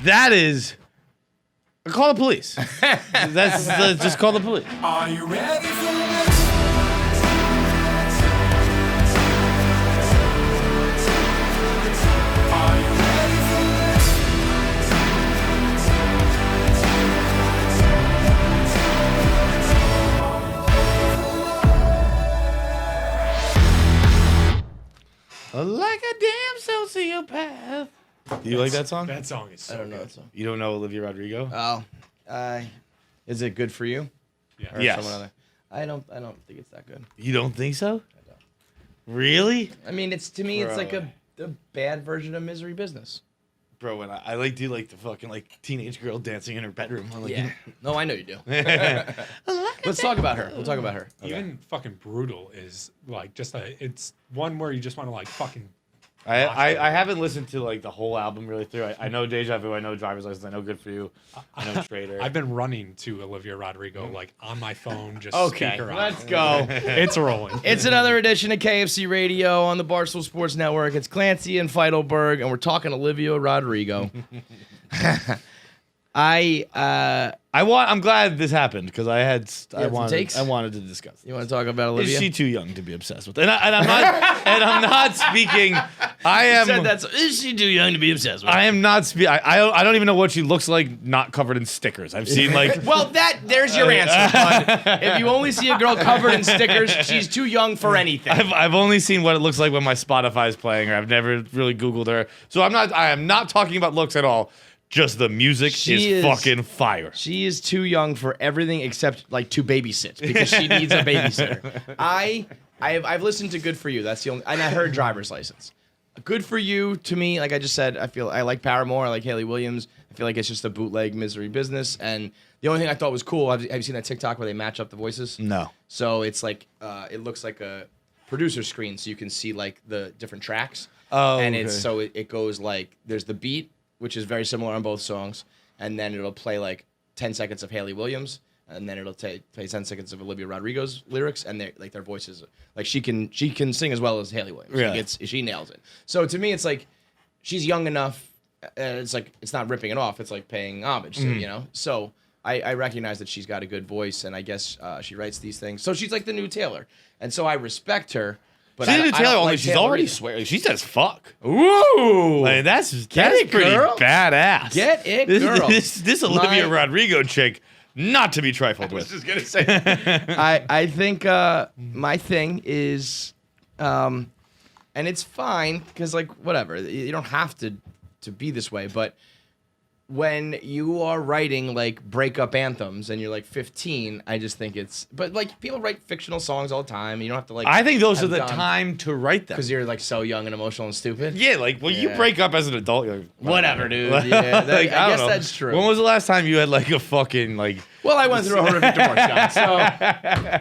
That is. Call the police. Just call the police. Are you ready for this? Are you ready for this? Like a damn sociopath. Do you like that song? That song is so I don't know good. that song. You don't know Olivia Rodrigo? Is it good for you? Yeah. Or Yes. someone other? I don't think it's that good. You don't think so? Really? I mean, it's to me, it's Bro. like a bad version of Misery Business. Bro, when I like do like the fucking like teenage girl dancing in her bedroom. I'm like, Yeah. No, I know you do. Let's talk about her. We'll talk about her. Even fucking Brutal is like just it's one where you just want to like fucking. I haven't listened to like the whole album really through. I know Deja Vu, I know Driver's License, I know Good For You, I know Trader. I've been running to Olivia Rodrigo like on my phone, just Okay, speaker on. let's go. It's rolling. It's another edition of KFC Radio on the Barstool Sports Network. It's Clancy and Feidelberg, and we're talking Olivia Rodrigo. I'm glad this happened because I some takes? wanted to discuss. You want to talk about Olivia? Is she too young to be obsessed with? And I'm not speaking. I am. Said that's, is she too young to be obsessed with? I am not. I don't even know what she looks like, not covered in stickers. I've seen like. Well, there's your answer, bud. If you only see a girl covered in stickers, she's too young for anything. I've only seen what it looks like when my Spotify is playing her. I've never really Googled her, so I am not talking about looks at all. Just the music is fucking fire. She is too young for everything except like to babysit because she needs a babysitter. I've listened to Good For You. That's the only, and I heard Driver's License. Good For You to me, like I just said, I like Paramore. I like Haley Williams. I feel like it's just a bootleg Misery Business. And the only thing I thought was cool. Have you seen that TikTok where they match up the voices? No. So it's like it looks like a producer screen, so you can see like the different tracks. Oh, and okay. it's so it goes like there's the beat, which is very similar on both songs, and then it'll play like 10 seconds of Haley Williams, and then it'll play 10 seconds of Olivia Rodrigo's lyrics, and their voices, like she can sing as well as Haley Williams. Yeah. Like she nails it. So to me, it's like she's young enough. It's like it's not ripping it off. It's like paying homage, you know. So I recognize that she's got a good voice, and I guess she writes these things. So she's like the new Taylor, and so I respect her. But She's I Taylor, don't only like she's Taylor already either. swearing. She says fuck. Ooh, Like, that's it, pretty girl. badass. Get it, girl. This Olivia Rodrigo chick, not to be trifled with. just gonna say. I think my thing is, and it's fine because like whatever, you don't have to be this way, but when you are writing like breakup anthems and you're like 15, I just think it's. But like people write fictional songs all the time. You don't have to like. I think those are have the done- time to write them. because you're like so young and emotional and stupid. Yeah, like when you Yeah. break up as an adult, you're like, Whatever, dude. Like, Yeah, that, I I guess don't know. that's true. When was the last time you had like a fucking like? Well, I went through a horrific divorce, John. So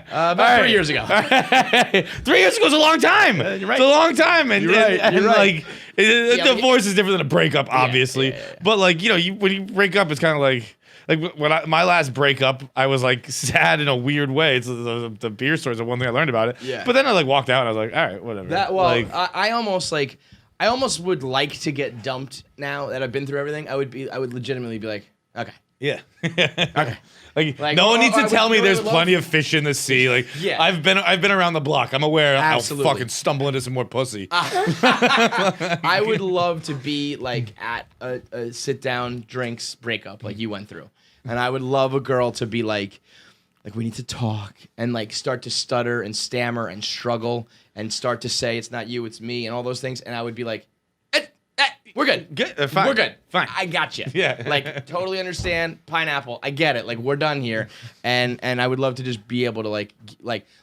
about 3 years ago. 3 years ago is a long time. You're right. It's a long time, and, You're right, and you're right. like a Yeah, divorce is different than a breakup, obviously. yeah. But like when you break up, it's kind of like when my last breakup, I was like sad in a weird way. It's the beer store is the one thing I learned about it. Yeah. But then I like walked out and I was like, all right, whatever. Like, I almost would like to get dumped now that I've been through everything. I would legitimately be like, okay. yeah. Okay. Like no one needs to tell me there's love- plenty of fish in the sea. Like Yeah. I've been around the block. I'm aware Absolutely. I'll fucking stumble into some more pussy. I would love to be like at a sit down drinks breakup like you went through. And I would love a girl to be like we need to talk and like start to stutter and stammer and struggle and start to say it's not you, it's me and all those things. And I would be like, we're good. Fine. We're good. Fine. I got you. Yeah. Like totally understand pineapple. I get it. Like we're done here. And I would love to just be able to like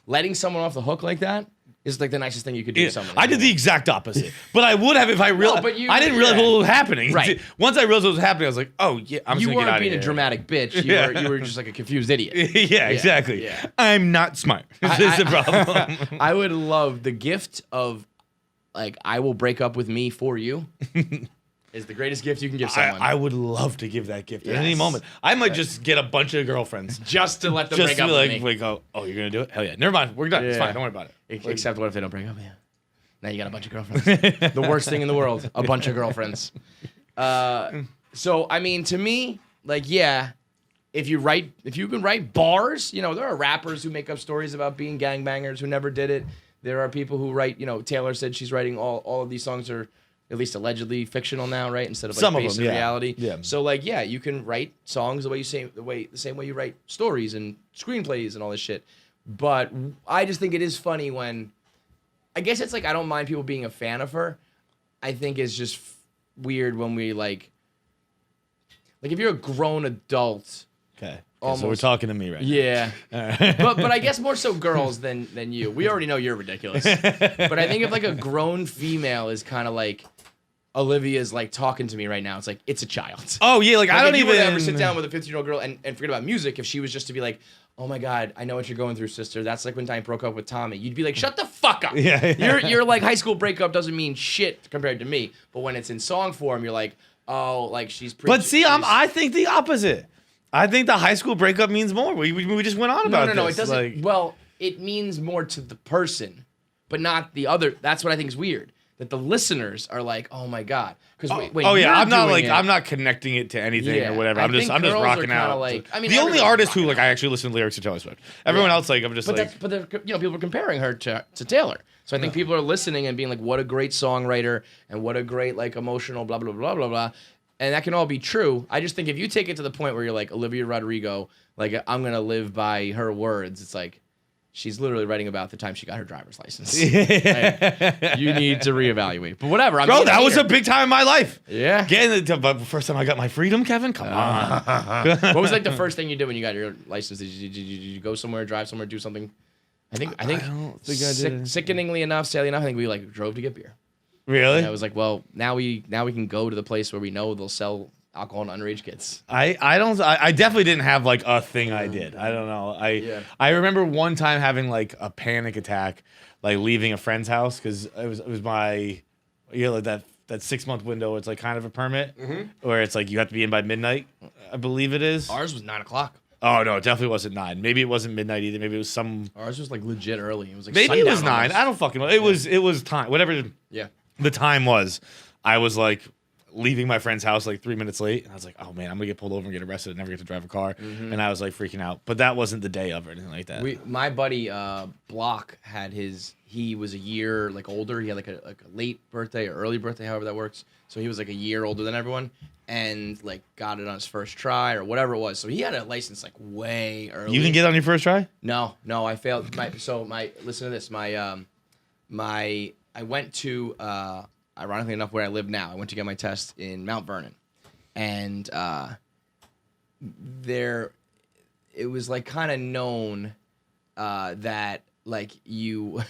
letting someone off the hook like that is like the nicest thing you could do to someone. I did the exact opposite, but I would have if I realized. but you- I didn't realize yeah. what was happening. Right. Once I realized what was happening, I was like, "Oh yeah, I'm just You gonna get out weren't of being here." a dramatic bitch. You were just like a confused idiot. yeah, exactly. yeah. I'm not smart. This is the problem. I would love the gift of like I will break up with me for you. Is the greatest gift you can give someone. I would love to give that gift at any Yes. moment. I might just get a bunch of girlfriends just to let them just break to up be with like, me. we go, oh, you're gonna do it? Hell yeah. Never mind. We're done. It's Yeah. fine. Don't worry about it. Except what if they don't break up with you? Now you got a bunch of girlfriends. The worst thing in the world. A bunch of girlfriends. So I mean, to me, like, yeah, if you can write bars, you know, there are rappers who make up stories about being gangbangers who never did it. There are people who write, you know, Taylor said she's writing all of these songs are at least allegedly fictional now, right? Instead of like Some of based them, in yeah. reality. Yeah. So like, yeah, you can write songs the same way you write stories and screenplays and all this shit. But I just think it is funny when, I guess it's like I don't mind people being a fan of her. I think it's just weird when we like if you're a grown adult. Okay. Almost. So we're talking to me right Yeah. But I guess more so girls than you. We already know you're ridiculous. But I think if like a grown female is kind of like Olivia's like talking to me right now, it's like it's a child. Oh yeah, like I don't if you were even to ever sit down with a 15-year-old girl and forget about music, if she was just to be like, oh my God, I know what you're going through, sister. That's like when Diane broke up with Tommy. You'd be like, shut the fuck up. Yeah. Your like high school breakup doesn't mean shit compared to me. But when it's in song form, you're like, oh, like she's pretty. But see, I think the opposite. I think the high school breakup means more. We just went on about No, this. it doesn't. Like, Well, it means more to the person, but not the other. That's what I think is weird. That the listeners are like, oh my God. Because I'm not connecting it to anything Yeah, or whatever. I I'm just think girls are rocking kinda out. like- I mean, the only everybody's artist who rocking like out. I actually listen to lyrics to Taylor Swift. Everyone Yeah. else like I'm just like. People are comparing her to Taylor. So I think people are listening and being like, what a great songwriter and what a great like emotional blah blah blah blah blah. And that can all be true. I just think if you take it to the point where you're like Olivia Rodrigo, like I'm gonna live by her words, it's like she's literally writing about the time she got her driver's license. Like, you need to reevaluate. But whatever. Bro, that was a big time in my life. Yeah. But the first time I got my freedom, Kevin. Come on. What was like the first thing you did when you got your license? Did you go somewhere, drive somewhere, do something? I think don't think I did. Sickeningly enough, sadly enough, I think we like drove to get beer. Really? And I was like, well, now we can go to the place where we know they'll sell alcohol to underage kids. I definitely didn't have like a thing I did. I don't know. I remember one time having like a panic attack, like leaving a friend's house because it was my like that 6-month window. It's like kind of a permit where it's like you have to be in by midnight. I believe it is. Ours was 9 o'clock. Oh no, it definitely wasn't 9. Maybe it wasn't midnight either. Maybe it was some. Ours was like legit early. It was like Maybe it was sundown 9. almost. I don't fucking know. It was time. Whatever. Yeah. The time was. I was like leaving my friend's house like 3 minutes late, and I was like, "Oh man, I'm gonna get pulled over and get arrested and never get to drive a car." And I was like freaking out. But that wasn't the day of or anything like that. My buddy Block had he was a year like older. He had like a late birthday or early birthday, however that works. So he was like a year older than everyone, and like got it on his first try or whatever it was. So he had a license like way early. You didn't get it on your first try? No, I failed. Listen to this. I went to ironically enough where I live now. I went to get my test in Mount Vernon, and it was like kind of known that like you.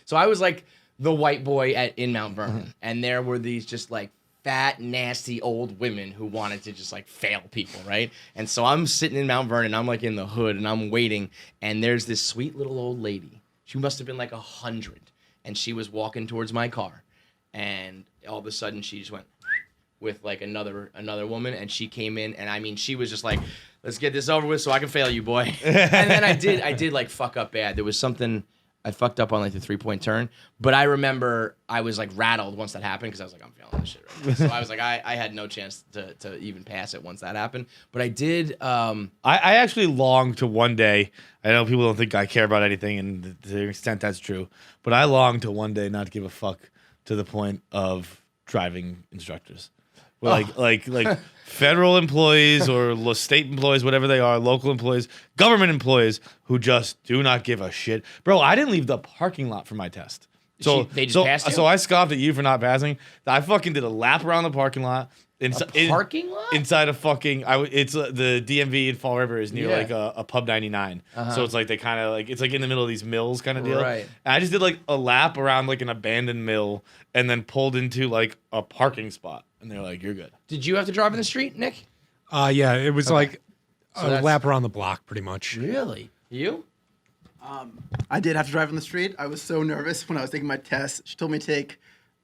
So I was like the white boy in Mount Vernon, and there were these just like fat, nasty old women who wanted to just like fail people, right? And so I'm sitting in Mount Vernon, I'm like in the hood, and I'm waiting, and there's this sweet little old lady. She must have been like 100, and she was walking towards my car, and all of a sudden she just went with like another woman, and she came in, and I mean she was just like, let's get this over with so I can fail you, boy. And then I did like fuck up bad. There was something I fucked up on like the 3-point turn, but I remember I was like rattled once that happened because I was like, I'm failing this shit right now. So I was like, I had no chance to even pass it once that happened. But I did. I actually long to one day. I know people don't think I care about anything, and to the extent that's true, but I long to one day not give a fuck to the point of driving instructors. Like federal employees or state employees, whatever they are, local employees, government employees who just do not give a shit. Bro, I didn't leave the parking lot for my test. So They just passed you? So I scoffed at you for not passing. I fucking did a lap around the parking lot. Parking lot? Inside of fucking, it's the DMV in Fall River is near Yeah. like a Pub 99. So it's like they kind of like, it's like in the middle of these mills kind of deal. Right. And I just did like a lap around like an abandoned mill and then pulled into like a parking spot. And they're like, you're good. Did you have to drive in the street, Nick? Yeah, it was like So a that's- lap around the block, pretty much. Really? You? I did have to drive on the street. I was so nervous when I was taking my test. She told me to take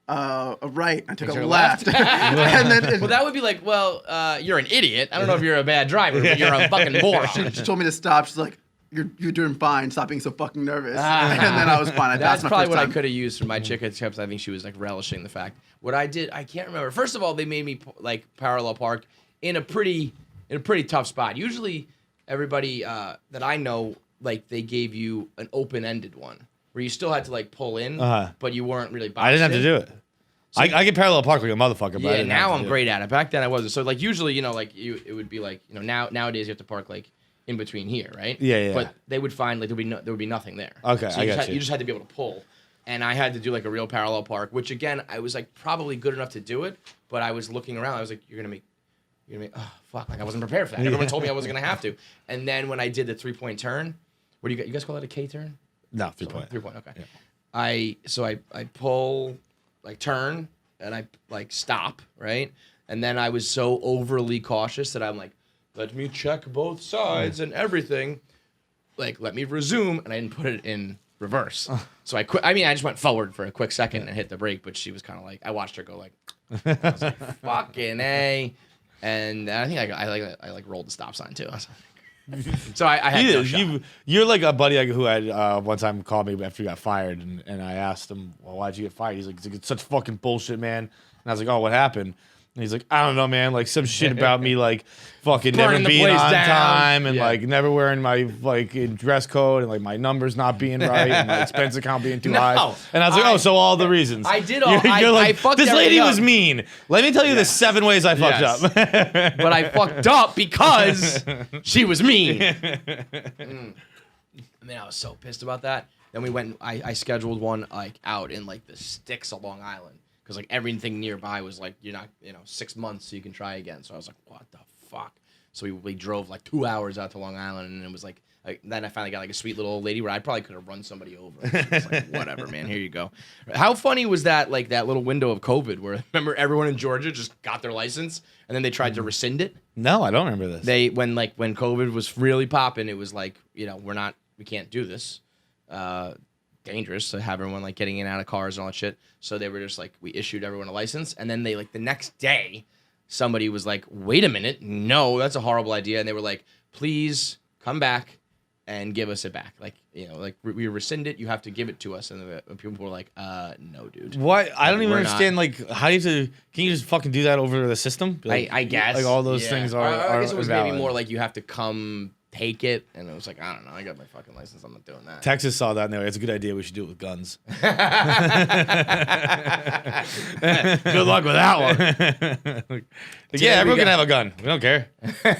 a right. I took Took a a left. And then Well, that would be like, well, you're an idiot. I don't know if you're a bad driver, but you're a fucking moron. she told me to stop. She's like, you're doing fine. Stop being so fucking nervous. And then I was fine. That's my probably first what I time. could have used for my chick, except I think she was like relishing the fact. What I did, I can't remember. First of all, they made me like parallel park in a pretty tough spot. Usually, everybody that I know, like they gave you an open-ended one where you still had to like pull in, but you weren't really. I didn't have to do it. I can parallel park like a motherfucker. But I Yeah, didn't now have to I'm do great at it. Back then I wasn't. So like usually, like it would be like nowadays you have to park like in between here, right? Yeah. But they would find like there would be nothing there. Okay, so I got just you. You just had to be able to pull, and I had to do like a real parallel park, which again I was like probably good enough to do it, but I was looking around. I was like, you're gonna make. Oh fuck! Like I wasn't prepared for that. Everyone told me I wasn't gonna have to. And then when I did the 3-point turn, what do you guys call that? A K turn? No, 3-point. 3-point. Okay. Yeah. I pull, like turn, and I like stop, right? And then I was so overly cautious that I'm like, let me check both sides and everything. Like, let me resume, and I didn't put it in reverse. So I quit. I mean, I just went forward for a quick second and hit the brake, but she was kind of like, I watched her go like, I was like, fucking A. And I think I rolled the stop sign too. So I had no shot. You're like a buddy who had one time called me after he got fired, and I asked him, well, why'd you get fired? He's like, it's such fucking bullshit, man. And I was like, oh, what happened? And he's like, I don't know, man. Like some shit about me, like fucking never Burning the being place on down. time, and Yeah. like never wearing my like dress code, and like my numbers not being right, and my expense account being too high. And I was like, oh, so all the reasons. I did all. You're like, I fucked this lady everything was up. mean. Let me tell you the 7 ways I fucked Yes. up. But I fucked up because she was mean. And then I was so pissed about that. Then we went. I scheduled one like out in like the sticks of Long Island because like everything nearby was like you're not 6 months so you can try again. So I was like, what the fuck? So we drove like 2 hours out to Long Island, and it was like then I finally got like a sweet little old lady where I probably could have run somebody over. She was like, whatever, man, here you go. How funny was that? Like that little window of COVID where remember everyone in Georgia just got their license and then they tried to rescind it. No, I don't remember this. When COVID was really popping, it was like we can't do this. Dangerous to have everyone like getting in and out of cars and all that shit. So they were just like, we issued everyone a license, and then they like the next day, somebody was like, wait a minute, no, that's a horrible idea, and they were like, please come back and give us it back. Like like we rescind it, you have to give it to us, and the people were like, no, dude. What? I don't even We're understand. Like, how do you can you just fucking do that over the system? Like, I guess like all those yeah. things Or are. I guess it was invalid. maybe more like you have to come take it, and it was like, I don't know, I got my fucking license, I'm not doing that. Texas saw that and they were like, it's a good idea. We should do it with guns. Good luck with that one. Yeah, everyone can have a gun. We don't care. All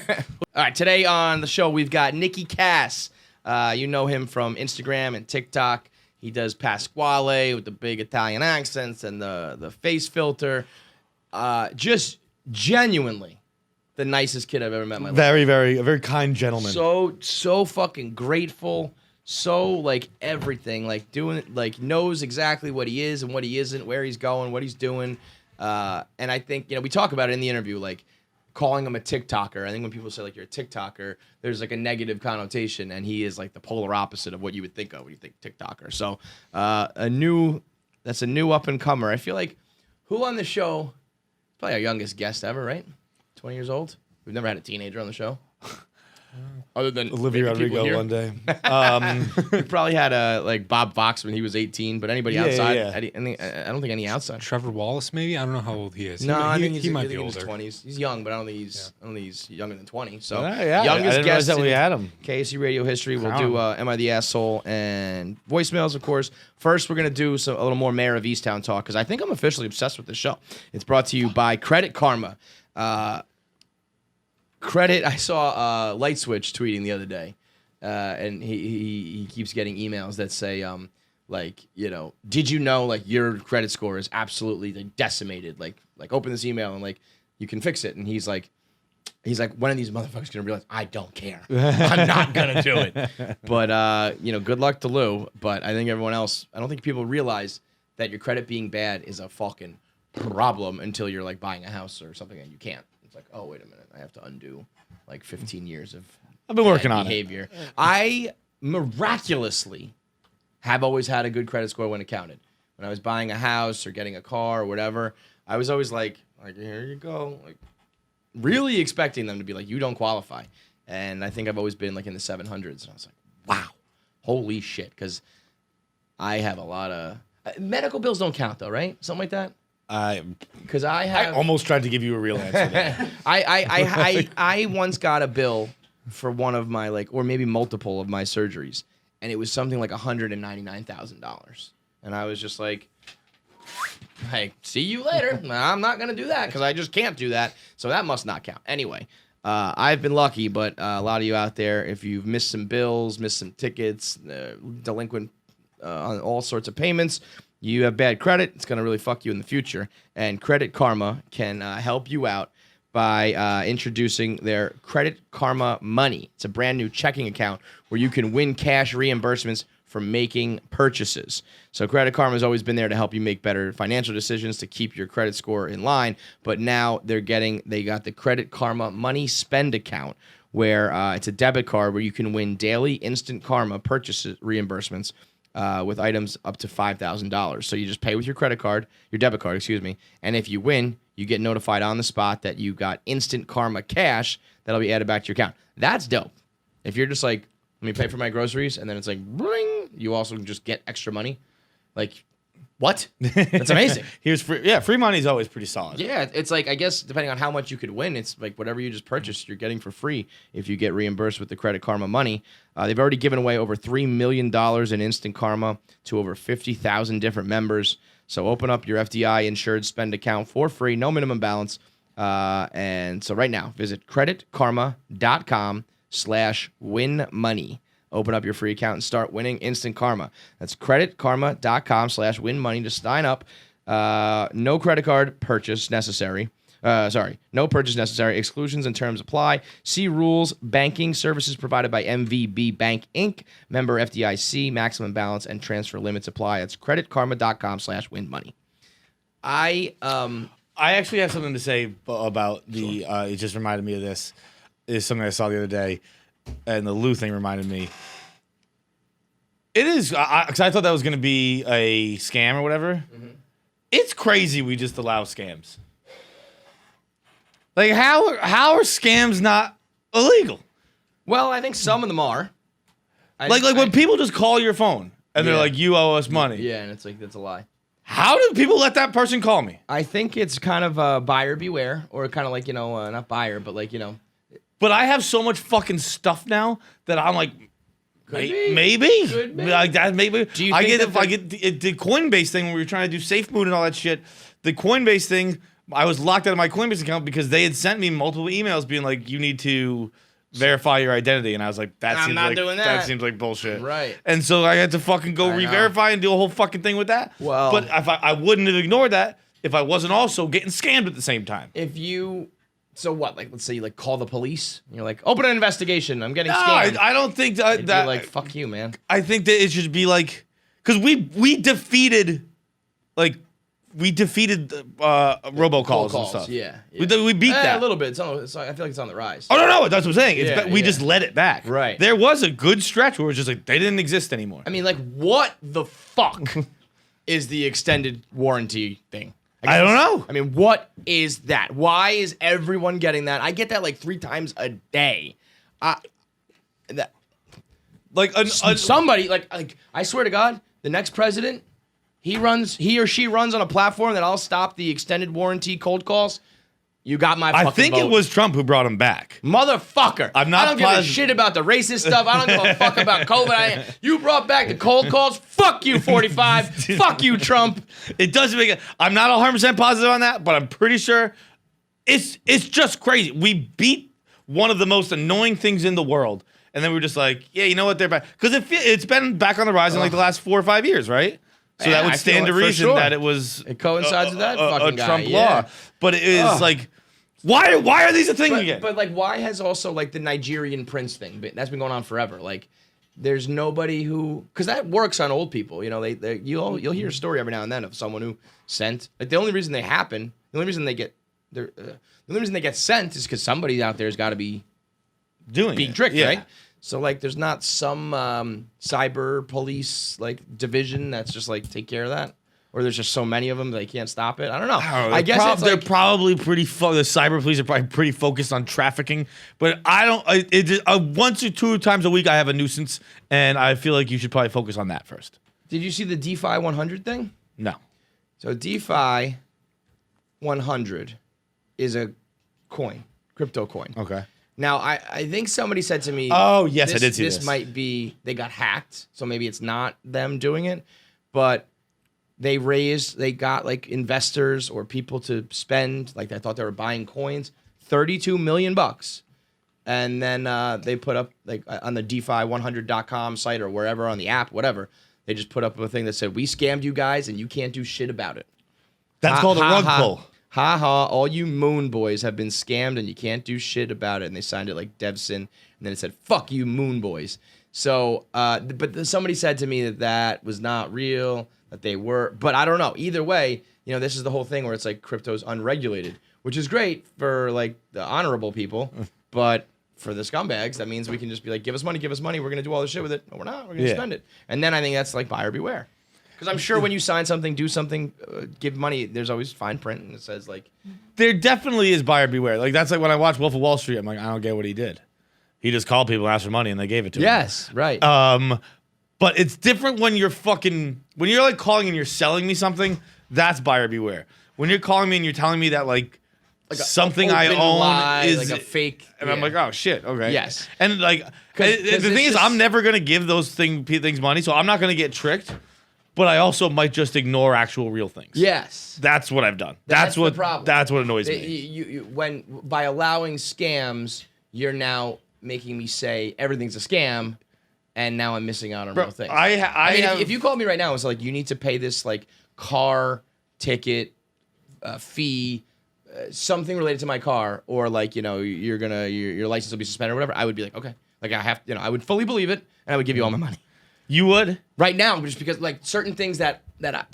right, today on the show we've got Nicky Cass. You know him from Instagram and TikTok. He does Pasquale with the big Italian accents and the face filter. Just genuinely the nicest kid I've ever met in my life. A very kind gentleman. So fucking grateful. So like everything, like doing, like knows exactly what he is and what he isn't, where he's going, what he's doing. And I think we talk about it in the interview, like calling him a TikToker. I think when people say like you're a TikToker, there's like a negative connotation, and he is like the polar opposite of what you would think of when you think TikToker. So that's a new up and comer. I feel like who on the show, probably our youngest guest ever, right? 20 years old. We've never had a teenager on the show. Other than Olivia maybe people Rodrigo here. one day. We probably had like Bob Fox when he was 18, but anybody outside, yeah. I don't think any outside. Trevor Wallace, maybe. I don't know how old he is. No, I think he might be in his older. 20s. He's young, but I don't think he's younger than 20. So Yeah, I youngest didn't realize guest that we in had him. KFC radio history. We'll Crown do Am I the Asshole and voicemails, of course. First, we're gonna do a little more Mare of Easttown talk because I think I'm officially obsessed with this show. It's brought to you by Credit Karma. I saw Light Switch tweeting the other day, and he keeps getting emails that say, did you know like your credit score is absolutely like, decimated? Like open this email and like you can fix it. And he's like, when are these motherfuckers gonna realize I don't care? I'm not gonna do it. But good luck to Lou. But I think everyone else, I don't think people realize that your credit being bad is a fucking problem until you're like buying a house or something and you can't. It's like, oh wait a minute, I have to undo like 15 years of I've been working bad on it. behavior. I miraculously have always had a good credit score when it counted. When I was buying a house or getting a car or whatever, I was always like here you go, like really expecting them to be like, you don't qualify. And I think I've always been like in the 700s. And I was like, wow, holy shit. Because I have a lot of medical bills don't count though, right? Something like that. Because I have. I almost tried to give you a real answer there. I once got a bill for one of my or maybe multiple of my surgeries, and it was something like $199,000, and I was just like, "Hey, see you later." I'm not gonna do that because I just can't do that, so that must not count. Anyway, I've been lucky, but a lot of you out there, if you've missed some bills, missed some tickets, delinquent on all sorts of payments. You have bad credit, it's going to really fuck you in the future. And Credit Karma can help you out by introducing their Credit Karma Money. It's a brand new checking account where you can win cash reimbursements for making purchases. So Credit Karma has always been there to help you make better financial decisions to keep your credit score in line. But now they got the Credit Karma Money Spend account where it's a debit card where you can win daily instant karma purchases reimbursements with items up to $5,000. So you just pay with your debit card, and if you win, you get notified on the spot that you got instant karma cash that'll be added back to your account. That's dope. If you're just like, let me pay for my groceries, and then it's like, bring, you also just get extra money. Like, what? That's amazing. Here's free. Yeah, free money is always pretty solid. Yeah, it's like, I guess, depending on how much you could win, it's like whatever you just purchased, you're getting for free if you get reimbursed with the Credit Karma Money. They've already given away over $3 million in instant karma to over 50,000 different members. So open up your FDI insured spend account for free, no minimum balance. And so right now, visit creditkarma.com/winmoney. Open up your free account and start winning instant karma. That's creditkarma.com/winmoney to sign up. No credit card purchase necessary. No purchase necessary. Exclusions and terms apply. See rules. Banking services provided by MVB Bank Inc. Member FDIC. Maximum balance and transfer limits apply. That's creditkarma.com/winmoney. I actually have something to say about the. It just reminded me of this. Is something I saw the other day, and the Lou thing reminded me. It is because I thought that was going to be a scam or whatever. Mm-hmm. It's crazy we just allow scams. Like how are scams not illegal? Well, I think some of them are. When people just call your phone and they're like, "You owe us money." Yeah, and it's like that's a lie. How do people let that person call me? I think it's kind of a buyer beware, or kind of like not buyer, but like But I have so much fucking stuff now that I'm like, maybe. Could be. Like that, maybe. Do you I think get the Coinbase thing when we were trying to do Safe Moon and all that shit. The Coinbase thing, I was locked out of my Coinbase account because they had sent me multiple emails being like, you need to verify your identity, and I was like, I'm not doing that. That seems like bullshit. Right. And so I had to fucking go re-verify and do a whole fucking thing with that. Well, but if I wouldn't have ignored that if I wasn't also getting scammed at the same time. So what? Like, let's say you call the police. And you're like, open an investigation. I'm getting No, scammed. I don't think that. You're like, fuck you, man. I think that it should be like, because we defeated robocalls and stuff. Yeah. We beat that a little bit. I feel like it's on the rise. Oh no, that's what I'm saying. We Yeah. just let it back. Right. There was a good stretch where it was just like they didn't exist anymore. I mean, like, what the fuck is the extended warranty thing? I don't know. I mean, what is that? Why is everyone getting that? I get that like 3 times a day. Somebody I swear to God, the next president, he or she runs on a platform that I'll stop the extended warranty cold calls. You got my fucking I think vote. it was Trump who brought him back. Motherfucker. I'm not I don't give a shit about the racist stuff. I don't give a fuck about COVID. You brought back the cold calls. Fuck you, 45. Fuck you, Trump. It doesn't make it. I'm not 100% positive on that, but I'm pretty sure it's just crazy. We beat one of the most annoying things in the world, and then we were just like, yeah, you know what? They're back. Because it's been back on the rise in like the last 4 or 5 years, right? So that would stand to reason that it was it coincides with that fucking guy. Trump law. But it is like, why are these a thing again? But like, why has also like the Nigerian prince thing? That's been going on forever. Like, there's nobody who, because that works on old people. You'll hear a story every now and then of someone who sent. Like the only reason they happen, the only reason they get sent is because somebody out there's got to be being tricked, right? So like, there's not some cyber police like division that's just like take care of that. or there's just so many of them they can't stop it. I don't know. I guess it's they're like, probably pretty. The cyber police are probably pretty focused on trafficking, but I don't. It just, once or two times a week, I have a nuisance, and I feel like you should probably focus on that first. did you see the DeFi 100 thing? No. So DeFi 100 is a coin, crypto coin. Okay. Now, I think somebody said to me, Oh, yes, I did see this this. might be, they got hacked, so maybe it's not them doing it, but they got like investors or people to spend, like I thought they were buying coins, $32 million. And then they put up, like on the DeFi100.com site or wherever, on the app, whatever, they just put up a thing that said, we scammed you guys and you can't do shit about it. That's called a rug pull. Ha ha, all you moon boys have been scammed and you can't do shit about it. And they signed it like Devson. And then it said, fuck you, moon boys. So, but somebody said to me that was not real, that they were. But I don't know. Either way, this is the whole thing where it's like crypto's unregulated, which is great for like the honorable people. But for the scumbags, that means we can just be like, give us money. We're going to do all this shit with it. No, we're not. We're going to spend it. And then I think that's like buyer beware. Because I'm sure when you sign something, do something, give money, there's always fine print and it says like... There definitely is buyer beware. Like that's like when I watched Wolf of Wall Street, I'm like, I don't get what he did. He just called people and asked for money and they gave it to him. Yes, right. But it's different when you're like calling and you're selling me something, that's buyer beware. When you're calling me and you're telling me that like something I open own lie, is like a fake... And I'm like, oh shit, okay. Yes. And like, 'Cause the thing is, I'm never going to give those things money, so I'm not going to get tricked. But I also might just ignore actual real things. Yes. That's what I've done. That's what the problem. That's what annoys me. You, when by allowing scams, you're now making me say everything's a scam, and now I'm missing out on real things. I mean, have, if you called me right now and was like, you need to pay this like car ticket fee, something related to my car, or like your license will be suspended or whatever, I would be like, okay, like I have, I would fully believe it, and I would give you all my money. You would? Right now, just because like certain things that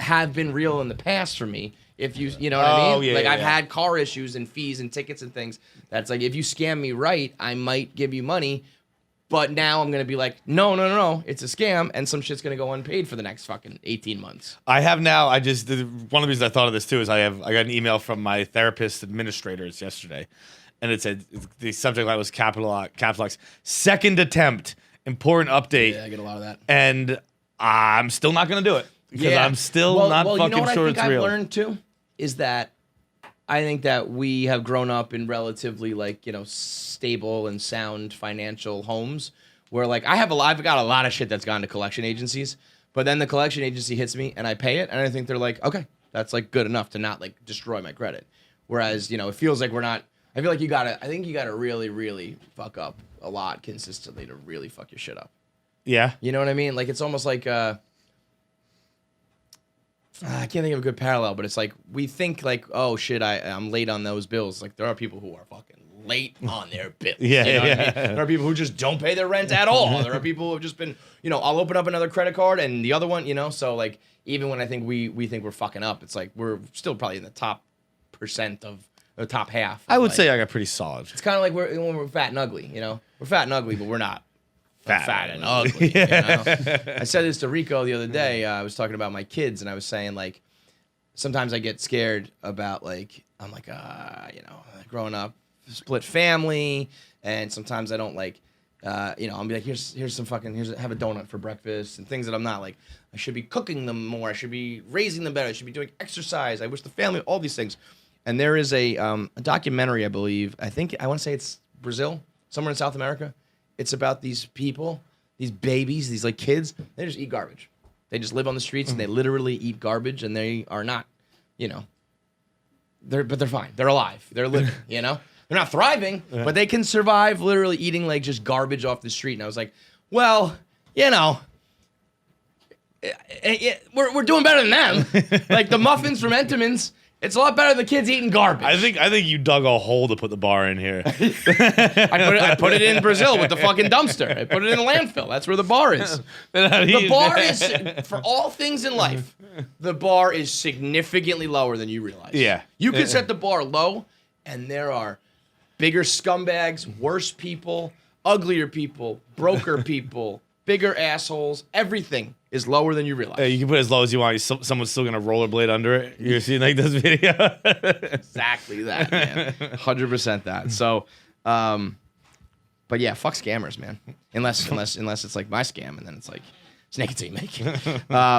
have been real in the past for me, if you know what I mean? Yeah, like yeah, I've yeah. had car issues and fees and tickets and things. That's like if you scam me right, I might give you money, but now I'm gonna be like, no, it's a scam, and some shit's gonna go unpaid for the next fucking 18 months. I have now. One of the reasons I thought of this too is I got an email from my therapist administrators yesterday, and it said the subject line was capitalized second attempt. Important update. Yeah, I get a lot of that. And I'm still not going to do it because I'm still not fucking sure it's real. What I've learned too is that I think that we have grown up in relatively like, stable and sound financial homes where like I've got a lot of shit that's gone to collection agencies, but then the collection agency hits me and I pay it and I think they're like, okay, that's like good enough to not like destroy my credit. Whereas, it feels like I feel like I think you gotta really, really fuck up a lot consistently to really fuck your shit up. Yeah. You know what I mean? Like it's almost like I can't think of a good parallel, but it's like we think like, oh shit, I'm late on those bills. Like there are people who are fucking late on their bills. Yeah, you know what I yeah. mean? There are people who just don't pay their rent at all. There are people who have just been, I'll open up another credit card and the other one, so like even when I think we think we're fucking up, it's like we're still probably in the top % of the top half. I would like, say I got pretty solid. it's kind of like when we're fat and ugly, We're fat and ugly, but we're not fat and ugly. I said this to Rico the other day. I was talking about my kids, and I was saying, like, sometimes I get scared about, like, I'm like, growing up, split family, and sometimes I don't, like, I'll be like, here's some fucking, have a donut for breakfast, and things that I'm not, like, I should be cooking them more, I should be raising them better, I should be doing exercise, I wish the family, all these things. And there is a documentary, I believe. I want to say it's Brazil, somewhere in South America. It's about these people, these babies, these like kids. They just eat garbage. They just live on the streets and they literally eat garbage. And they are not, they're fine. They're alive. They're living. They're not thriving, but they can survive literally eating like just garbage off the street. And I was like, well, we're doing better than them. Like the muffins from Entenmann's. It's a lot better than the kids eating garbage. I think you dug a hole to put the bar in here. I put it in Brazil with the fucking dumpster. I put it in a landfill. That's where the bar is. The bar is, for all things in life, the bar is significantly lower than you realize. Yeah. You can set the bar low, and there are bigger scumbags, worse people, uglier people, broker people, bigger assholes. Everything is lower than you realize. You can put it as low as you want. Someone's still gonna rollerblade under it. You're seeing like this video. Exactly that, man. 100% that. So, but yeah, fuck scammers, man. Unless it's like my scam, and then it's like it's naked till you make it.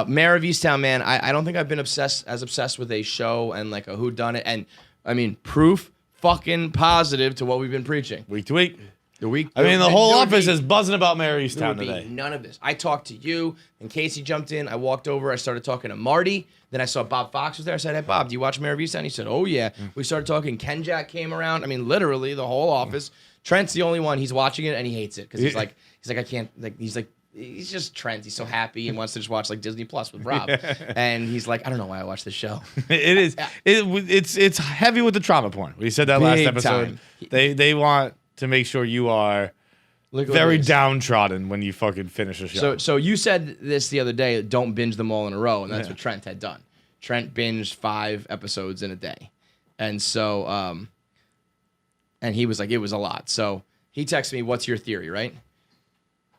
Mare of Easttown, man. I don't think I've been obsessed with a show and like a whodunit, and I mean proof fucking positive to what we've been preaching Week to week. the week. I mean, the whole there would office be- is buzzing about Mare of There Easttown would be today. none of this. I talked to you, and Casey jumped in. I walked over. I started talking to Marty. Then I saw Bob Fox was there. I said, "Hey, Bob, do you watch Mare of Easttown?" He said, "Oh yeah." We started talking. Ken Jack came around. I mean, literally the whole office. Trent's the only one. He's watching it and he hates it because he's like, I can't. Like, he's just Trent. He's so happy and wants to just watch like Disney Plus with Rob. And he's like, I don't know why I watch this show. It is. It's heavy with the trauma porn. We said that last Big episode. time. They want to make sure you are Look what very it is. downtrodden when you fucking finish a show. So you said this the other day. Don't binge them all in a row, and that's what Trent had done. Trent binged 5 episodes in a day, and so and he was like, it was a lot. So he texted me, "What's your theory?" Right,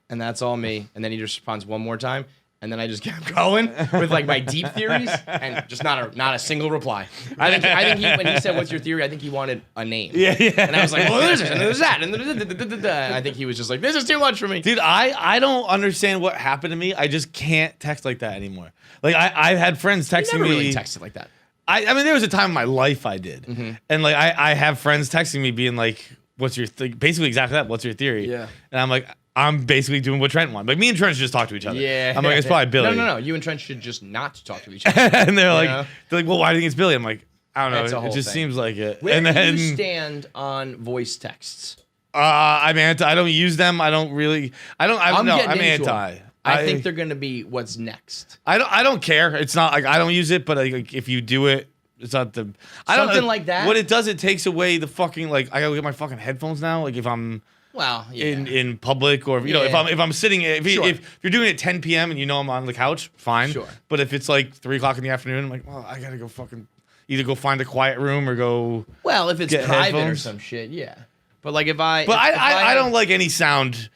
and that's all me. And then he just responds one more time, and then I just kept going with like my deep theories, and just not a single reply. I think he, when he said, "What's your theory?" I think he wanted a name. Yeah. And I was like, "Well, there's this and there's that," and I think he was just like, "This is too much for me." Dude, I don't understand what happened to me. I just can't text like that anymore. Like I've had friends I texting never me. really texted like that. I mean, there was a time in my life I did, and like I have friends texting me being like, "What's your basically exactly that? What's your theory?" Yeah. And I'm like, I'm basically doing what Trent wanted. Like me and Trent should just talk to each other. Yeah. I'm like, it's probably Billy. No. You and Trent should just not talk to each other. And they're like, know? well, why do you think it's Billy? I'm like, I don't That's a know. It whole just thing. seems like it. Where and do then you stand on voice texts? I'm anti. I don't use them. I don't really. I don't. I'm no, getting I'm into anti. 'em. I think they're going to be what's next. I don't care. It's not like I don't use it, but like if you do it, it's not the. I don't Something like that? What it does, it takes away the fucking like. I gotta get my fucking headphones now. Like if I'm Well, yeah. in public or you know Yeah. if I'm sitting Sure. if you're doing it at 10 p.m. and you know I'm on the couch, fine. Sure. But if it's like 3 o'clock in the afternoon, I'm like, well, I gotta go fucking either go find a quiet room or go. Well, if it's Get private or headphones? some shit, yeah. But like if I. But if I don't like any sound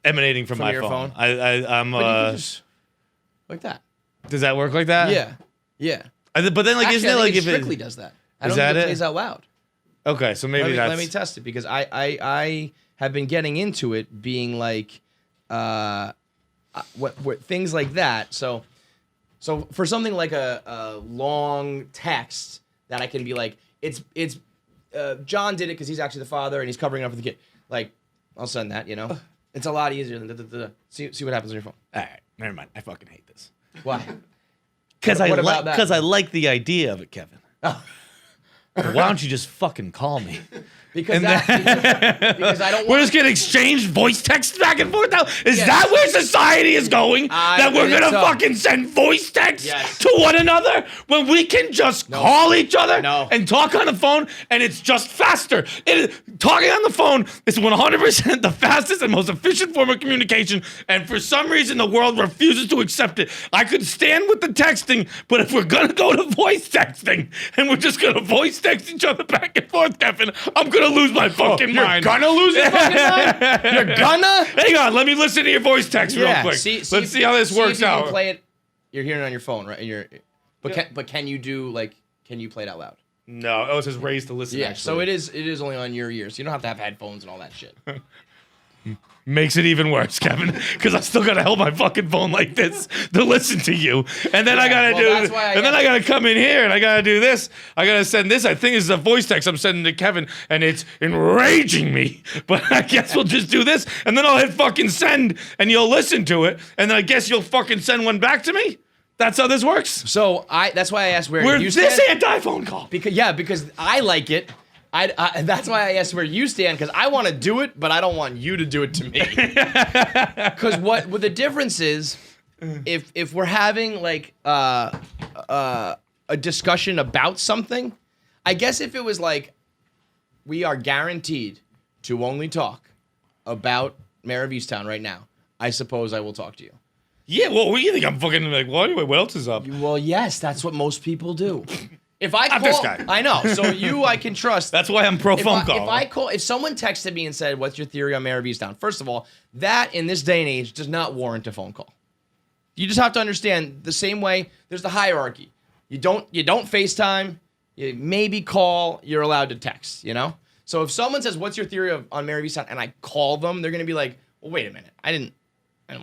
emanating from my your phone? I'm But you can just, like that. does that work like that? Yeah. But then like Actually, isn't I it think like it if strictly it does that. I Is don't think that it it? plays out loud. okay, so maybe Let me test it because I have been getting into it being like what things like that. So for something like a long text that I can be like it's John did it because he's actually the father and he's covering up for the kid. Like I'll send that, you know. It's a lot easier than see what happens on your phone. All right, never mind. I fucking hate this. Why? Because What about that? I like the idea of it, Kevin. Oh. Why don't you just fucking call me? Because I don't We're want just gonna exchange voice texts back and forth now. Is Yes. that where society is going? That we're think gonna so. fucking send voice texts Yes. to one another when we can just call each other No. and talk on the phone, and it's just faster. Talking on the phone is 100% the fastest and most efficient form of communication, and for some reason the world refuses to accept it. I could stand with the texting, but if we're gonna go to voice texting and we're just gonna voice text each other back and forth, Kevin, I'm gonna lose my fucking mind. You're gonna lose your fucking mind? You're gonna? Hang on, let me listen to your voice text real quick. Let's see how this works if you out. Can play it. You're hearing it on your phone, right? But can you do like? Can you play it out loud? No, it says raised to listen. Yeah. actually. So it is only on your ears. You don't have to have headphones and all that shit. Makes it even worse, Kevin, because I still gotta hold my fucking phone like this to listen to you, and then I gotta well, that's why then I gotta come in here and I gotta do this. I gotta send this. I think this is a voice text I'm sending to Kevin, and it's enraging me. But I guess we'll just do this, and then I'll hit fucking send, and you'll listen to it, and then I guess you'll fucking send one back to me. That's how this works. So that's why I asked where We're you this stand. anti-phone call. Because I like it. That's why I asked where you stand, because I want to do it, but I don't want you to do it to me. Because what the difference is, if we're having like a discussion about something, I guess if it was like we are guaranteed to only talk about Mare of Easttown right now, I suppose I will talk to you. Yeah, well, what do you think? I'm fucking like, what? Anyway, what else is up? Well, yes, that's what most people do. If I Not call, this guy. I know. So I can trust. That's why I'm pro phone call. If someone texted me and said, "What's your theory on Mare of Easttown?" First of all, that in this day and age does not warrant a phone call. You just have to understand the same way. There's the hierarchy. You don't FaceTime. You maybe call. You're allowed to text. You know. So if someone says, "What's your theory on Mare of Easttown?" and I call them, they're gonna be like, "Well, wait a minute. I don't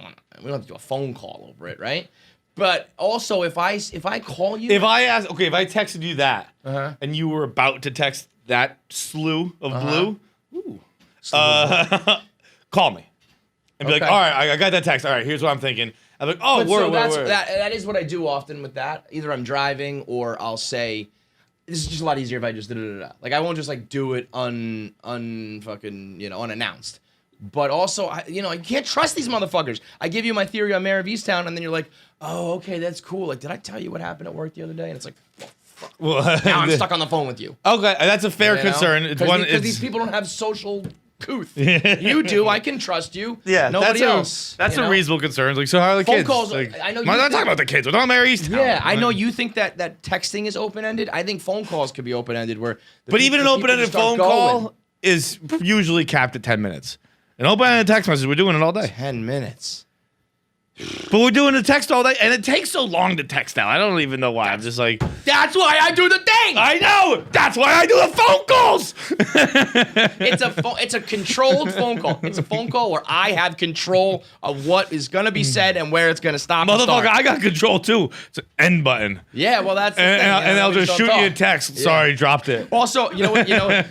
want. We don't have to do a phone call over it, right?" But also, if I call you, if I texted you that, and you were about to text that slew of blue, call me and be like, all right, I got that text. All right, here's what I'm thinking. I'm like, oh, word. That is what I do often with that. Either I'm driving or I'll say, this is just a lot easier if I just da-da-da-da. Like, I won't just like do it unannounced. But also, you can't trust these motherfuckers. I give you my theory on Mare of Easttown, and then you're like, oh, okay, that's cool. Like, did I tell you what happened at work the other day? And it's like, well, fuck. Now I'm stuck on the phone with you. Okay, that's a fair concern. Because these people don't have social couth. You do. I can trust you. Yeah, nobody else. That's a reasonable concern. Like, so how are the phone kids? calls. Like, I know. I'm not talking about the kids. We're talking about Mare of Easttown. Yeah, I know you think that texting is open ended. I think phone calls could be open ended. But even an open ended phone call is usually capped at 10 minutes. An open-ended text message, we're doing it all day. 10 minutes. But we're doing the text all day, and it takes so long to text now. I don't even know why. I'm just like... That's why I do the thing! I know! That's why I do the phone calls! It's a controlled phone call. It's a phone call where I have control of what is going to be said and where it's going to stop. Motherfucker, I got control, too. It's an end button. Yeah, well, that's the thing. And they'll just shoot you a text. Yeah. Sorry, dropped it. Also, you know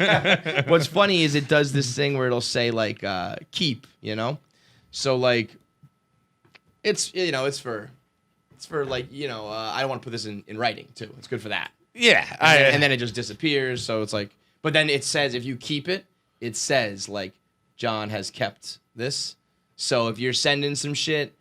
what's funny is it does this thing where it'll say, like, keep, So, like... It's for like, I don't want to put this in writing too. It's good for that. Yeah. And then it just disappears. So it's like, but then it says, if you keep it, it says like, John has kept this. So if you're sending some shit,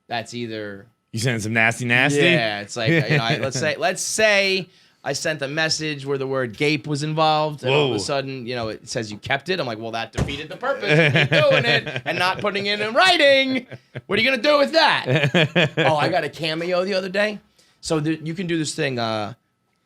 that's either. You sending some nasty? Yeah. It's like, let's say I sent a message where the word gape was involved, and all of a sudden, it says you kept it. I'm like, well, that defeated the purpose of me doing it and not putting it in writing. What are you gonna do with that? Oh, I got a Cameo the other day. So you can do this thing,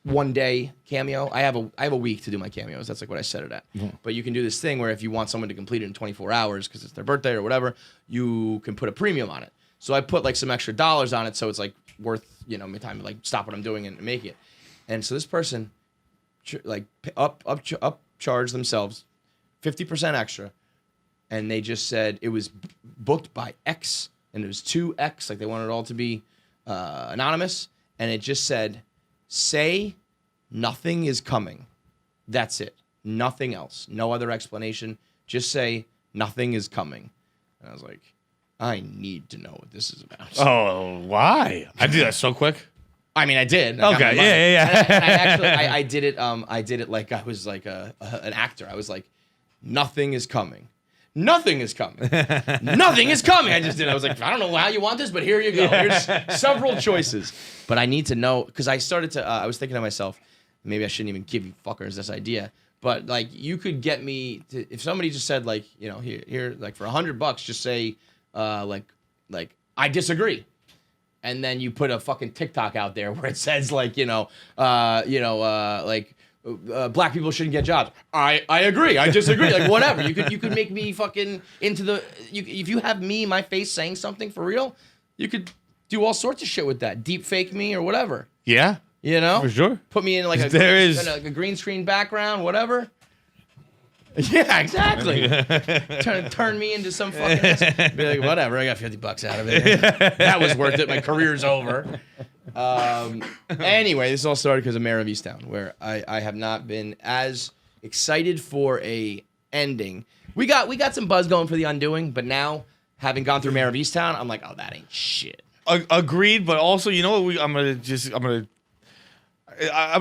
one day Cameo. I have a week to do my Cameos. That's like what I set it at. Mm-hmm. But you can do this thing where if you want someone to complete it in 24 hours because it's their birthday or whatever, you can put a premium on it. So I put like some extra dollars on it, so it's like worth my time to like stop what I'm doing and make it. And so this person, upcharged themselves 50% extra, and they just said it was booked by X, and it was 2X, like they wanted it all to be anonymous, and it just said, say nothing is coming. That's it. Nothing else. No other explanation. Just say nothing is coming. And I was like, I need to know what this is about. Oh, why? I do that so quick. I mean, I did. Okay, yeah. And I actually, I did it. I did it like I was like an actor. I was like, nothing is coming. Nothing is coming. Nothing is coming. I just did. I was like, I don't know how you want this, but here you go. Here's several choices. But I need to know because I started to. I was thinking to myself, maybe I shouldn't even give you fuckers this idea. But like, you could get me to, if somebody just said like, here, like for $100, just say, like I disagree. And then you put a fucking TikTok out there where it says like, black people shouldn't get jobs. I agree. I disagree. Like whatever. You could make me fucking into the. If you have my face saying something for real, you could do all sorts of shit with that. Deep fake me or whatever. Yeah. For sure. Put me in like a green screen background, whatever. Yeah, exactly. Turn me into some fucking. Be like, whatever. I got $50 out of it. That was worth it. My career's over. Anyway, this all started because of Mare of Easttown, where I have not been as excited for a ending. We got some buzz going for The Undoing, but now having gone through Mare of Easttown, I'm like, oh, that ain't shit. Agreed, but also, you know what? I'm gonna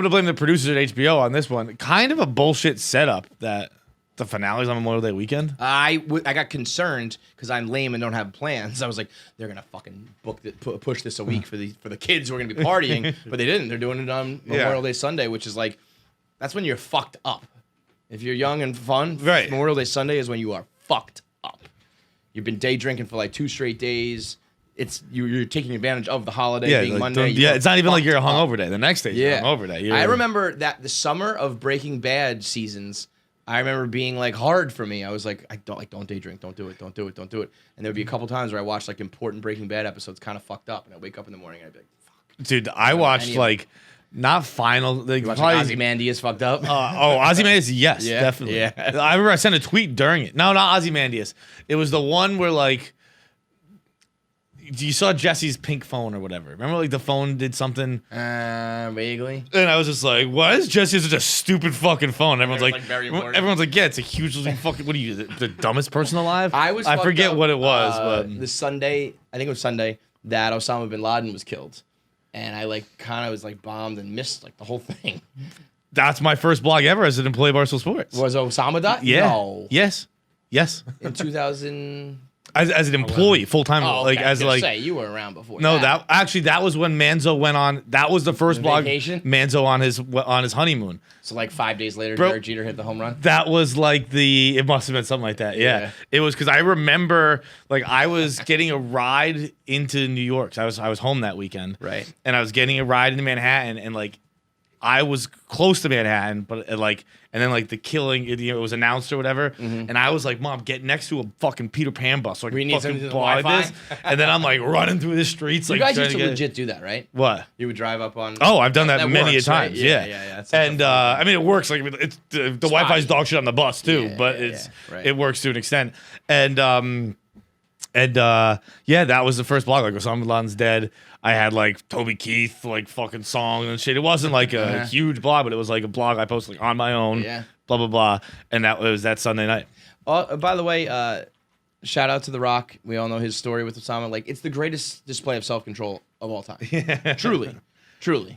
blame the producers at HBO on this one. Kind of a bullshit setup that. The finale's on Memorial Day weekend. I got concerned because I'm lame and don't have plans. I was like, they're gonna fucking push this a week for the kids who are gonna be partying, but they didn't. They're doing it on Memorial Day Sunday, which is like, that's when you're fucked up. If you're young and fun, right. Memorial Day Sunday is when you are fucked up. You've been day drinking for like 2 straight days. you're taking advantage of the holiday Yeah, being like, Monday. it's not even like you're a fucked up. hungover day. The next day, you're a hungover day. I remember that the summer of Breaking Bad seasons, I remember being like hard for me. I was like, don't day drink, don't do it. And there would be a couple times where I watched like important Breaking Bad episodes, kind of fucked up, and I'd wake up in the morning and I'd be like, fuck. Dude, I watched any of like not final. Like, You watched probably, like Ozymandias fucked up. Ozymandias, yes, Yeah, definitely. yeah. I remember I sent a tweet during it. No, not Ozymandias. It was the one where like you saw Jesse's pink phone or whatever. Remember, like the phone did something, Vaguely. and I was just like, "Why is Jesse such a stupid fucking phone?" Everyone's It's, like, like, very important. "Everyone's like, yeah, it's a hugely fucking. What are you, the dumbest person alive?" I I forget fucked up, what it was, but the Sunday, I think it was Sunday, that Osama bin Laden was killed. And I like kind of was like bombed and missed like the whole thing. that's my first blog ever as an employee of Barstool Sports. Was Osama died? Yeah. No. Yes. In 2000. As an employee, full time, Oh, okay. like I was as gonna like. say you were around before. No, that was when Manzo went on. That was the first blog. Vacation? Manzo on his honeymoon. So like 5 days later, Bro- Derek Jeter hit the home run. That was like it must have been something like that. Yeah. Yeah. It was because I remember like I was getting a ride into New York. So I was home that weekend. Right. And I was getting a ride into Manhattan, and like I was close to Manhattan, but and then like the killing, it was announced or whatever, and I was like, "Mom, get next to a fucking Peter Pan bus so I We can need fucking something to buy Wi-Fi. this." And then I'm like running through the streets, You like guys trying used to to get legit do that, right? what. You would drive up on. Oh, I've done that many works, a right? times. Yeah, Yeah. That's such a And fun I mean, it works. Like it's the Wi-Fi's dog shit on the bus too, Yeah, but yeah, right. it works to an extent. And yeah, that was the first blog. Like Osama bin Laden's dead. I had like Toby Keith like fucking song and shit. It wasn't like a huge blog, but it was like a blog I posted like on my own. Yeah. Blah blah blah. And that was that Sunday night. By the way, shout out to The Rock. We all know his story with Osama. Like, it's the greatest display of self-control of all time. Truly.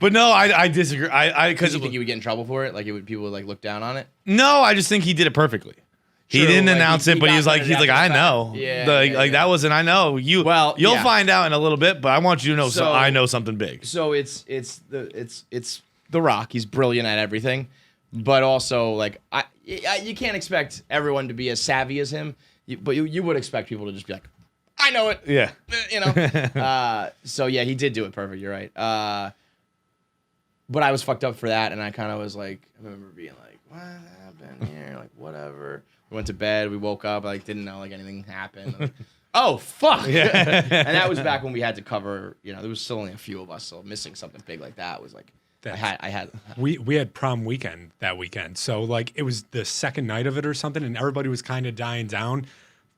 But no, I disagree. I Because because you think you would get in trouble for it? Like, people would like look down on it? no, I just think he did it perfectly. He True, didn't like, announce he it, but got he's like, credit after I the know. fact. Yeah, Like, yeah, like yeah. that wasn't, I know. You'll yeah. find out in a little bit, but I want you to know so So- I know something big. So it's The Rock. He's brilliant at everything, but also like you can't expect everyone to be as savvy as him. But you would expect people to just be like, I know it. Yeah. You know. So yeah, he did do it perfect. You're right. But I was fucked up for that, and I kind of was like, I remember being like, what happened here? Like whatever. We went to bed. We woke up. I like didn't know like anything happened. Like, oh fuck! Yeah. And that was back when we had to cover. You know, there was still only a few of us, so missing something big like that was like I had. We had prom weekend that weekend, so like it was the second night of it or something, and everybody was kind of dying down.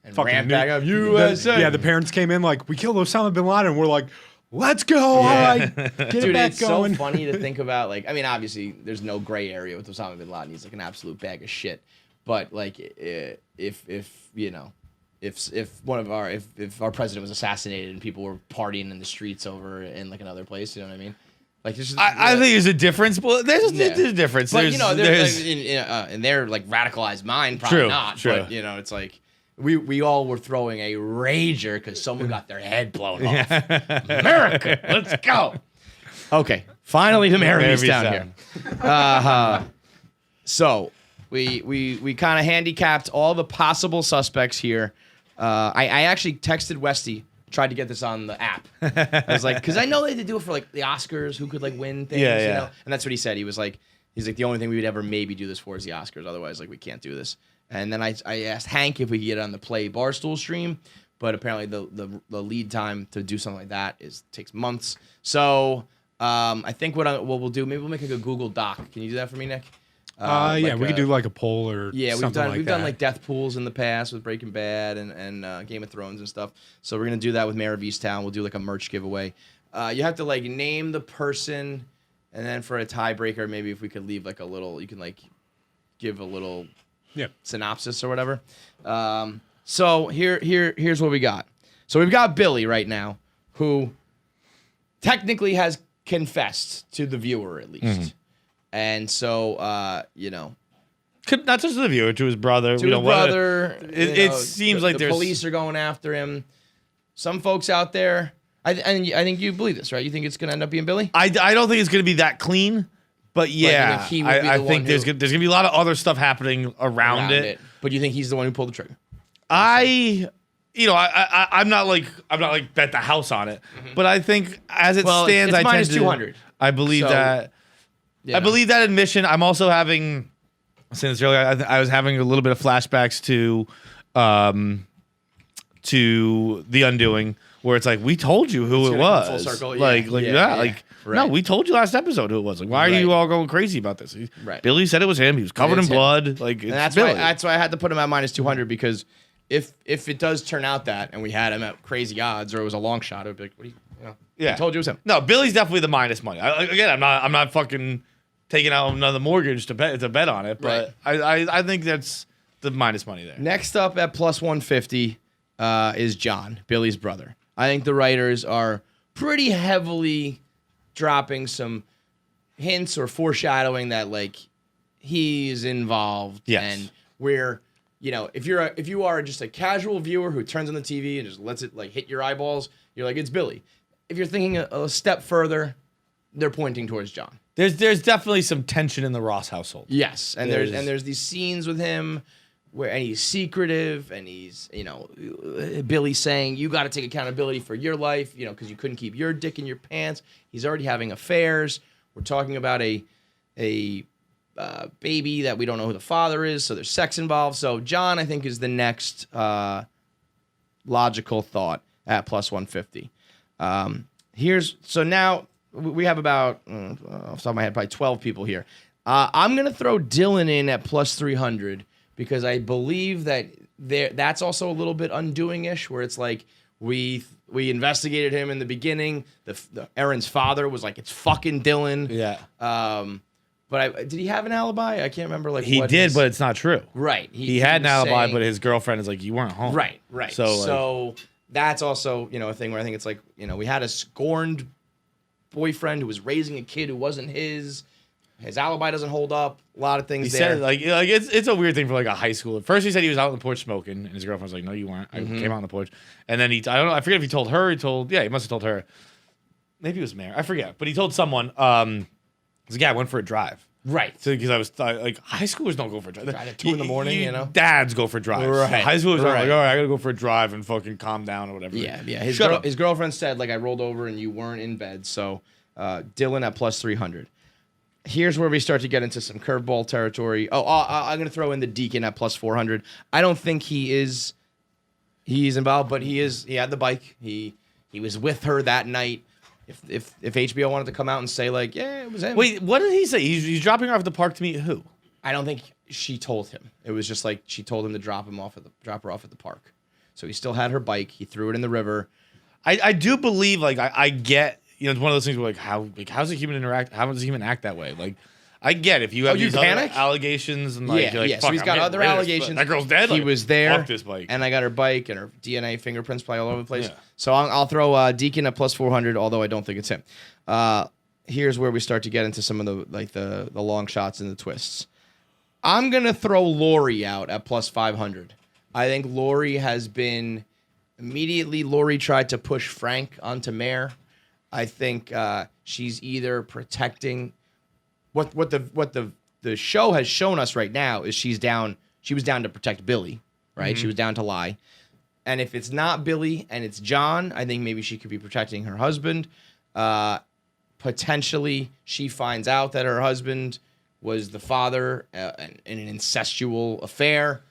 And Fucking ramped new- back up, USA. Yeah, the parents came in like, we killed Osama bin Laden. We're like, let's go! All right, get it Dude, back it's going. so funny to think about. Like, I mean, obviously, there's no gray area with Osama bin Laden. He's like an absolute bag of shit. But like, if you know, if our president was assassinated and people were partying in the streets over in like another place, you know what I mean? Like, this is, I think there's a difference. Well, there's a difference. But There's, you know, there's, in their like radicalized mind, probably True, not. true. But you know, it's like we all were throwing a rager because someone got their head blown off. America, let's go. Okay, finally to Mare of Easttown here. So we kind of handicapped all the possible suspects here. I actually texted Westy. Tried to get this on the app. I was like, because I know they had to do it for like the Oscars, who could like win things, Yeah, you yeah. know? And that's what he said. He's like, the only thing we would ever maybe do this for is the Oscars. Otherwise, like, we can't do this. And then I asked Hank if we could get it on the Play Barstool stream, but apparently the lead time to do something like that takes months. So I think what we'll do, maybe we'll make like a Google Doc. Can you do that for me, Nick? Yeah, like, we could do like a poll or Yeah, something we've that. done like death pools in the past with Breaking Bad and Game of Thrones and stuff. So we're gonna do that with Mare of Easttown. We'll do like a merch giveaway. You have to like name the person, and then for a tiebreaker, maybe if we could leave like a little, you can like give a little synopsis or whatever. So here's what we got. So we've got Billy right now, who technically has confessed to the viewer at least. Mm-hmm. And so, you know, not just to the viewer, to his brother. to his brother. It seems like the there's police are going after him. Some folks out there, I think you believe this, right? You think it's going to end up being Billy? I don't think it's going to be that clean, but yeah, think he would be I the think one there's who- going to be a lot of other stuff happening around it. But you think he's the one who pulled the trigger? I I'm not like bet the house on it, but I think as it stands, it's I minus tend to. 200. I believe So, that. I believe that admission. I'm also having. I was saying this earlier. I was having a little bit of flashbacks to The Undoing, where it's like we told you who It's it gonna come was. full circle. No, Right. we told you last episode who it was. Like, why are you Right. all going crazy about this? Right. Billy said it was him. He was covered in It's him. blood. Like, it's And that's Billy. why I had to put him at minus 200 because if it does turn out that and we had him at crazy odds or it was a long shot, it would be like, what do you? Yeah. I told you it was him. No, Billy's definitely the minus money. I'm not fucking taking out another mortgage to bet on it, but I think that's the minus money there. Next up at plus 150 is John, Billy's brother. I think the writers are pretty heavily dropping some hints or foreshadowing that like he's involved. Yes. And we're, if you are just a casual viewer who turns on the TV and just lets it like hit your eyeballs, you're like, it's Billy. If you're thinking a step further, they're pointing towards John. There's definitely some tension in the Ross household. Yes, and there's these scenes with him and he's secretive and he's Billy saying you got to take accountability for your life, because you couldn't keep your dick in your pants. He's already having affairs. We're talking about a baby that we don't know who the father is, so there's sex involved. So John, I think, is the next logical thought at plus 150. So now we have about, off the top of my head, probably 12 people here. I'm going to throw Dylan in at plus 300 because I believe that that's also a little bit undoing-ish, where it's like we investigated him in the beginning. The Aaron's father was like, it's fucking Dylan. Yeah. But did he have an alibi? I can't remember. Like He did, but it's not true. Right. He had an was alibi, saying- but his girlfriend is like, you weren't home. Right. So That's also, a thing where I think it's like, we had a scorned boyfriend who was raising a kid who wasn't his. His alibi doesn't hold up. A lot of things he there. said like it's a weird thing for like a high schooler. First he said he was out on the porch smoking, and his girlfriend was like, no, you weren't. I came out on the porch. And then I forget if he told her, he must have told her. Maybe it was Mare. I forget. But he told someone, he's like, yeah, I went for a drive. Right. So because I was like, high schoolers don't go for a drive. Drive at 2 in the morning, Dads go for drives. Right. High schoolers are Right. like, all right, I gotta go for a drive and fucking calm down or whatever. Yeah. Shut up. His girlfriend said, like, I rolled over and you weren't in bed. So Dylan at plus 300. Here's where we start to get into some curveball territory. I'm going to throw in the Deacon at plus 400. I don't think he's involved, but he had the bike. He was with her that night. If HBO wanted to come out and say like, yeah, it was him. Wait, what did he say? He's dropping her off at the park to meet who? I don't think she told him. It was just like she told him to drop her off at the park. So he still had her bike. He threw it in the river. I do believe like I get, it's one of those things where how's a human interact? How does a human act that way? Like, I get if you have these other panic? allegations and like, you're like, So fuck, he's I'm got getting other rid of this, allegations. but that girl's dead. He Like, was there. Fuck this bike. And I got her bike and her DNA fingerprints probably all over the place. Yeah. So I'll throw Deacon at plus 400, although I don't think it's him. Here's where we start to get into some of the long shots and the twists. I'm gonna throw Lori out at plus 500. I think Lori has been immediately. Lori tried to push Frank onto Mare. I think she's either protecting what the show has shown us right now is she was down to protect Billy, right? She was down to lie. And if it's not Billy and it's John, I think maybe she could be protecting her husband. Potentially, she finds out that her husband was the father in an incestual affair.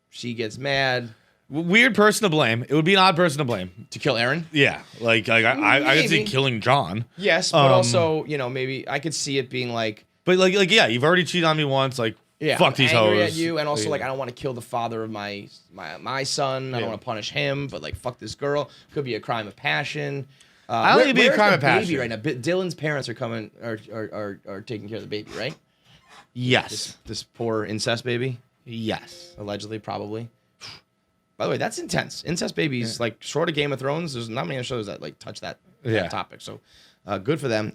She gets mad. Weird person to blame. It would be an odd person to blame. To kill Aaron? Yeah, I could see Maybe. killing John. Yes, but also, maybe I could see it being like, But like yeah, you've already cheated on me once. Like, yeah, fuck I'm these angry hoes. at you, and also Yeah. like I don't want to kill the father of my son. I Yeah. don't want to punish him, but like fuck this girl. Could be a crime of passion. I don't think it'd be a where's crime the of passion. Baby right now. Dylan's parents are coming, are taking care of the baby, right? Yes, This poor incest baby, yes. allegedly, probably. By the way, that's intense. Incest babies, like short of Game of Thrones, there's not many shows that like touch that topic. So, good for them.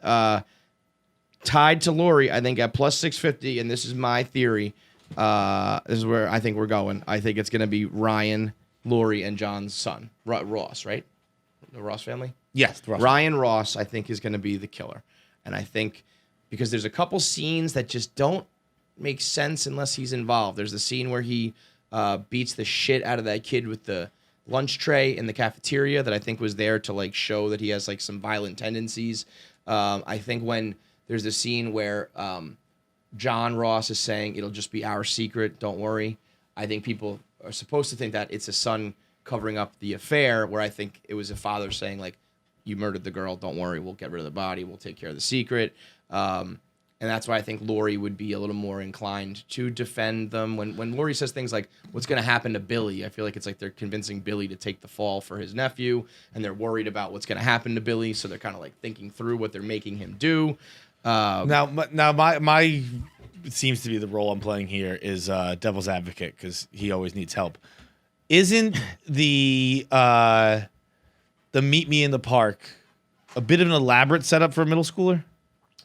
Tied to Lori, I think at plus 650, and this is my theory. This is where I think we're going. I think it's going to be Ryan, Lori, and John's son, Ross, right? The Ross family? Yes, the Ross. Ryan Ross, I think, is going to be the killer. And I think because there's a couple scenes that just don't make sense unless he's involved. There's the scene where he beats the shit out of that kid with the lunch tray in the cafeteria that I think was there to like show that he has like some violent tendencies. I think when there's a scene where John Ross is saying it'll just be our secret, don't worry. I think people are supposed to think that it's a son covering up the affair, where I think it was a father saying like, you murdered the girl, don't worry, we'll get rid of the body, we'll take care of the secret. And that's why I think Lori would be a little more inclined to defend them. When Lori says things like, what's going to happen to Billy? I feel like it's like they're convincing Billy to take the fall for his nephew, and they're worried about what's going to happen to Billy, so they're kind of like thinking through what they're making him do. Now my seems to be the role I'm playing here is devil's advocate, because he always needs help. Isn't the meet me in the park a bit of an elaborate setup for a middle schooler?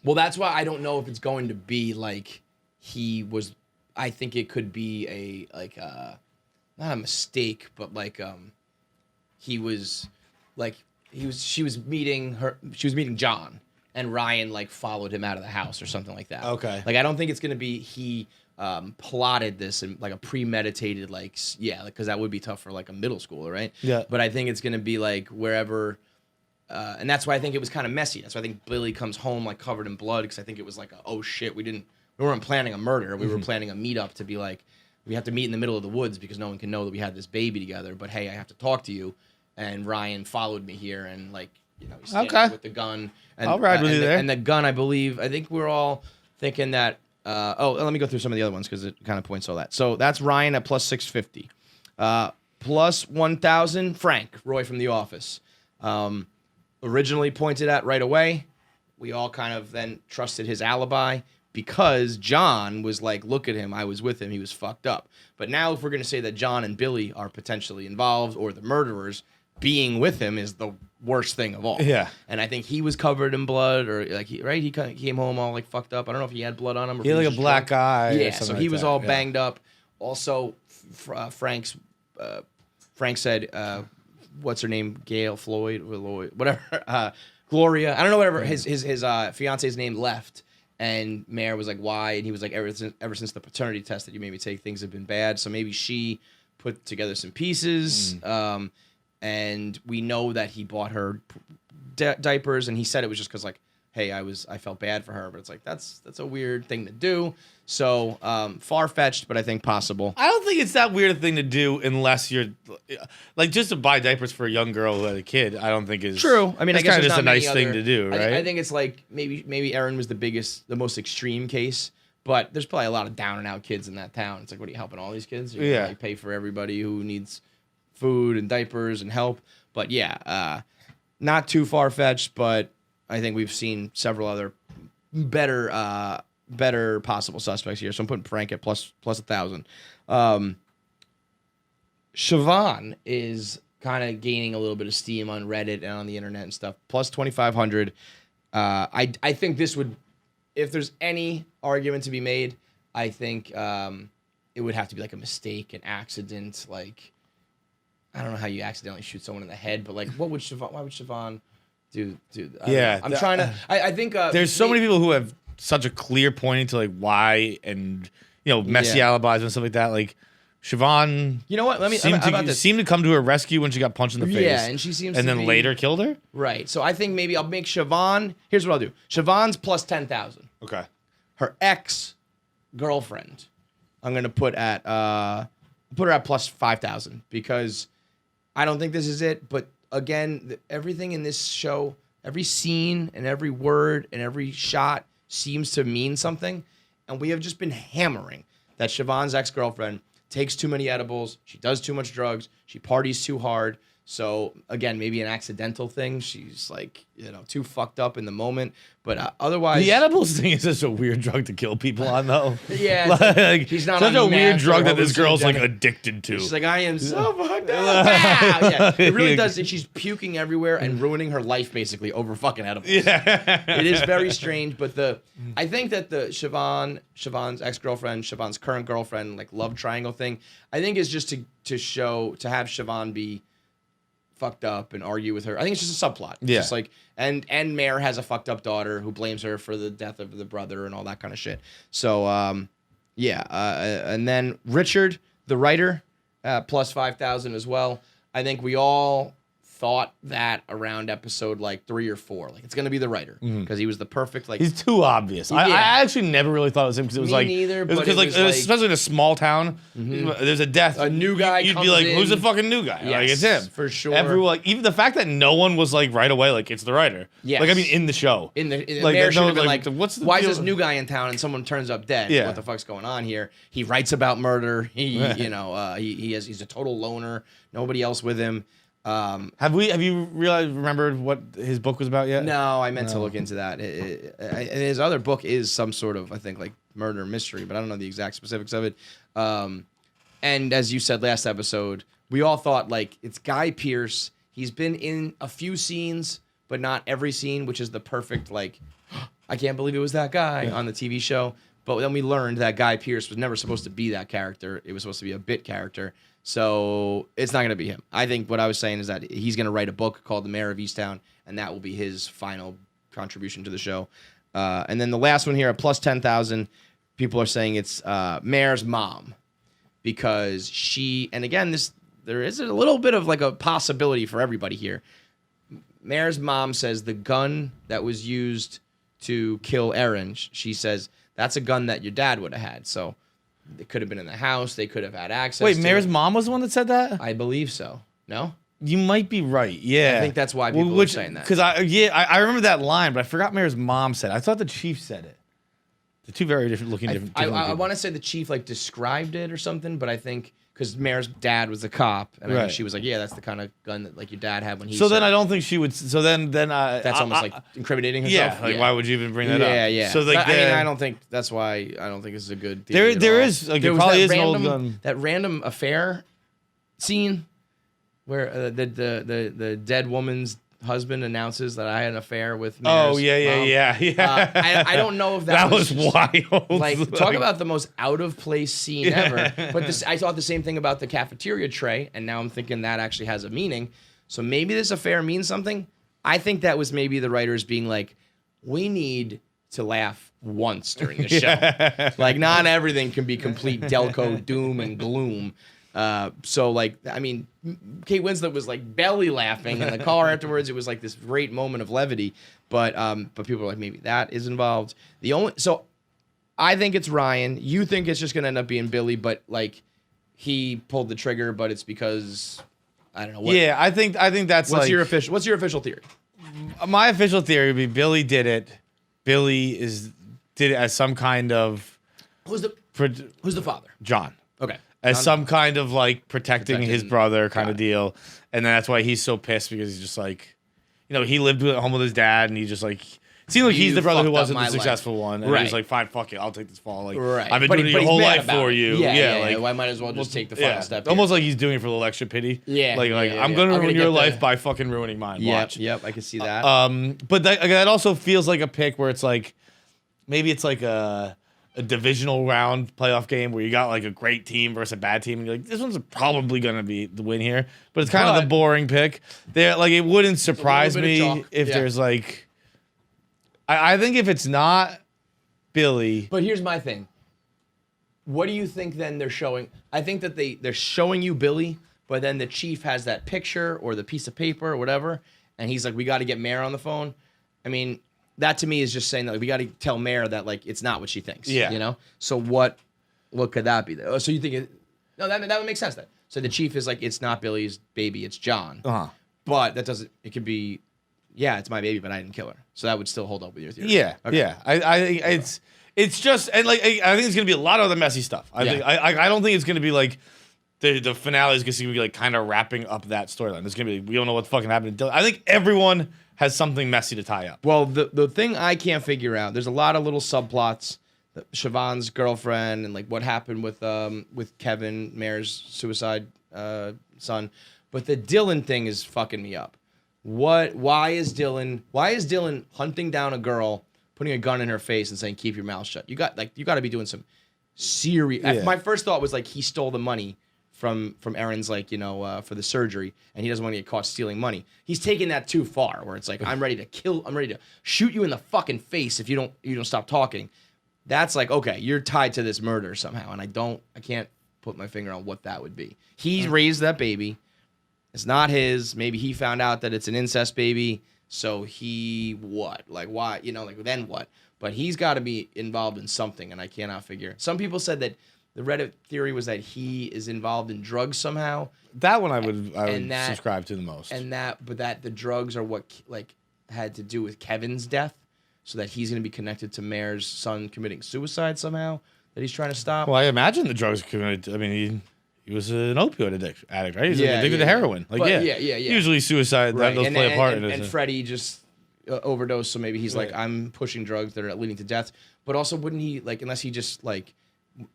Well, that's why I don't know if it's going to be like he was. I think it could be not a mistake, but like she was meeting John, and Ryan like followed him out of the house or something like that. Okay. Like I don't think it's gonna be he plotted this and like a premeditated because that would be tough for like a middle schooler, right? Yeah. But I think it's gonna be like wherever. And that's why I think it was kind of messy. That's why I think Billy comes home like covered in blood, because I think it was like, oh shit, we weren't planning a murder. We were planning a meetup to be like, we have to meet in the middle of the woods because no one can know that we had this baby together. But hey, I have to talk to you. And Ryan followed me here, and like, he's standing with the gun. And, I'll ride with you there. And the gun, I think we're all thinking that. Let me go through some of the other ones because it kind of points to all that. So that's Ryan at plus 650, plus 1,000. Frank Roy from The Office. Originally pointed at right away. We all kind of then trusted his alibi because John was like, look at him, I was with him, he was fucked up. But now if we're going to say that John and Billy are potentially involved or the murderers, being with him is the worst thing of all. Yeah. And I think he was covered in blood, or like he came home all like fucked up. I don't know if he had blood on him or He had if like a was black drunk. eye. Yeah, or something so he like was that. all Yeah. banged up. Also, Frank said, what's her name? Gail, Floyd, Lloyd, whatever. Gloria. I don't know whatever his fiance's name left. And Mare was like, why? And he was like, ever since the paternity test that you made me take, things have been bad. So maybe she put together some pieces. And we know that he bought her diapers, and he said it was just because like, hey, I felt bad for her, but it's like that's a weird thing to do. So far-fetched, but I think possible. I don't think it's that weird a thing to do unless you're like just to buy diapers for a young girl who had a kid. I don't think is True. I mean, I that's guess kind of there's just a not many nice thing to do, right? I think it's like maybe Aaron was the most extreme case, but there's probably a lot of down and out kids in that town. It's like, what are you helping all these kids? You're gonna, like, pay for everybody who needs food and diapers and help. But yeah, not too far fetched, but I think we've seen several other better possible suspects here. So I'm putting Frank at plus 1,000. Siobhan is kind of gaining a little bit of steam on Reddit and on the internet and stuff. Plus 2,500. I think this would, if there's any argument to be made, I think it would have to be like a mistake, an accident. Like, I don't know how you accidentally shoot someone in the head, but like, why would Siobhan do? I'm trying to. I think there's so many people who have such a clear pointing to like why and messy alibis and stuff like that. Like Siobhan, you know what? seemed to come to her rescue when she got punched in the face. Yeah, and she seems and to then be, later killed her. Right. So I think maybe I'll make Siobhan. Here's what I'll do. Siobhan's plus 10,000. Okay. Her ex-girlfriend, I'm gonna put her at plus 5,000 because I don't think this is it. But again, everything in this show, every scene and every word and every shot seems to mean something. And we have just been hammering that Siobhan's ex-girlfriend takes too many edibles. She does too much drugs. She parties too hard. So again, maybe an accidental thing. She's like, too fucked up in the moment. But otherwise, the edibles thing is just a weird drug to kill people on, though. Yeah, like, she's not such on a weird meth drug or that this girl's like hallucinogenic. addicted to. She's like, I am so fucked up. Yeah, it really does. She's puking everywhere and ruining her life basically over fucking edibles. Yeah. It is very strange, but I think that the Siobhan's ex-girlfriend, Siobhan's current girlfriend, like love triangle thing, I think is just to have Siobhan be fucked up and argue with her. I think it's just a subplot. It's just like, and Mare has a fucked up daughter who blames her for the death of the brother and all that kind of shit. So, and then Richard, the writer, plus 5,000 as well. I think we all thought that around episode like 3 or 4. Like, it's going to be the writer because he was the perfect, like, He's too obvious. I actually never really thought it was him because it was Me like neither, it was but because it like, was like- especially in a small town, there's a death. A new guy You'd be comes like, in. who's the fucking new guy? Like, it's Yes, him for sure. Everyone, like, even the fact that no one was like right away, like it's the writer. Yes. Like I mean, in the show, in the like, mayor should no, have been like, like, what's the why deal? is this new guy in town and someone turns up dead? Yeah. What the fuck's going on here? He writes about murder. He's a total loner. Nobody else with him. Have you remembered what his book was about yet? No, I meant to look into that. And his other book is some sort of, I think, like murder mystery, but I don't know the exact specifics of it. And as you said last episode, we all thought like it's Guy Pearce. He's been in a few scenes, but not every scene, which is the perfect like, I can't believe it was that guy on the TV show. But then we learned that Guy Pearce was never supposed to be that character. It was supposed to be a bit character. So it's not going to be him. I think what I was saying is that he's going to write a book called The Mare of Easttown, and that will be his final contribution to the show. And then the last one here, at plus 10,000, people are saying it's Mare's mom because she, and again, there is a little bit of like a possibility for everybody here. Mare's mom says the gun that was used to kill Aaron, she says that's a gun that your dad would have had. So they could have been in the house. They could have had access. Wait, to Mare's it. mom was the one that said that? I believe so. No? You might be right. Yeah, I think that's why people are saying that. Because I remember that line, but I forgot Mare's mom said it. I thought the chief said it. The two very different looking. I want to say the chief like described it or something, but I think because Mare's dad was a cop, and I Right. think she was like, "Yeah, that's the kind of gun that like your dad had when he." So then served." I don't think she would. So then That's almost like incriminating herself. yeah. Like why would you even bring that up? Yeah. So like But, I mean, then- I don't think that's why I don't think this is a good. Theory There at all. is, like, There it was probably that is an old random- gun. That random affair scene where the dead woman's husband announces that I had an affair with. Oh Mare's yeah. mom. I don't know if that was wild. like talk about the most out of place scene ever. But I thought the same thing about the cafeteria tray, and now I'm thinking that actually has a meaning. So maybe this affair means something. I think that was maybe the writers being like, we need to laugh once during the show. Like not everything can be complete Delco doom and gloom. So like, I mean, Kate Winslet was like belly laughing in the car afterwards. It was like this great moment of levity, but people are like, maybe that is involved. So I think it's Ryan. You think it's just going to end up being Billy, but like he pulled the trigger, but it's because I don't know what. Yeah, I think that's What's like your official theory? my official theory would be Billy did it. Billy did it as some kind of Who's the father? John. Okay. As John- some kind of like protecting his Protecting- brother kind got of it. deal. And then that's why he's so pissed because he's just like, he lived at home with his dad and he just like, it seemed like he's You the brother who fucked up wasn't my the life. successful one. And Right. he was like, fine, fuck it, I'll take this fall. Like, Right. I've been But doing he- it but your whole he's mad life about for it. you. Yeah, like, well, I might as well just take the final step. here. Almost like he's doing it for the election pity. Yeah, Like, yeah, I'm yeah. going to I'm ruin gonna your get the- life by fucking ruining mine. Watch. Yep, I can see that. But that also feels like a pick where it's like, maybe it's like a divisional round playoff game where you got like a great team versus a bad team, and you're like, this one's probably gonna be the win here. But it's kind of the But- boring pick. There, like, it wouldn't surprise bit of me chalk, if yeah. there's like, I think if it's not Billy, But here's my thing. What do you think then they're showing? I think that they're showing you Billy, but then the chief has that picture or the piece of paper or whatever, and he's like, we got to get Mare on the phone. I mean, that to me is just saying that like, we got to tell Mare that like it's not what she thinks. Yeah. You know? So what could that be? Oh, so you think it? No, that would make sense then. So the chief is like, it's not Billy's baby, it's John. But that doesn't. It could be, yeah, it's my baby, but I didn't kill her. So that would still hold up with your theory. yeah, Okay. yeah. I it's just, and like I think it's gonna be a lot of other messy stuff. I Yeah. think I don't think it's gonna be like. The finale is going to be like kind of wrapping up that storyline. It's going to be we don't know what's fucking happening. I think everyone has something messy to tie up. Well, the thing I can't figure out, there's a lot of little subplots. Siobhan's girlfriend and like what happened with Kevin, Mare's suicide son. But the Dylan thing is fucking me up. Why is Dylan hunting down a girl, putting a gun in her face and saying, keep your mouth shut? You got to be doing some serious. Yeah. My first thought was like he stole the money from Aaron's like, for the surgery, and he doesn't want to get caught stealing money. He's taking that too far, where it's like, I'm ready to shoot you in the fucking face if you don't stop talking. That's like, okay, you're tied to this murder somehow, and I can't put my finger on what that would be. He raised that baby. It's not his. Maybe he found out that it's an incest baby. So he what? Like why? You know, like then what? But he's got to be involved in something, and I cannot figure. Some people said that the Reddit theory was that he is involved in drugs somehow. That one I would that- subscribe to the most. But that the drugs are what like had to do with Kevin's death, so that he's going to be connected to Mare's son committing suicide somehow that he's trying to stop. Well, I imagine the drugs committed. I mean, he was an opioid addict, right? He's like addicted to heroin. Like, But yeah. yeah. Usually suicide, Right. those play a part in it. And Freddie just overdosed, so maybe he's like, Right. I'm pushing drugs that are leading to death. But also, wouldn't he like, unless he just like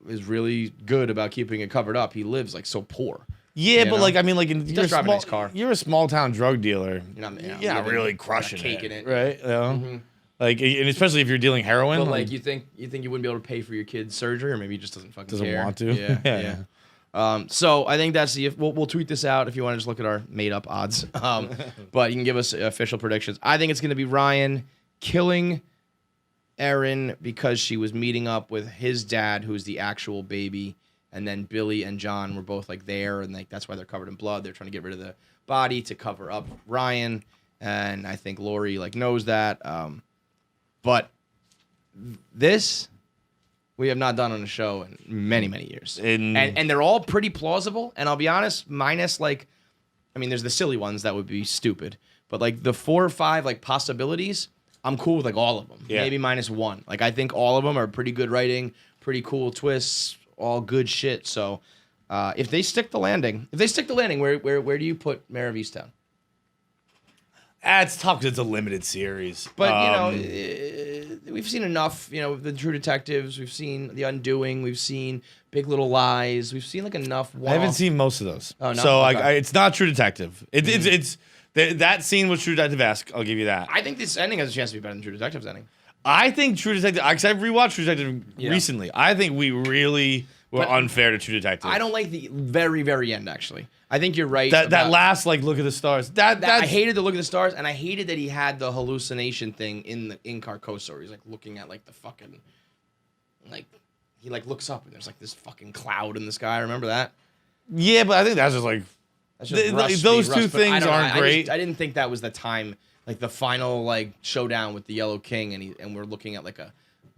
is really good about keeping it covered up, he lives like so poor. Yeah, You but know? like I mean, like you're does a drive a small, nice car. You're a small town drug dealer. You're not, You're not really living- crushing you're not caking it. right? You know? Like, and especially if you're dealing heroin. But like, you think you wouldn't be able to pay for your kid's surgery, or maybe he just doesn't fucking Doesn't care. want to. Yeah, Yeah. yeah. So I think that's the. We'll tweet this out if you want to just look at our made up odds. But you can give us official predictions. I think it's going to be Ryan killing Erin because she was meeting up with his dad, who's the actual baby, and then Billy and John were both like there, and like that's why they're covered in blood. They're trying to get rid of the body to cover up Ryan, and I think Lori like knows that. But this we have not done on a show in many, many years. And they're all pretty plausible. And I'll be honest, minus like, I mean, there's the silly ones that would be stupid. But like the 4 or 5 like possibilities, I'm cool with like all of them. Yeah. Maybe minus one. Like I think all of them are pretty good writing, pretty cool twists, all good shit. So if they stick the landing, where do you put Mare of Easttown? It's tough because it's a limited series. But we've seen enough. You know, the True Detectives. We've seen The Undoing. We've seen Big Little Lies. We've seen like enough. I haven't seen most of those. Oh, no? So Okay. it's not True Detective. It's that scene was True Detective-esque. I'll give you that. I think this ending has a chance to be better than True Detective's ending. I think True Detective. Because I've rewatched True Detective recently. I think we really were unfair to True Detective. I don't like the very, very end. Actually, I think you're right. that about- last like look at the stars. I That's hated the look at the stars, and I hated that he had the hallucination thing in Carcosa. He's like looking at like the fucking, like he like looks up and there's like this fucking cloud in the sky. Remember that? yeah, but I think that's just like That's just those two but I things don't know, aren't great. I didn't think that was the time, like the final like showdown with the Yellow King, and we're looking at like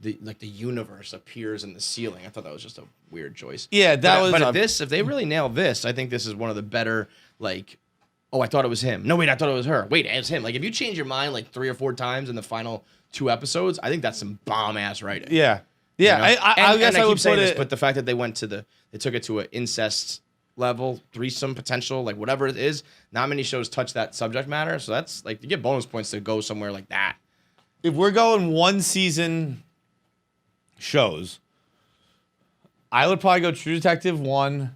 the universe appears in the ceiling. I thought that was just a weird choice. Yeah, that was. But if they really nail this, I think this is one of the better like. Oh, I thought it was him. No, wait, I thought it was her. Wait, it's him. Like if you change your mind like 3 or 4 times in the final 2 episodes, I think that's some bomb ass writing. yeah. you know? I guess and I keep would saying put this, it. but the fact that they took it to an incest level, threesome potential, like whatever it is, not many shows touch that subject matter. So that's like you get bonus points to go somewhere like that. If we're going 1 season shows, I would probably go True Detective 1,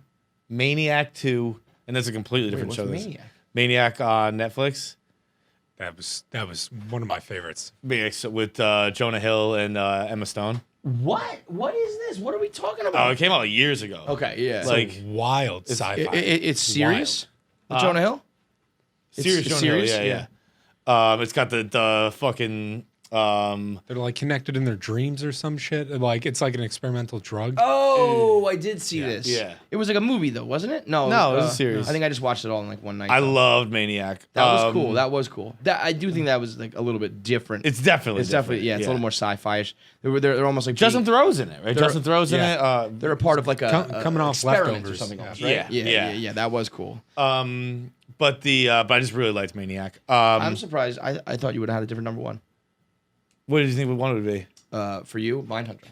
Maniac 2, and that's a completely different what's show. This- Maniac? Maniac on Netflix. That was one of my favorites. Maniac with Jonah Hill and Emma Stone. What? What is this? What are we talking Oh, about? it came out years ago. Okay, yeah. Like Wild sci-fi. it's serious. With Jonah Hill. serious Jonah serious? Hill. Yeah. It's got the fucking They're like connected in their dreams or some shit. Like it's like an experimental drug. Oh, I did see this. Yeah. It was like a movie though, wasn't it? No, No, it was a series. I think I just watched it all in like one night. I though. loved Maniac. That was cool. That was cool. That I do think that was like a little bit different. It's definitely It's definitely different. it's a little more sci-fi-ish. They're almost like Justin being- Theroux's in it, right? They're- Justin Theroux's in yeah. it. They're a part of like a Coming off experiments or Leftovers. something else, Yeah. right? Yeah. Yeah. That was cool. But I just really liked Maniac. I'm surprised. I thought you would have had a different number one. What did you think one would be? For you, Mindhunter.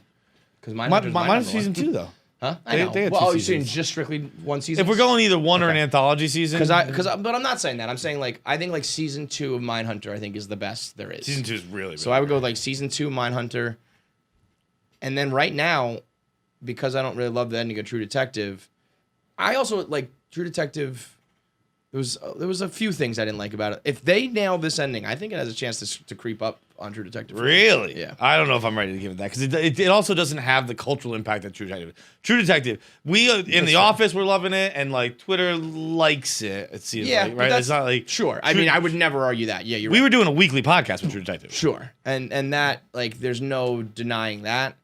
Because Mine Mindhunter's was season 2 though. Huh? I They- know. they had Well, two oh, you're saying seasons. just strictly one season? If we're going either one or an Okay. anthology season, but I'm not saying that. I'm saying like I think like season 2 of Mindhunter I think is the best there is. season 2 is really. So I would go like season 2 Mindhunter, and then right now, because I don't really love the ending of True Detective, I also like True Detective. There was a few things I didn't like about it. If they nail this ending, I think it has a chance to creep up on True Detective. Really? Yeah. I don't know if I'm ready to give it that because it also doesn't have the cultural impact that True Detective. True Detective, we in the office we're loving it, and like Twitter likes it. It seems Yeah, like, but right? that's- It's not like Sure. I mean, I would never argue that. Yeah, you're we right. were doing a weekly podcast with True Detective. Sure. And that like there's no denying that,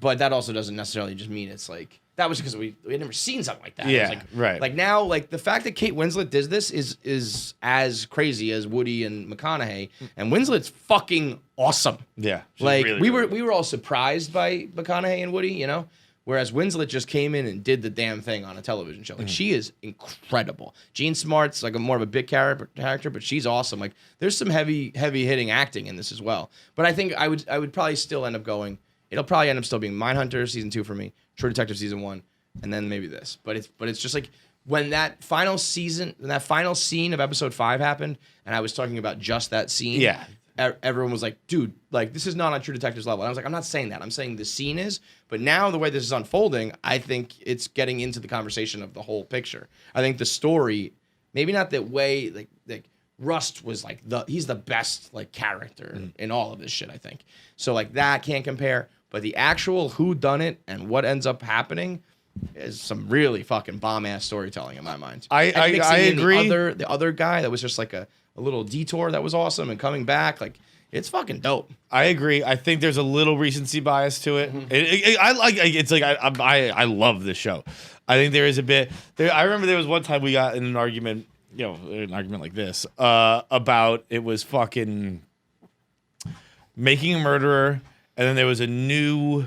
but that also doesn't necessarily just mean it's like that was because we had never seen something like that. It Yeah, was like, right. Like now, like the fact that Kate Winslet does this is as crazy as Woody and McConaughey, and Winslet's fucking awesome. Yeah. she's Like really we good. were all surprised by McConaughey and Woody, you know, whereas Winslet just came in and did the damn thing on a television show. Like she is incredible. Jean Smart's like more of a bit character, but she's awesome. Like there's some heavy hitting acting in this as well. But I think I would probably still end up going. It'll probably end up still being Mindhunter season 2 for me, True Detective season 1, and then maybe this. But it's just like when that final scene of episode 5 happened, and I was talking about just that scene. Yeah. Everyone was like, dude, like this is not on True Detective's level. And I was like, I'm not saying that. I'm saying the scene is. But now the way this is unfolding, I think it's getting into the conversation of the whole picture. I think the story, maybe not that way, like Rust was like he's the best like character in all of this shit, I think. So like that can't compare. But the actual who done it and what ends up happening is some really fucking bomb ass storytelling in my mind. I And mixing in agree. The other guy that was just like a little detour that was awesome and coming back, like it's fucking dope. I agree. I think there's a little recency bias to it. I love this show. I think there is a bit. I remember there was one time we got in an argument, an argument like this about it was fucking Making a Murderer, and then there was a new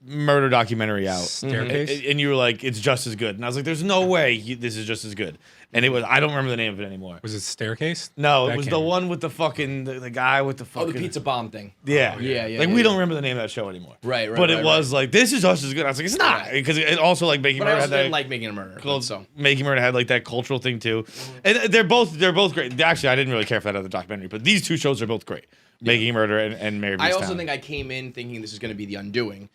murder documentary out. Staircase? And you were like, it's just as good. And I was like, there's no way this is just as good. And it was. I don't remember the name of it anymore. Was it Staircase? No, That it was can't the be. one with the fucking the guy with the Oh, fucking the pizza bomb thing. Yeah, Yeah. Like we don't remember the name of that show anymore. Right, But it right, was like this is just as good. I was like, it's not Right. because it also like Making But I Murder also had that. didn't like Making a Murder. cult- So Making Murder had like that cultural thing too, and they're both great. Actually, I didn't really care for that other documentary, but these two shows are both great. Making a Murder and Mare of Easttown. I also think I came in thinking this is going to be The Undoing,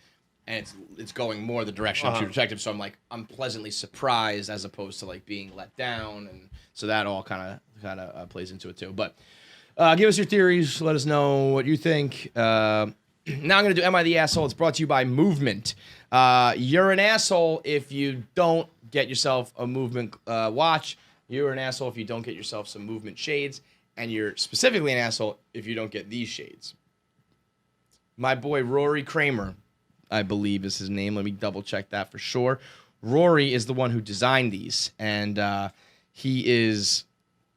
and it's going more the direction of True Detective. So I'm pleasantly surprised as opposed to like being let down, and so that all kind of plays into it too. But give us your theories. Let us know what you think. Now I'm going to do Am I the Asshole? It's brought to you by Movement. You're an asshole if you don't get yourself a Movement watch. You're an asshole if you don't get yourself some Movement shades. And you're specifically an asshole if you don't get these shades. My boy Rory Kramer, I believe is his name. Let me double check that for sure. Rory is the one who designed these. And he is,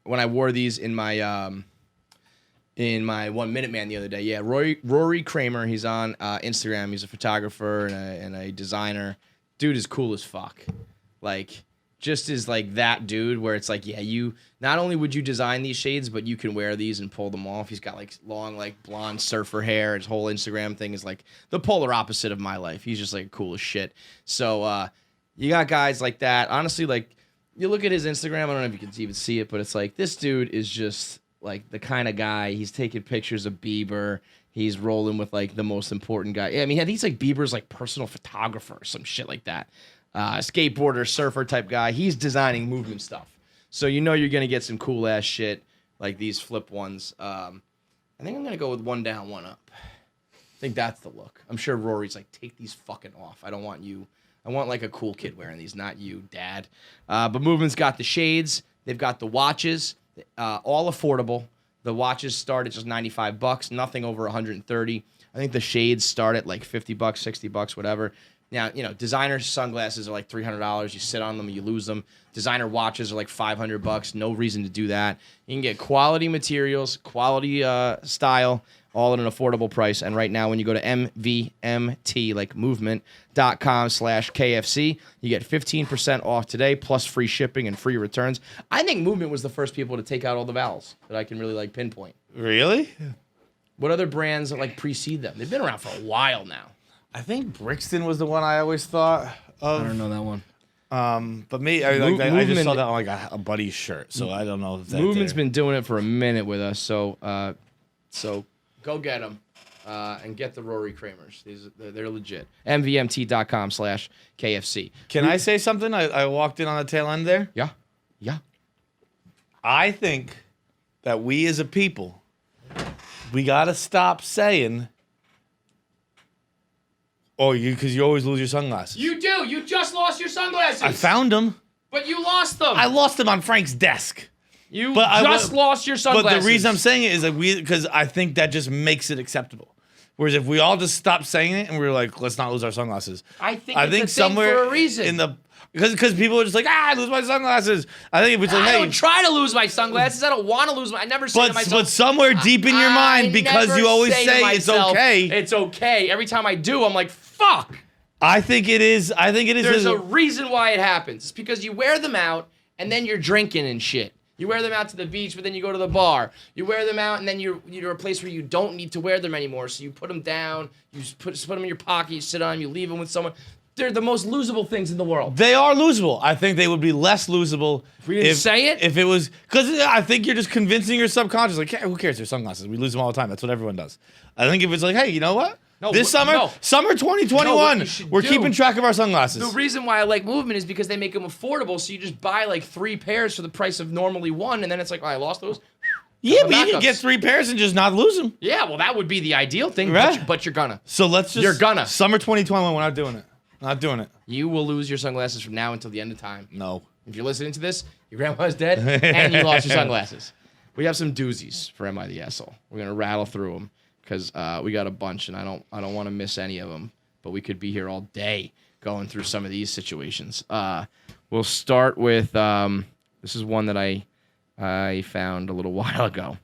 when I wore these in my 1 Minute Man the other day. Yeah, Rory Kramer. He's on Instagram. He's a photographer and a designer. Dude is cool as fuck. Like, just is like that dude where it's like, yeah, you not only would you design these shades, but you can wear these and pull them off. He's got like long, like blonde surfer hair. His whole Instagram thing is like the polar opposite of my life. He's just like cool as shit. So you got guys like that. Honestly, like you look at his Instagram, I don't know if you can even see it, but it's like this dude is just like the kind of guy. He's taking pictures of Bieber. He's rolling with like the most important guy. Yeah, I mean, he's like Bieber's like personal photographer or some shit like that. Skateboarder, surfer type guy. He's designing Movement stuff. So you know you're going to get some cool ass shit like these flip ones. I think I'm going to go with one down, one up. I think that's the look. I'm sure Rory's like, take these fucking off. I don't want you. I want like a cool kid wearing these, not you, dad. But Movement's got the shades. They've got the watches, all affordable. The watches start at just $95, nothing over $130. I think the shades start at like $50, $60, whatever. Now, designer sunglasses are like $300. You sit on them, you lose them. Designer watches are like $500. No reason to do that. You can get quality materials, quality style, all at an affordable price. And right now, when you go to MVMT, like movement.com/KFC, you get 15% off today, plus free shipping and free returns. I think Movement was the first people to take out all the vowels that I can really like pinpoint. Really? What other brands like precede them? They've been around for a while now. I think Brixton was the one I always thought of. I don't know that one. But me, I just Movement- saw that on like a buddy's shirt, so I don't know if that. Movement's been doing it for a minute with us, so go get them and get the Rory Kramers. They're legit. MVMT.com/KFC. Can I say something? I walked in on the tail end there. Yeah. I think that we as a people, we gotta stop saying, "Oh, because you always lose your sunglasses." You do. You just lost your sunglasses. I found them. but you lost them. I lost them on Frank's desk. You But just lost your sunglasses. But the reason I'm saying it is that because I think that just makes it acceptable. Whereas if we all just stopped saying it and we were like, let's not lose our sunglasses. I think it's a thing somewhere for a reason. in the because people are just like, I lose my sunglasses. I think if it's like, I hey, don't try to lose my sunglasses. I don't want to lose my. I never say to myself. but somewhere deep in your mind, because never you always to say it's myself, okay. It's okay. Every time I do, I'm like, fuck. I think it is. There's a reason why it happens. It's because you wear them out and then you're drinking and shit. You wear them out to the beach, but then you go to the bar. You wear them out, and then you're a place where you don't need to wear them anymore. So you put them down. You just put them in your pocket. You sit on them. You leave them with someone. They're the most losable things in the world. They are losable. I think they would be less losable if we didn't say it. If it was because I think you're just convincing your subconscious like, hey, who cares? They're sunglasses. We lose them all the time. That's what everyone does. I think if it's like, hey, you know what? Summer 2021, we're keeping track of our sunglasses. The reason why I like Movement is because they make them affordable. So you just buy like 3 pairs for the price of normally 1, and then it's like, oh, I lost those. Yeah, but you can get 3 pairs and just not lose them. Yeah, well, that would be the ideal thing, right? but you're gonna. So let's just. You're gonna. Summer 2021, we're not doing it. Not doing it. You will lose your sunglasses from now until the end of time. No. If you're listening to this, your grandma's dead, and you lost your sunglasses. We have some doozies for Am I the Asshole? We're gonna rattle through them because we got a bunch, and I don't want to miss any of them. But we could be here all day going through some of these situations. We'll start with this is one that I found a little while ago.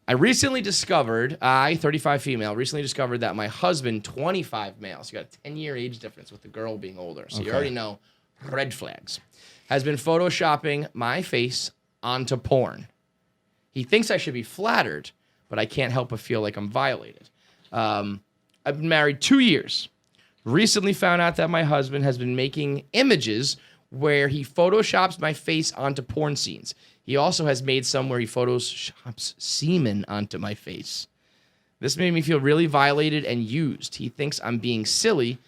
I recently discovered, 35 female, recently discovered that my husband, 25 male, so you got a 10-year age difference with the girl being older. So you already know red flags. Has been photoshopping my face onto porn. He thinks I should be flattered, but I can't help but feel like I'm violated. I've been married 2 years. Recently found out that my husband has been making images where he photoshops my face onto porn scenes. He also has made some where he photoshops semen onto my face. This made me feel really violated and used. He thinks I'm being silly,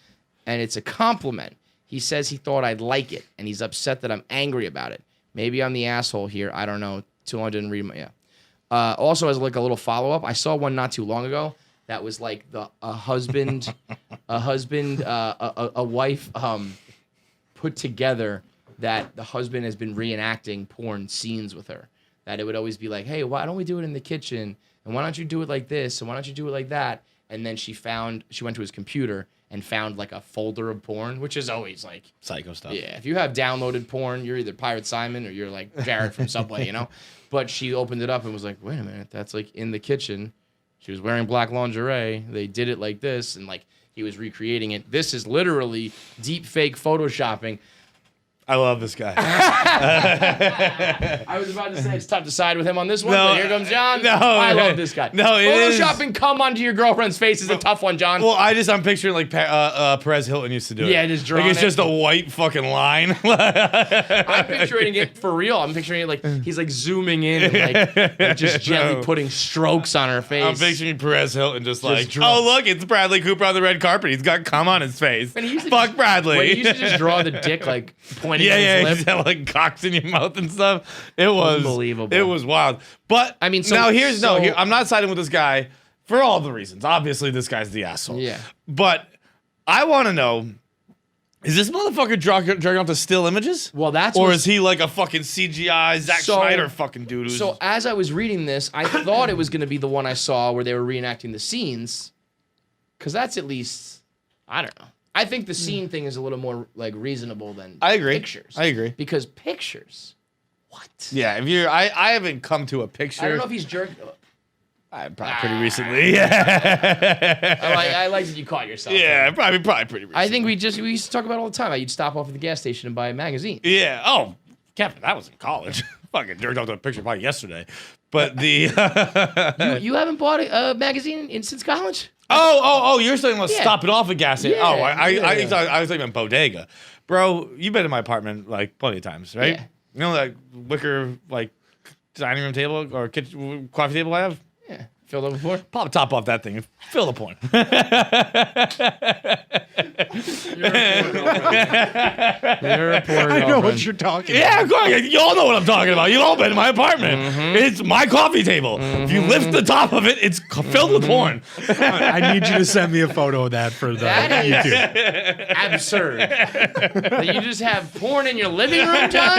and it's a compliment. He says he thought I'd like it, and he's upset that I'm angry about it. Maybe I'm the asshole here. I don't know. Too long didn't read my... Yeah. Also, as like a little follow-up, I saw one not too long ago that was like a wife put together that the husband has been reenacting porn scenes with her. That it would always be like, hey, why don't we do it in the kitchen? And why don't you do it like this? And why don't you do it like that? And then she went to his computer and found like a folder of porn, which is always like psycho stuff. Yeah, if you have downloaded porn, you're either Pirate Simon or you're like Jared from Subway, you know? But she opened it up and was like, wait a minute, that's like in the kitchen. She was wearing black lingerie. They did it like this, and like he was recreating it. This is literally deep fake photoshopping. I love this guy. I was about to say it's tough to side with him on this one, but here comes John. No, I love this guy. No, it is. Photoshopping cum onto your girlfriend's face is a tough one, John. Well, I'm picturing like Perez Hilton used to do it. Yeah, just drawing like it's it. just a white fucking line. I'm picturing it for real. I'm picturing it like he's like zooming in and like just gently putting strokes on her face. I'm picturing Perez Hilton just like, draw. oh look, it's Bradley Cooper on the red carpet. He's got cum on his face. And he used to Fuck just- Bradley. Wait, you used to just draw the dick like pointing Yeah, at his he's lip. got like cocks in your mouth and stuff. It was Unbelievable. It was wild. But I mean, I'm not siding with this guy for all the reasons. Obviously, this guy's the asshole. Yeah. But I want to know: is this motherfucker jerking off to still images? Well, that's or what's- is he like a fucking CGI Zack Snyder fucking dude? Who's So as I was reading this, I thought it was going to be the one I saw where they were reenacting the scenes, because that's at least, I don't know. I think the scene thing is a little more like reasonable than I agree. pictures. I agree. Because pictures, what? Yeah, if you're, I haven't come to a picture. I don't know if he's jerking. Probably pretty recently. Yeah. I like that you caught yourself. Yeah, probably pretty recently. I think we used to talk about it all the time. You'd stop off at the gas station and buy a magazine. Yeah. Oh, Kevin, that was in college. Fucking jerked off to a picture probably yesterday. But the You haven't bought a magazine since college? Oh, you're saying let's Yeah. stop it off at gas station. Yeah, Oh, I yeah. was thinking about bodega. Bro, you've been in my apartment like plenty of times, right? Yeah. You know that wicker like dining room table or kitchen coffee table I have? Yeah. Filled up before? Pop the top off that thing and fill the point. You're a poor girlfriend. I know what you're talking Yeah, about. of course. You all know what I'm talking about. You've all been in my apartment. Mm-hmm. It's my coffee table. If you lift the top of it, it's filled with porn. I need you to send me a photo of that for the That is YouTube. absurd. That you just have porn in your living room, John?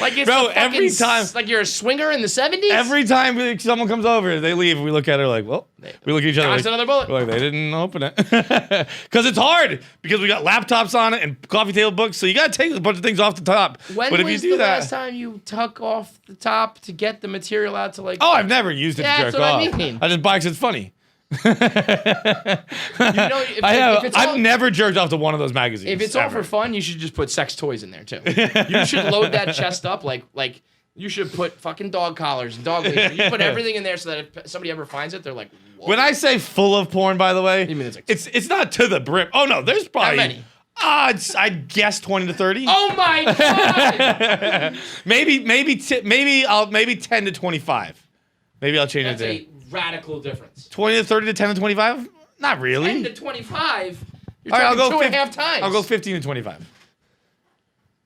Like it's Bro, the fucking every time- like you're a swinger in the 70s? Every time someone comes over, they leave. We look at her like, well, we look at each other Dodged like, another bullet. we're like, they didn't open it. Because it's hard. Because we got laptops on it and coffee table books. So you got to take a bunch of things off the top. When but if was you do the that. last time you tuck off the top to get the material out to like... Oh, I've never used it Yeah, to that's jerk what off. I mean. I just buy 'cause it's funny. You know, if, if it's I've all, never jerked off to one of those magazines. if it's all ever. for fun, you should just put sex toys in there too. You should load that chest up like you should put fucking dog collars and dog leashes. You put everything in there so that if somebody ever finds it, they're like, whoa. When I say full of porn, by the way, You mean it's like- it's not to the brim. Oh no, there's probably many? I'd guess 20 to 30. Oh my god! Maybe 10 to 25. Maybe I'll change That's it a to radical difference. 20 to 30 to 10 to 25. Not 10 really. to 25. You're All right, I'll talking go two and a half times. I'll go 15 to 25.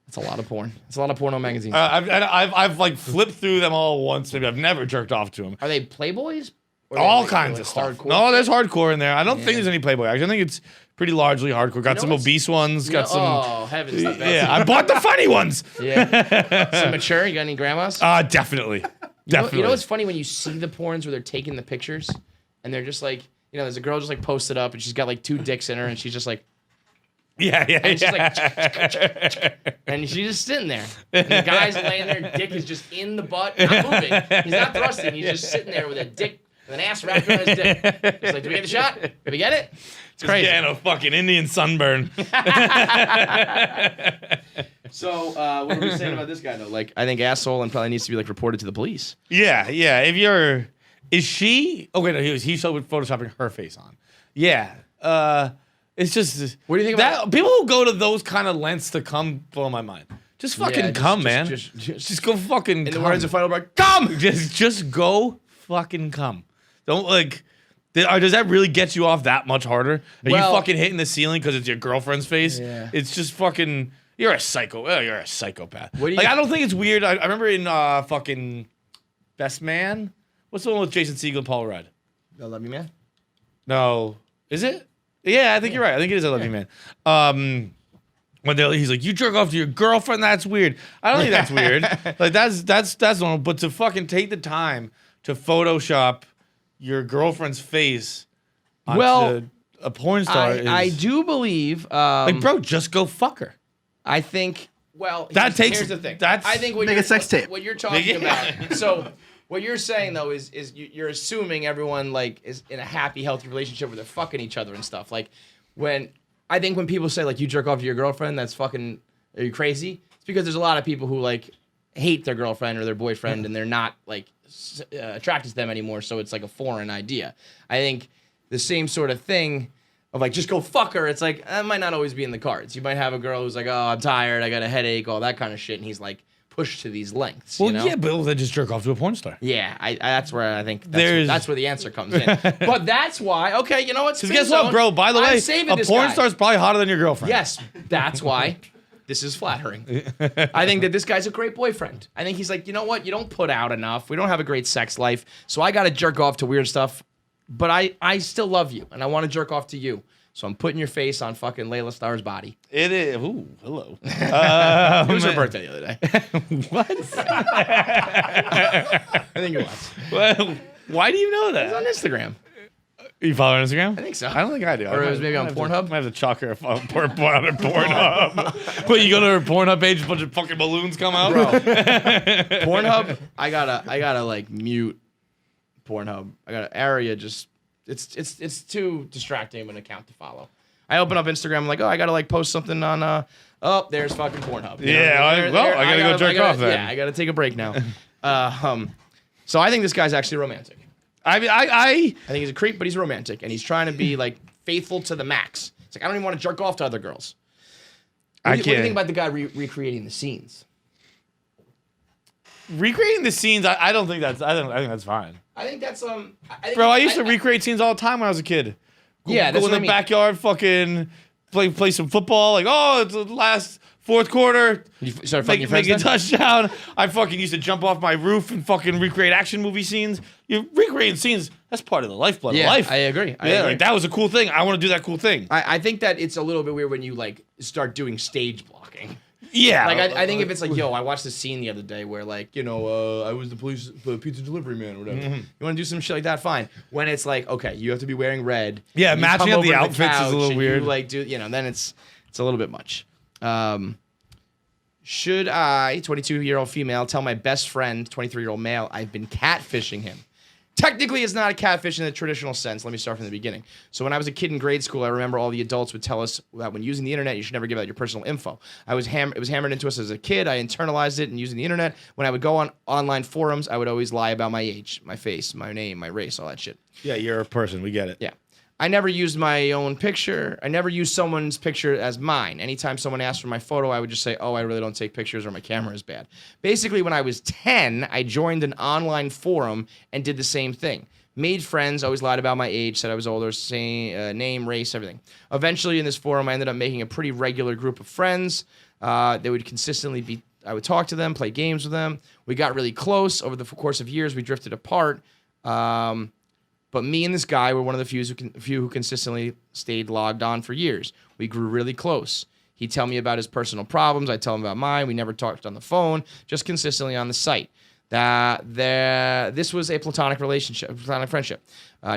That's a lot of porn. It's a lot of porno magazines. I've like flipped through them all once. Maybe I've never jerked off to them. Are they Playboys? Or are they All like- kinds like of stuff. hardcore? No, there's hardcore in there. I don't Yeah. think there's any Playboy. Actually, I think it's pretty largely hardcore. Got know some what's- obese ones. Got some. Oh heavens! That's Yeah, I bought the funny ones. yeah. Some mature. You got any grandmas? Definitely. You know Definitely. what's funny when you see the porns where they're taking the pictures and they're just like, there's a girl just like posted up and she's got like 2 dicks in her and she's just like, Yeah. and she's like, and she's just sitting there. And the guy's laying there, dick is just in the butt, not moving. He's not thrusting. He's just sitting there with a dick, with an ass wrapped around his dick. It's like, do we get the shot? Did we get it? It's crazy. Getting a fucking Indian sunburn. So, what are we saying about this guy though? Like, I think asshole and probably needs to be like reported to the police. Yeah. If you're, is she? Oh wait, no, he showed photoshopping her face on. Yeah. It's just. What do you think that? about- People who go to those kind of lengths to come blow my mind. Just fucking Yeah, come, man. Just go fucking. in come. the words of Final Break, come! Just go fucking come. Don't like. Does that really get you off that much harder? Are Well- you fucking hitting the ceiling because it's your girlfriend's face? Yeah. It's just fucking. You're a psycho. Oh, you're a psychopath. What do you- Like I don't think it's weird. I remember in fucking Best Man. What's the one with Jason Segel and Paul Rudd? I love you, man. No, is it? Yeah, I think you're right. I think it is I Love You Man. When he's like, you jerk off to your girlfriend, that's weird. I don't think that's weird. Like that's normal. But to fucking take the time to Photoshop your girlfriend's face onto Well, a porn star is I do believe. like, bro, just go fuck her. I think. Well, That takes- Here's the thing. that's- I think what Make you're, a sex tape. What you're talking about. So what you're saying though is you're assuming everyone like is in a happy, healthy relationship where they're fucking each other and stuff. Like when people say like you jerk off to your girlfriend, that's fucking. Are you crazy? It's because there's a lot of people who like hate their girlfriend or their boyfriend and they're not like attracted to them anymore. So it's like a foreign idea. I think the same sort of thing. Of like, just go fuck her. It's like, that might not always be in the cards. You might have a girl who's like, oh, I'm tired, I got a headache, all that kind of shit. And he's like, pushed to these lengths. Well, you know? yeah, but then just jerk off to a porn star. Yeah, that's where I think There's- that's where the answer comes in. But that's why, okay, you know what? Because guess what, bro? By the way, a porn star. star's probably hotter than your girlfriend. Yes, that's why this is flattering. I think that this guy's a great boyfriend. I think he's like, you know what? You don't put out enough. We don't have a great sex life. So I got to jerk off to weird stuff. But I still love you, and I want to jerk off to you. So I'm putting your face on fucking Layla Starr's body. It is. Ooh, hello. It was her birthday the other day. What? I think it was. Well, why do you know It was on that? Instagram. You follow her on Instagram? I think so. I don't think I do. Or it was maybe on Pornhub? I might have to chalk her up on Pornhub. But you go to her Pornhub page, a bunch of fucking balloons come out. Bro. Pornhub, I gotta like mute Pornhub. I gotta area just it's too distracting of an account to follow. I open up Instagram, I'm like, oh, I gotta like post something on oh, there's fucking Pornhub. You know? Yeah, I gotta go jerk off then. Yeah, I gotta take a break now. So I think this guy's actually romantic. I mean, I think he's a creep, but he's romantic, and he's trying to be like faithful to the max. It's like I don't even want to jerk off to other girls. What do you think about the guy recreating the scenes? recreating the scenes. I don't think that's. I think that's fine. I think that's Bro, I used to recreate scenes all the time when I was a kid. Yeah, go that's in what the I mean. backyard, fucking play some football. Like, oh, it's the last fourth quarter. You started fucking your Make friends a then? touchdown. I fucking used to jump off my roof and fucking recreate action movie scenes. You recreating scenes. That's part of the lifeblood of life. I agree. I Yeah, agree. like that was a cool thing. I want to do that cool thing. I think that it's a little bit weird when you like start doing stage blocking. Yeah. Like I think if it's like, yo, I watched this scene the other day where like, you know, I was the pizza delivery man or whatever. Mm-hmm. You want to do some shit like that, fine. When it's like, okay, you have to be wearing red. Yeah, and you matching come up the over to outfits is a couch little and weird. You like do, you know, then it's a little bit much. Should I, 22-year-old female, tell my best friend, 23-year-old male, I've been catfishing him? Technically, it's not a catfish in the traditional sense. Let me start from the beginning. So when I was a kid in grade school, I remember all the adults would tell us that when using the internet, you should never give out your personal info. It was hammered into us as a kid. I internalized it and using the internet. When I would go on online forums, I would always lie about my age, my face, my name, my race, all that shit. Yeah, you're a person. We get it. Yeah. I never used my own picture. I never used someone's picture as mine. Anytime someone asked for my photo, I would just say, oh, I really don't take pictures or my camera is bad. Basically, when I was 10, I joined an online forum and did the same thing. Made friends, always lied about my age, said I was older, same name, race, everything. Eventually, in this forum, I ended up making a pretty regular group of friends. They would consistently be, I would talk to them, play games with them. We got really close. Over the course of years, we drifted apart. But me and this guy were one of the few who consistently stayed logged on for years. We grew really close. He'd tell me about his personal problems. I'd tell him about mine. We never talked on the phone, just consistently on the site. This was a platonic relationship, platonic friendship,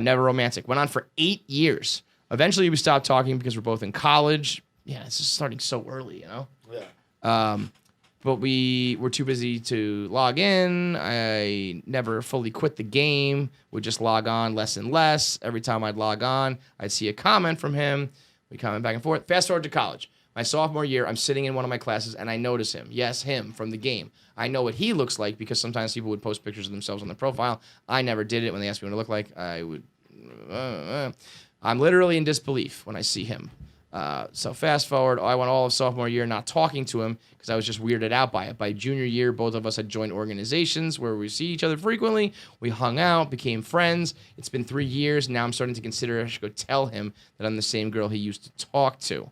never romantic. Went on for 8 years. Eventually, we stopped talking because we're both in college. Yeah, it's just starting so early, you know? Yeah. But we were too busy to log in. I never fully quit the game. Would just log on less and less. Every time I'd log on, I'd see a comment from him. We comment back and forth. Fast forward to college. My sophomore year, I'm sitting in one of my classes, and I notice him. Yes, him from the game. I know what he looks like because sometimes people would post pictures of themselves on their profile. I never did it. When they asked me what I look like, I would... I'm literally in disbelief when I see him. So fast forward, I went all of sophomore year not talking to him because I was just weirded out by it. By junior year, both of us had joined organizations where we see each other frequently. We hung out, became friends. It's been 3 years. Now I'm starting to consider I should go tell him that I'm the same girl he used to talk to.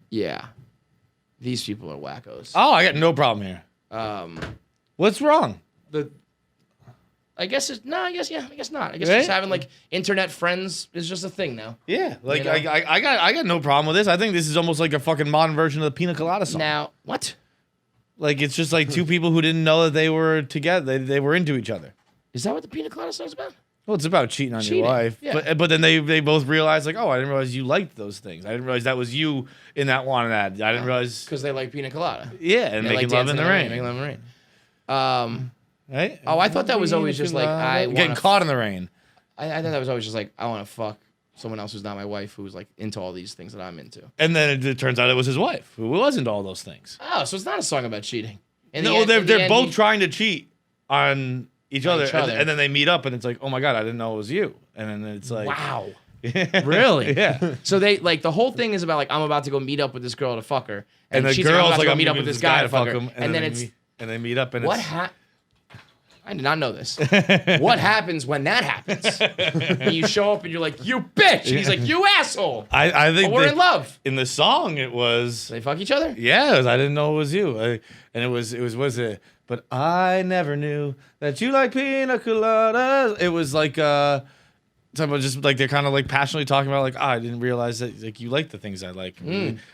Yeah. These people are wackos. Oh, I got no problem here. What's wrong? I guess it's I guess not. I guess Right? just having like internet friends is just a thing now. Yeah, like You know? I got no problem with this. I think this is almost like a fucking modern version of the Pina Colada song. Now, what? Like it's just like two people who didn't know that they were together. They were into each other. Is that what the Pina Colada song's about? Well, it's about cheating on Cheating, your wife. yeah. But then they both realized like, oh, I didn't realize you liked those things. I didn't realize that was you in that one and that. I didn't realize. Because they like Pina Colada. Yeah, and They making like love in dancing the rain. Making love in the rain. Right? Oh, I thought that was always just like, I getting wanna caught in the rain. I thought that was always just like, I want to fuck someone else who's not my wife who's like into all these things that I'm into. And then it turns out it was his wife who wasn't all those things. Oh, so it's not a song about cheating. In No, the end- they're in the both end, trying to cheat on each On other, each other. And then they meet up, and it's like, oh my god, I didn't know it was you. And then it's like, Wow. Really? yeah. So they like the whole thing is about like I'm about to go meet up with this girl to fuck her, And the she's like, I'm girl's about to like, go I'm meet up with this guy to fuck her, him, and then they it's and they meet up, and what it's I did not know this. What happens when that happens? And you show up and you're like, you bitch. And he's like, you asshole. I think But we're that in love. in the song it was. Do they fuck each other? Yeah, I didn't know it was you. And it was it? But I never knew that you like pina coladas. It was like talking about just like they're kind of like passionately talking about like I didn't realize that like you like the things I like.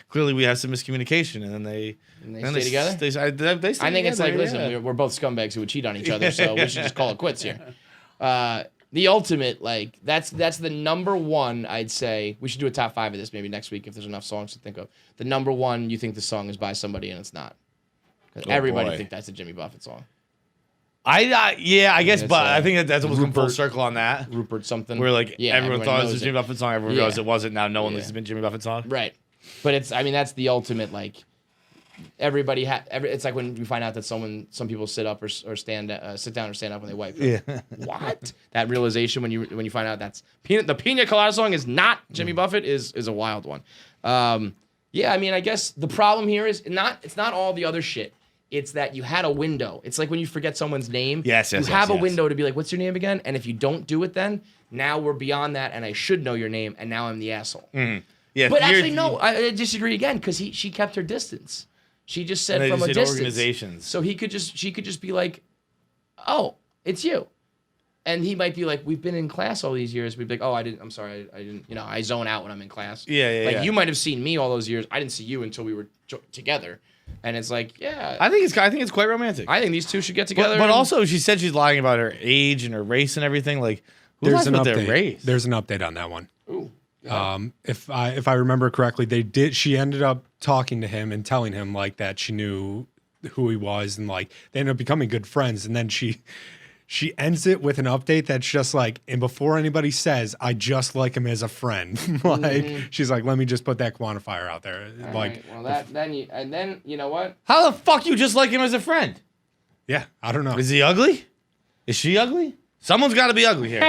Clearly we have some miscommunication, and then they stay together? They stay I think it's like, together, listen, yeah. we're both scumbags who would cheat on each other, so we should just call it quits here. The ultimate, like, that's the number one, I'd say. We should do a top 5 of this maybe next week if there's enough songs to think of. The number one, you think the song is by somebody and it's not. 'Cause everybody boy. think that's a Jimmy Buffett song. I guess, it's, but I think that's almost come full Rupert- circle on that. Rupert something. Where like Yeah, everyone thought it was knows a Jimmy Buffett song, everyone Yeah. realized it wasn't. Now no one Yeah. thinks it's been a Jimmy Buffett song. Right. But it's, I mean, that's the ultimate, like, everybody it's like when you find out that some people sit up or sit down or stand up when they wipe. Yeah. What? That realization when you find out the Pina Colada song is not Jimmy Buffett is a wild one. Yeah, I mean, I guess the problem here is it's not all the other shit. It's that you had a window. It's like when you forget someone's name. Yes, You yes, have yes, a window to be like, what's your name again? And if you don't do it then, now we're beyond that and I should know your name and now I'm the asshole. Yeah, But actually, no, I disagree again because she kept her distance. She just said And they from just a said distance. organizations. So she could just be like, oh, it's you. And he might be like, we've been in class all these years. We'd be like, oh, I'm sorry. I didn't, I zone out when I'm in class. Yeah, Like yeah. you might have seen me all those years. I didn't see you until we were together. And it's like, yeah. I think it's quite romantic. I think these two should get together. But and- also, she said she's lying about her age and her race and everything. Like, who lies about their race? There's an update on that one. Ooh. If I remember correctly, she ended up talking to him and telling him like that she knew who he was and like they ended up becoming good friends. And then she ends it with an update that's just like, and before anybody says, I just like him as a friend. She's like, let me just put that quantifier out there. All like, right, well, then you know what? How the fuck you just like him as a friend? yeah, I don't know. Is he ugly? Is she ugly? Someone's got to be ugly here.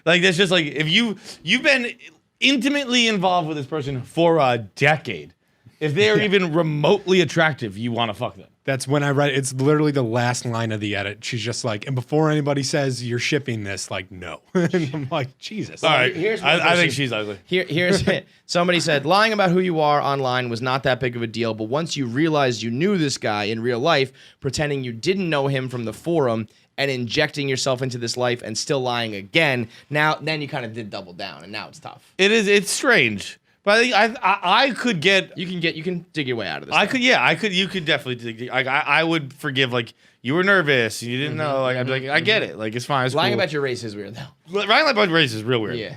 like that's just like if you've been intimately involved with this person for a decade. If they are even remotely attractive, you want to fuck them. That's when I read it. It's literally the last line of the edit. She's just like, and before anybody says you're shipping this, like, no. And I'm like, Jesus. All right, here's one I think question. she's ugly. Here's it. Somebody said lying about who you are online was not that big of a deal, but once you realized you knew this guy in real life, pretending you didn't know him from the forum and injecting yourself into this life and still lying again, then you kind of did double down, and now it's tough. It's strange. But I think I could get. You can dig your way out of this. You could definitely dig. I would forgive, like, you were nervous, you didn't know. Like, I'd be like, I get it. Like, it's fine. It's lying cool. about your race is weird though. Lying about race is real weird. Yeah.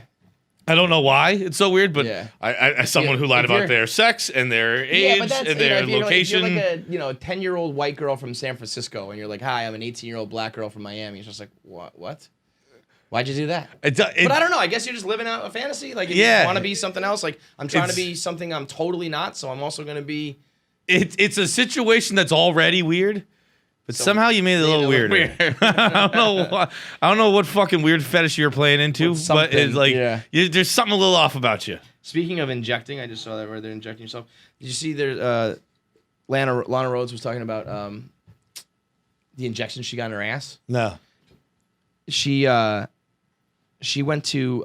I don't know why it's so weird, but Yeah. I as someone Yeah, who lied if about you're- their sex and their age and their location. If you're like a 10-year-old white girl from San Francisco, and you're like, "Hi, I'm an 18-year-old black girl from Miami." It's just like, what? Why'd you do that? But I don't know. I guess you're just living out a fantasy. Like, if you want to be something else, like I'm trying to be something I'm totally not. So I'm also going to be. It's a situation that's already weird, but somehow you made it a little weirder. I don't know what fucking weird fetish you're playing into, but it's like there's something a little off about you. Speaking of injecting, I just saw that where they're injecting yourself. Did you see there? Lana Rhoades was talking about the injection she got in her ass. No. She went to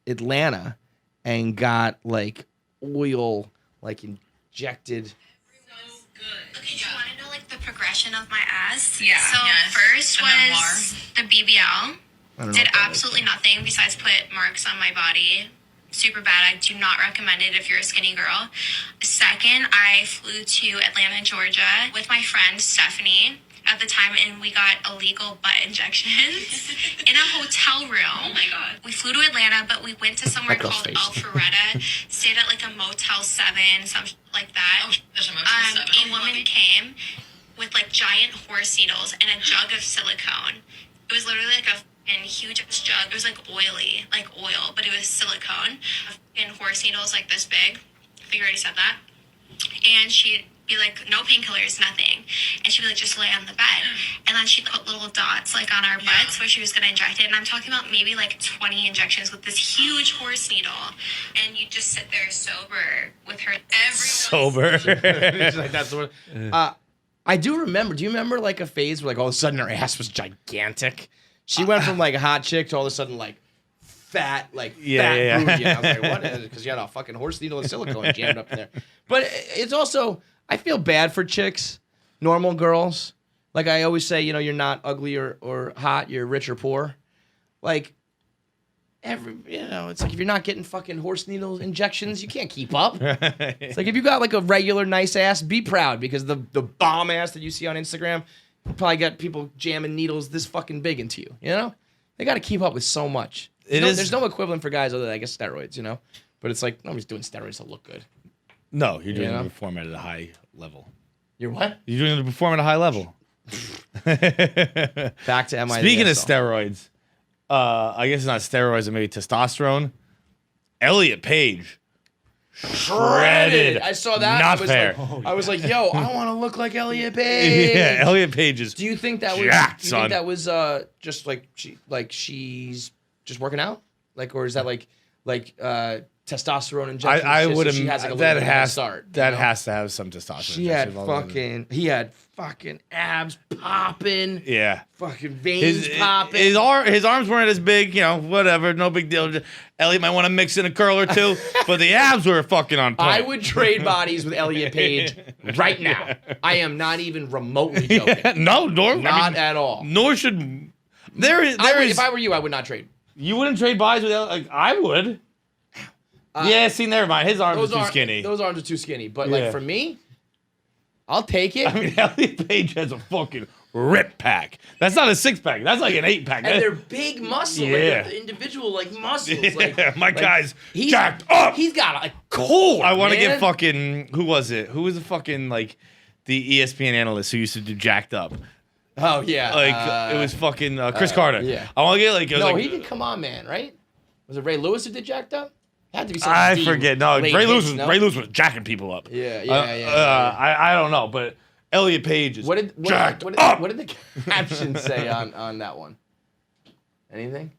Atlanta and got like oil like injected. So good. Okay, do you want to know like the progression of my ass? Yeah. So Yes. first The was the BBL. I don't know Did what that absolutely nothing besides put marks on my body. Super bad. I do not recommend it if you're a skinny girl. Second, I flew to Atlanta, Georgia with my friend Stephanie at the time, and we got illegal butt injections in a hotel room. Oh my God. We flew to Atlanta, but we went to somewhere That girl's called face. Alpharetta, stayed at like a Motel 7, something like that. Oh, there's a Motel 7. A woman came with like giant horse needles and a jug of silicone. It was literally like a fucking huge jug. It was like oily, like oil, but it was silicone. And horse needles like this big. I think I already said that. And she'd be like, no painkillers, nothing. And she'd be like, just lay on the bed. And then she'd put little dots like on our butts where she was gonna inject it. And I'm talking about maybe like 20 injections with this huge horse needle. And you just sit there sober with her. Sober. She's like, that's what. I do remember. Do you remember like a phase where like all of a sudden her ass was gigantic? She went from like a hot chick to all of a sudden like fat, like bougie. And I was like, what? Because you had a fucking horse needle and silicone jammed up in there. But it's also, I feel bad for chicks, normal girls. Like I always say, you're not ugly or hot, you're rich or poor. Like it's like if you're not getting fucking horse needle injections, you can't keep up. It's like if you got like a regular nice ass, be proud because the bomb ass that you see on Instagram, you probably got people jamming needles this fucking big into you. They got to keep up with so much. There's no equivalent for guys other than I guess steroids. But it's like nobody's doing steroids to look good. No, you're doing the perform at a high level. You're what? You're doing the perform at a high level. Back to MI. Speaking of steroids, I guess it's not steroids, but maybe testosterone. Elliot Page. Shredded. I saw that. Not I was fair. I was like, yo, I want to look like Elliot Page. Yeah, Elliot Page is. Do you think that jacked, was? Do you son. think that was just like she's just working out, like, or is that like testosterone injections. I shit, would so she has like a little bit of a head start. You know? has to have some testosterone. He had injection. he had fucking abs popping. Yeah. Fucking veins popping. His arms weren't as big, whatever, no big deal. Elliot might want to mix in a curl or two, but the abs were fucking on point. I would trade bodies with Elliot Page right now. I am not even remotely joking. No, Not at all. Nor should If I were you, I would not trade. You wouldn't trade bodies with Elliot? Like, I would. See, never mind. His arms are too skinny. Those arms are too skinny. But Yeah. like for me, I'll take it. I mean, Elliot Page has a fucking rip pack. That's not a 6-pack. That's like an 8-pack. And they're big muscle, Yeah. like individual like muscles. Yeah, my guy's he's jacked up. He's got a core. I want to man. get fucking. Who was it? Who was the fucking the ESPN analyst who used to do jacked up? Oh yeah, It was fucking Chris Carter. yeah. I want to get No, he did. Come on, man. Right? Was it Ray Lewis who did jacked up? Had to be. Some I deep forget. No, late Ray Lewis hits, was no? Ray Lewis was jacking people up. Yeah. I don't know, but Elliot Page is jacked up. What did the caption say on that one? Anything?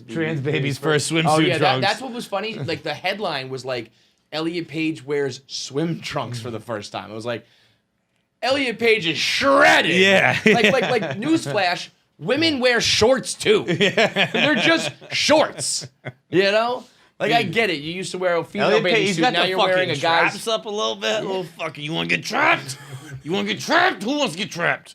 Trans babies for a swimsuit Oh yeah, trunks. that's what was funny. Like the headline was like, Elliot Page wears swim trunks for the first time. It was like, Elliot Page is shredded. Yeah. like newsflash, women wear shorts too. They're just shorts. You know? Like I get it. You used to wear a female Elliot bathing Page, he's suit. got Now the you're fucking wearing a traps guy's. up a little bit. Little fucking. You want to get trapped? You want to get trapped? Who wants to get trapped?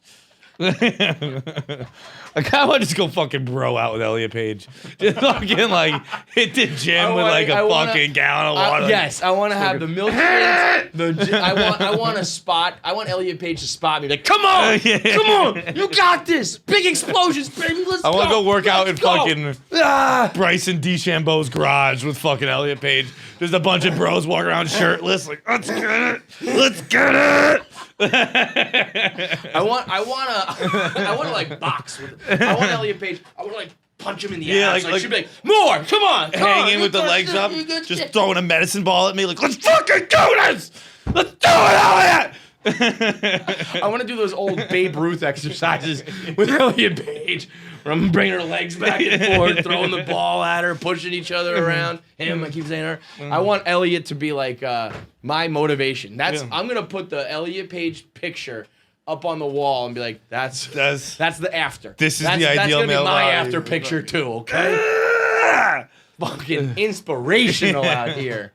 I kind of want to just go fucking bro out with Elliot Page. Just fucking hit the gym with a fucking gallon of water. Yes, I want to have the milk. I want a spot. I want Elliot Page to spot me. Like, come on, come on, you got this. Big explosions, baby. Let's go. I want to go work out in Let's go. fucking Bryson DeChambeau's garage with fucking Elliot Page. There's a bunch of bros walking around shirtless, like, let's get it, let's get it. I want to like box with it. I want Elliot Page. I want to like punch him in the ass. Like, she'd be like, more, come on, Hanging with the legs up, just throwing a medicine ball at me, like, let's fucking do this. Let's do it, Elliot. I want to do those old Babe Ruth exercises with Elliot Page, where I'm bringing her legs back and forth, throwing the ball at her, pushing each other around. Him, I keep saying her. I want Elliot to be like my motivation. I'm gonna put the Elliot Page picture up on the wall and be like, that's the after. This is that's the ideal That's gonna male be my body. after picture too. Okay. Fucking inspirational out here.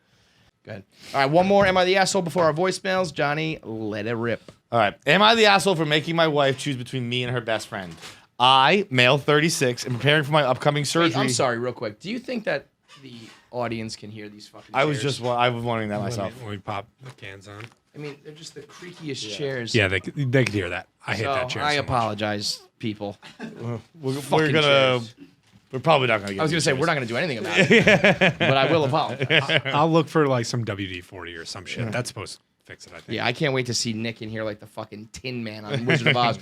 Good. All right, one more. Am I the asshole before our voicemails? Johnny, let it rip. All right. Am I the asshole for making my wife choose between me and her best friend? I, male 36, am preparing for my upcoming surgery. Wait, I'm sorry, real quick. Do you think that the audience can hear these fucking I was chairs? wondering that myself. When we pop the cans on. I mean, they're just the creakiest chairs. Yeah, they could hear that. I hate So, that chair. I so much. apologize, people. We're Fucking gonna. chairs. We're probably not gonna get. I was gonna say we're not gonna do anything about it, but I will apologize. I'll look for like some WD-40 or some shit. That's supposed to fix it, I think. Yeah, I can't wait to see Nick in here like the fucking Tin Man on Wizard of Oz.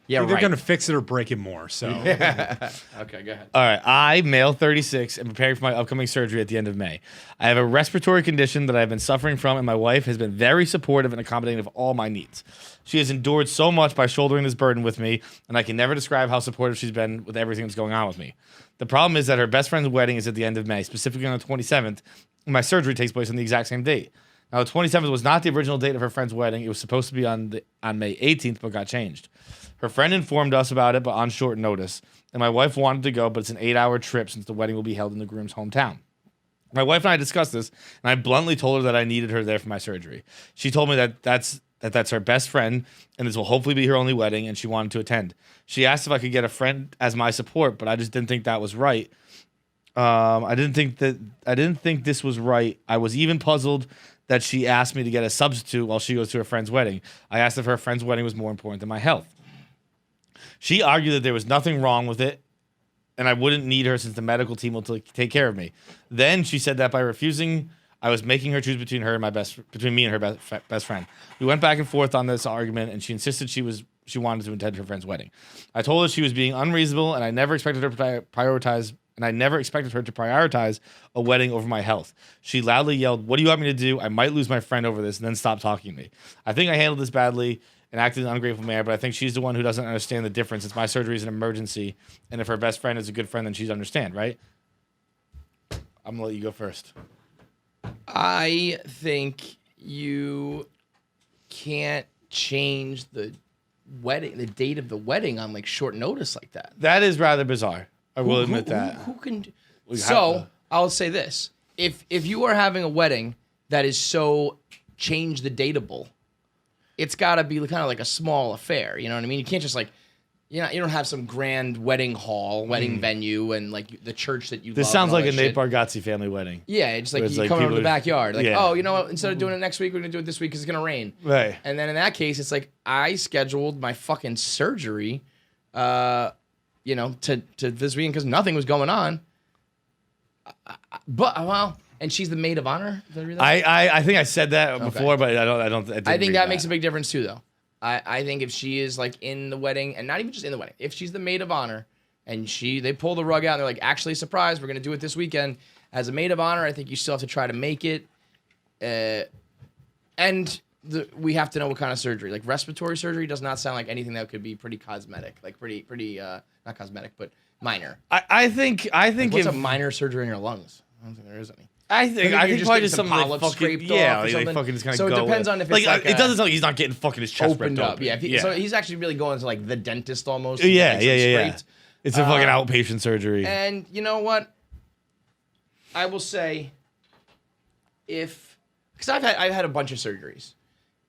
Yeah, They're right. gonna fix it or break it more. So Okay, go ahead. All right. I, male 36, am preparing for my upcoming surgery at the end of May. I have a respiratory condition that I've been suffering from, and my wife has been very supportive and accommodating of all my needs. She has endured so much by shouldering this burden with me, and I can never describe how supportive she's been with everything that's going on with me. The problem is that her best friend's wedding is at the end of May, specifically on the 27th, and my surgery takes place on the exact same date. Now, the 27th was not the original date of her friend's wedding. It was supposed to be on May 18th, but got changed. Her friend informed us about it, but on short notice. And my wife wanted to go, but it's an 8-hour trip since the wedding will be held in the groom's hometown. My wife and I discussed this, and I bluntly told her that I needed her there for my surgery. She told me that that's her best friend, and this will hopefully be her only wedding, and she wanted to attend. She asked if I could get a friend as my support, but I just didn't think that was right. I didn't think this was right. I was even puzzled that she asked me to get a substitute while she goes to her friend's wedding. I asked if her friend's wedding was more important than my health. She argued that there was nothing wrong with it, and I wouldn't need her since the medical team will take care of me. Then she said that by refusing, I was making her choose between me and her best friend. We went back and forth on this argument, and she insisted she wanted to attend her friend's wedding. I told her she was being unreasonable, and I never expected her to prioritize a wedding over my health. She loudly yelled, "What do you want me to do? I might lose my friend over this," and then stopped talking to me. I think I handled this badly and acted in an ungrateful manner, but I think she's the one who doesn't understand the difference. It's my surgery is an emergency, and if her best friend is a good friend, then she'd understand, right? I'm gonna let you go first. I think you can't change the date of the wedding on like short notice like that. That is rather bizarre. I will admit that. Who can? We So have- I'll say this: if you are having a wedding that is so change the dateable, it's got to be kind of like a small affair. You know what I mean? You can't just like. You don't have some grand wedding hall, wedding venue, and like the church that you. This love sounds and all like a that Nate shit. Bargatze family wedding. Yeah, it's like Where it's you like come over to people the are- backyard, like, yeah. oh, you know what? Instead of doing it next week, we're gonna do it this week because it's gonna rain. Right. And then in that case, it's like I scheduled my fucking surgery, to this weekend because nothing was going on. And she's the maid of honor. Did I read that? I think I said that before, but I don't. I think that makes a big difference too, though. I think if she is like in the wedding, and not even just in the wedding, if she's the maid of honor, and they pull the rug out, and they're like, actually, surprise, we're gonna do it this weekend as a maid of honor. I think you still have to try to make it, we have to know what kind of surgery. Like respiratory surgery does not sound like anything that could be pretty cosmetic, like pretty not cosmetic, but minor. I think What's if a minor surgery in your lungs? I don't think there is any. I think you're probably just just getting something some like polyps fucking scraped yeah, off or like something. fucking just kind of So it go. depends on if it's like it a- doesn't sound like he's not getting fucking his chest Opened ripped up, open. yeah. So he's actually really going to like the dentist almost. to yeah, get, like, some yeah. scraped. It's a fucking outpatient surgery. And you know what? I will say, because I've had a bunch of surgeries,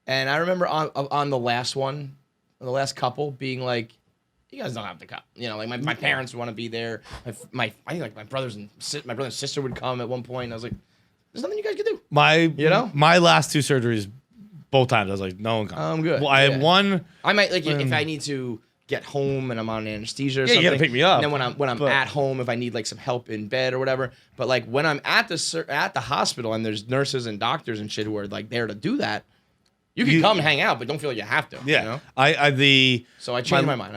and I remember on the last one, the last couple, being like, you guys don't have to come. You know, like my parents want to be there. I think like my brother and sister would come at one point. And I was like, there's nothing you guys can do. My last two surgeries, both times I was like, no one comes. I'm good. Well, I Yeah. had one. I might like if I need to get home and I'm on anesthesia or Yeah, you something. gotta pick me up. And then when I'm But- at home, if I need like some help in bed or whatever. But like when I'm at the hospital and there's nurses and doctors and shit who are like there to do that, you can come hang out, but don't feel like you have to. Yeah, You know? So I changed my mind.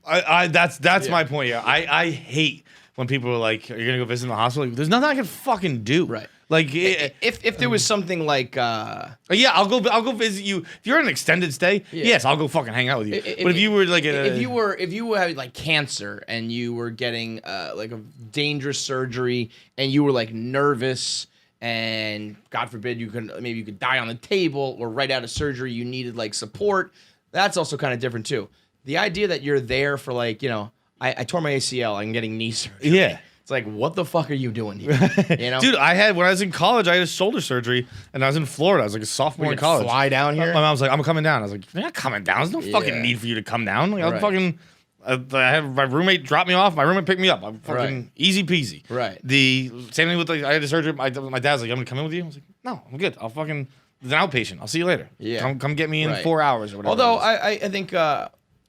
that's my point here. I hate when people are like, "Are you gonna go visit in the hospital?" Like, there's nothing I can fucking do. Right. Like, if there was something like yeah, I'll go visit you. If you're on an extended stay, yes, I'll go fucking hang out with you. But if you were like, if you were having like cancer and you were getting like a dangerous surgery and you were like nervous and God forbid you could die on the table or right out of surgery you needed like support, that's also kind of different too. The idea that you're there for like, I tore my ACL, I'm getting knee surgery. yeah. It's like, what the fuck are you doing here? Dude, when I was in college, I had a shoulder surgery, and I was in Florida. I was like a sophomore in Like, college. fly down here? My mom was like, "I'm coming down." I was like, "You're not coming down. There's no fucking Yeah. need for you to come down." Like, I was Right. fucking. I had my roommate drop me off. My roommate picked me up. I'm fucking Right. easy peasy. Right. The same thing with like I had a surgery. My dad's like, "I'm gonna come in with you." I was like, "No, I'm good. I'll fucking. It's an outpatient. I'll see you later. Yeah. Come get me in Right. 4 hours or whatever." Although it is."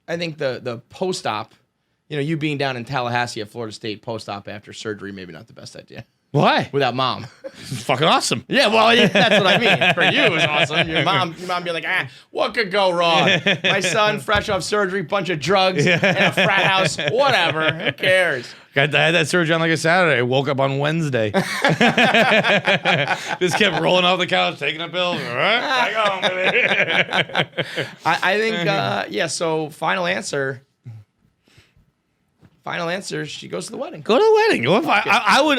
I think the post-op, you being down in Tallahassee at Florida State post-op after surgery, maybe not the best idea. Why? Without mom. It's fucking awesome. Yeah, well, yeah, that's what I mean. For you, it was awesome. Your mom be like, what could go wrong? My son, fresh off surgery, bunch of drugs, in a frat house, whatever. Who cares? I had that surgery on like a Saturday. I woke up on Wednesday. Just kept rolling off the couch, taking a pill. All right, back home, baby. I think, so final answer, she goes to the wedding. Go to the wedding.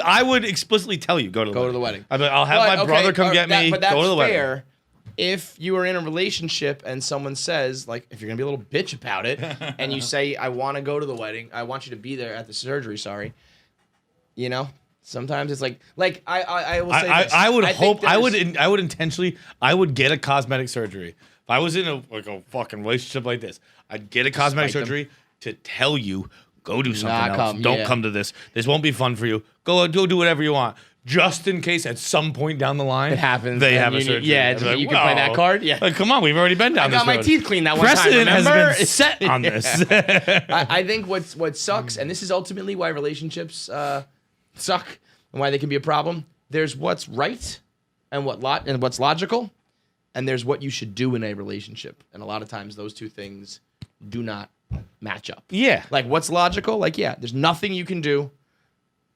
I would explicitly tell you go to the wedding. wedding. I'd be like, I'll have my brother come get me. But that's go to the wedding. fair. If you are in a relationship and someone says, like, if you're gonna be a little bitch about it, and you say, "I want to go to the wedding. I want you to be there at the surgery." Sorry, sometimes it's like I will say this. I would think hope I there's- would intentionally get a cosmetic surgery. If I was in a fucking relationship like this, I'd get a cosmetic Spike them. surgery to tell you go do something Not else. come, Don't yeah. come to this. This won't be fun for you. Go do whatever you want. Just in case at some point down the line It happens, they and have a you need- surgery. yeah, I'd be you can play that "Whoa." card, yeah. Like, come on, we've already been down I this got my road. teeth cleaned that one Precedent time. has Remember? been set on this. I think what sucks, and this is ultimately why relationships suck and why they can be a problem. There's what's right and what's logical, and there's what you should do in a relationship. And a lot of times those two things do not match up. Yeah. Like what's logical? Like, yeah, there's nothing you can do,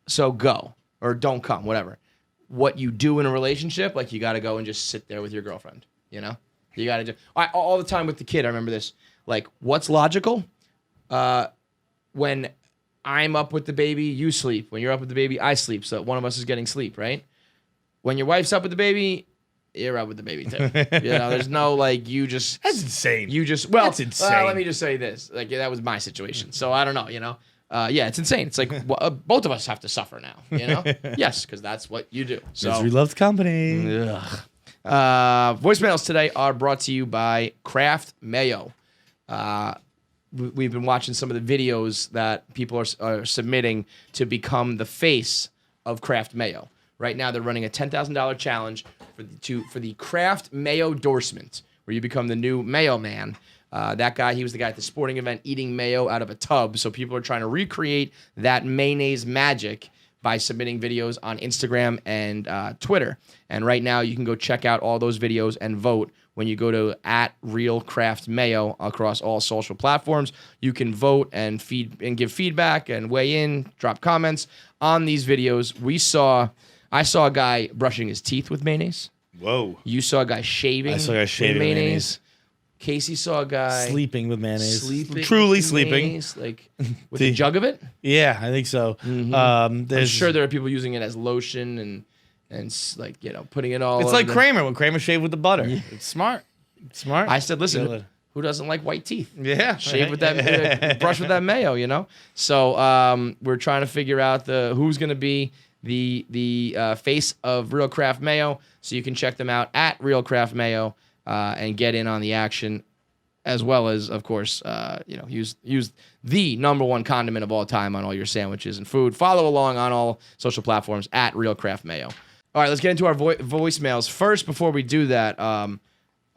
so go or don't come, whatever. What you do in a relationship, like you got to go and just sit there with your girlfriend. You got to do all the time with the kid. I remember this. Like, what's logical? When I'm up with the baby, you sleep. When you're up with the baby, I sleep. So one of us is getting sleep, right? When your wife's up with the baby, you're up with the baby too. There's no like you just. That's insane. You just That's insane. let me just say this. Like that was my situation. So I don't know. Yeah, it's insane. It's like both of us have to suffer now. Yes, because that's what you do. So Misery loves company. voicemails today are brought to you by Kraft Mayo. We've been watching some of the videos that people are submitting to become the face of Kraft Mayo. Right now, they're running a $10,000 challenge for the Kraft Mayo endorsement, where you become the new Mayo man. That guy, he was the guy at the sporting event eating mayo out of a tub. So people are trying to recreate that mayonnaise magic by submitting videos on Instagram and Twitter. And right now, you can go check out all those videos and vote. When you go to @RealCraftMayo across all social platforms, you can vote and give feedback and weigh in, drop comments on these videos. I saw a guy brushing his teeth with mayonnaise. Whoa. You saw a guy shaving. I saw a guy shaving with mayonnaise. Casey saw a guy Sleeping with mayonnaise. truly with sleeping, mayonnaise, like with a jug of it. Yeah, I think so. I'm sure there are people using it as lotion and like putting it all. It's over like Kramer when Kramer shaved with the butter. It's smart. It's smart. I said, listen, Yeah. who doesn't like white teeth? Yeah. Shave with that, brush with that mayo. So we're trying to figure out who's going to be the face of Real Kraft Mayo. So you can check them out at Real Kraft Mayo and get in on the action, as well as, of course, use the number one condiment of all time on all your sandwiches and food. Follow along on all social platforms at Real Kraft Mayo. All right, let's get into our voicemails. First, before we do that, a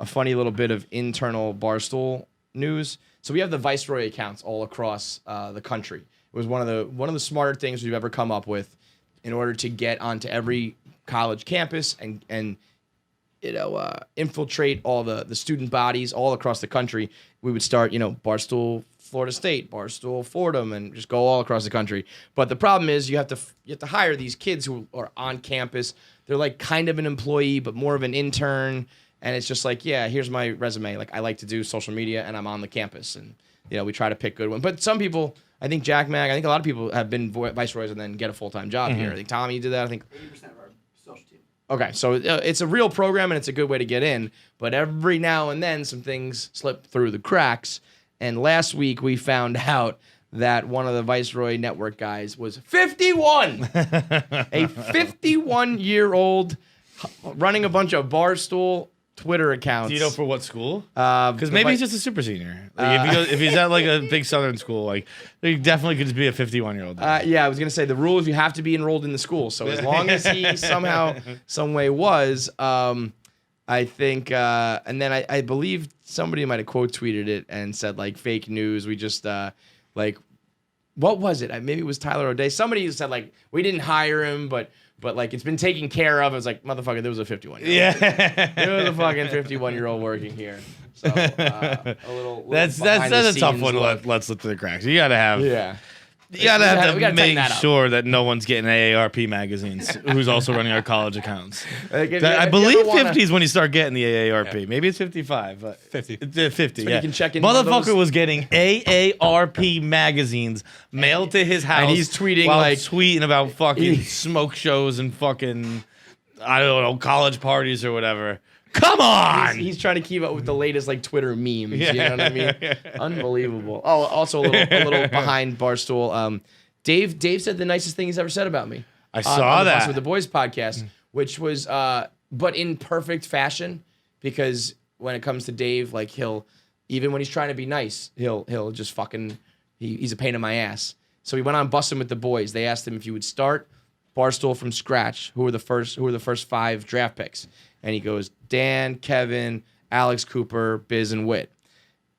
funny little bit of internal Barstool news. So we have the Viceroy accounts all across the country. It was one of the smarter things we've ever come up with in order to get onto every college campus and infiltrate all the student bodies all across the country. We would start, Barstool, Florida State, Barstool, Fordham, and just go all across the country. But the problem is you have to hire these kids who are on campus. They're like kind of an employee, but more of an intern. And it's just like, yeah, here's my resume. Like I like to do social media and I'm on the campus. And, we try to pick good ones. But some people, I think Jack Mag, I think a lot of people have been viceroys and then get a full-time job here. I think Tommy did that. I think 80% of our social team. Okay, so it's a real program and it's a good way to get in, but every now and then some things slip through the cracks. And last week we found out that one of the Viceroy Network guys was 51, a 51-year-old running a bunch of Barstool Twitter accounts. Do you know for what school? Because Maybe he's just a super senior. Like if he's at like a big Southern school, like he definitely could just be a 51-year-old. Yeah, I was gonna say the rule is you have to be enrolled in the school. So as long as he somehow, some way was, I think, and then I believe somebody might have quote tweeted it and said like fake news. We just like, what was it? Maybe it was Tyler O'Day. Somebody said like we didn't hire him, but like it's been taken care of. It was like, motherfucker, there was a 51-year-old. Yeah. There was a fucking 51-year-old working here. So a little That's a tough one. Let's look through the cracks. You gotta have. Yeah. You gotta have we to gotta tighten make that up. sure that no one's getting AARP magazines. Who's also running our college accounts? Like, if I you believe ever wanna- 50 is when you start getting the AARP. Maybe it's 55, but 50. It's 50. Yeah. you can check in one of Motherfucker those- was getting AARP magazines mailed to his house. And he's tweeting while like- tweeting about fucking smoke shows and fucking college parties or whatever. Come on. He's trying to keep up with the latest like Twitter memes. You know what I mean? Unbelievable. Oh, also a little behind Barstool. Dave said the nicest thing he's ever said about me. I saw on the that. Bustin' with the Boys podcast, which was but in perfect fashion, because when it comes to Dave, like he'll even when he's trying to be nice, he'll just fucking he's a pain in my ass. So he went on Bustin' with the Boys. They asked him if he would start Barstool from scratch. Who were the first 5 draft picks? And he goes, Dan, Kevin, Alex Cooper, Biz, and Witt.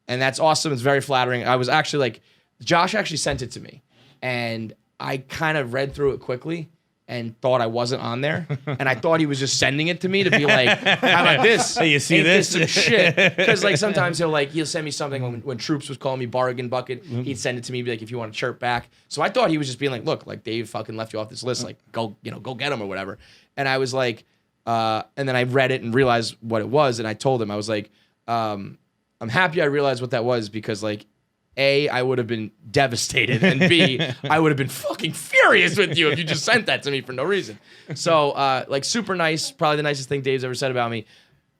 And that's awesome. It's very flattering. I was actually like, Josh actually sent it to me. And I kind of read through it quickly and thought I wasn't on there. And I thought he was just sending it to me to be like, how about this? Hey, you see Ain't this? some shit. Because like sometimes he'll send me something when Troops was calling me Bargain Bucket. He'd send it to me, be like, if you want to chirp back. So I thought he was just being like, look, like Dave fucking left you off this list. Like go get him or whatever. And I was like, and then I read it and realized what it was. And I told him, I was like, I'm happy I realized what that was, because like A, I would have been devastated, and B, I would have been fucking furious with you if you just sent that to me for no reason. So, like, super nice, probably the nicest thing Dave's ever said about me.